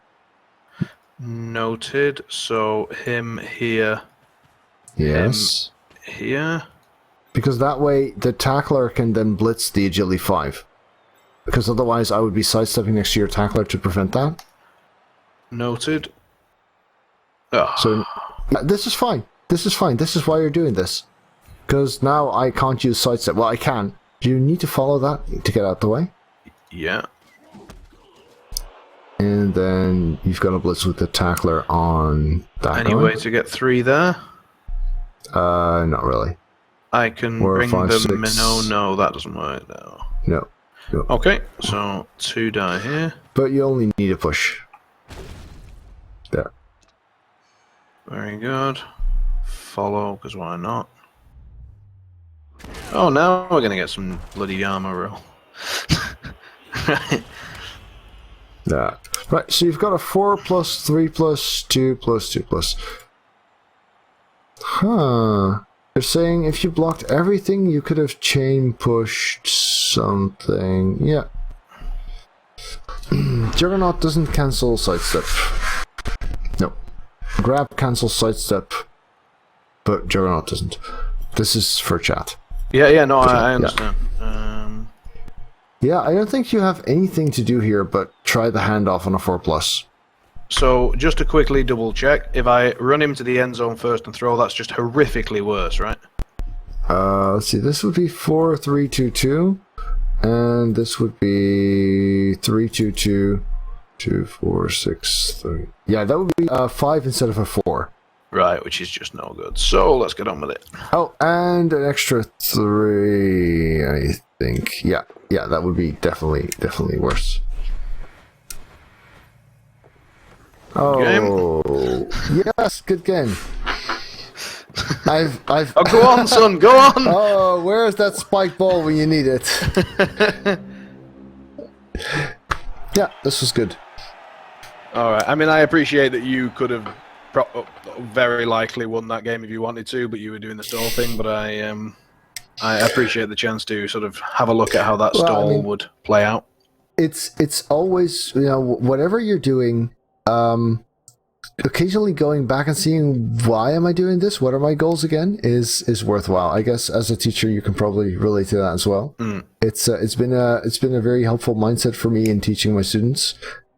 Noted. So him here. Yes. Him here. Because that way the tackler can then blitz the agility 5. Because otherwise I would be sidestepping next to your tackler to prevent that. Noted. Oh. So this is fine. This is fine. This is why you're doing this. Because now I can't use sidestep. Well, I can. Do you need to follow that to get out the way? Yeah. And then you've got to blitz with the tackler on that Any way to get 3 there? Not really. I can 4, bring 5, them... 6. No, that doesn't work, though. No. Okay, so 2 die here. But you only need a push. There. Very good. Follow, because why not? Oh, now we're going to get some bloody armor roll. Yeah. Right, so you've got a 4 plus 3 plus 2 plus 2 plus. Huh. They're saying if you blocked everything, you could have chain pushed something. Yeah. Juggernaut doesn't cancel sidestep. No. Grab cancels sidestep, but Juggernaut doesn't. This is for chat. Yeah, no, I understand. Yeah, I don't think you have anything to do here but try the handoff on a 4+. So, just to quickly double check, if I run him to the end zone first and throw, that's just horrifically worse, right? Let's see, this would be 4-3-2-2, and this would be 3-2-2, 2-4-6-3. Yeah, that would be 5 instead of a 4. Right, which is just no good. So, let's get on with it. Oh, and an extra 3, I think. Yeah, that would be definitely worse. Oh, yes, good game. I've. Oh, go on, son, go on. Oh, where's that spike ball when you need it? Yeah, this was good. All right. I mean, I appreciate that you could have very likely won that game if you wanted to, but you were doing the stall thing. But I appreciate the chance to sort of have a look at how that stall would play out. It's always, whatever you're doing. Occasionally going back and seeing why am I doing this? What are my goals again? Is worthwhile. I guess as a teacher, you can probably relate to that as well. It's been a very helpful mindset for me in teaching my students,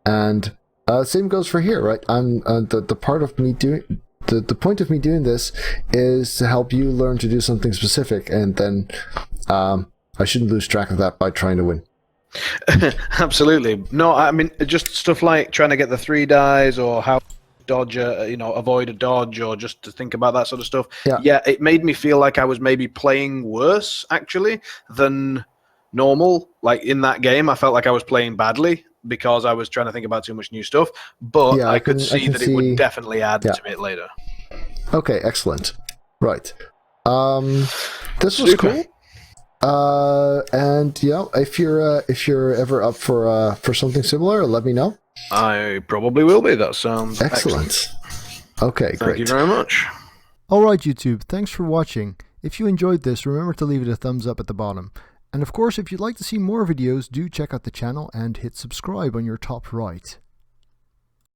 and same goes for here, right? I'm the part of me doing the point of me doing this is to help you learn to do something specific, and then I shouldn't lose track of that by trying to win. Absolutely. No, I mean just stuff like trying to get the 3 dies or how dodge avoid a dodge, or just to think about that sort of stuff. Yeah, it made me feel like I was maybe playing worse actually than normal. Like in that game, I felt like I was playing badly because I was trying to think about too much new stuff. But I could see that it would definitely add to it later. Okay, excellent. Right. This was cool. And if you're ever up for something similar, let me know. I probably will be. That sounds excellent. Okay, great. Thank you very much. Alright YouTube, thanks for watching. If you enjoyed this, remember to leave it a thumbs up at the bottom. And of course, if you'd like to see more videos, do check out the channel and hit subscribe on your top right.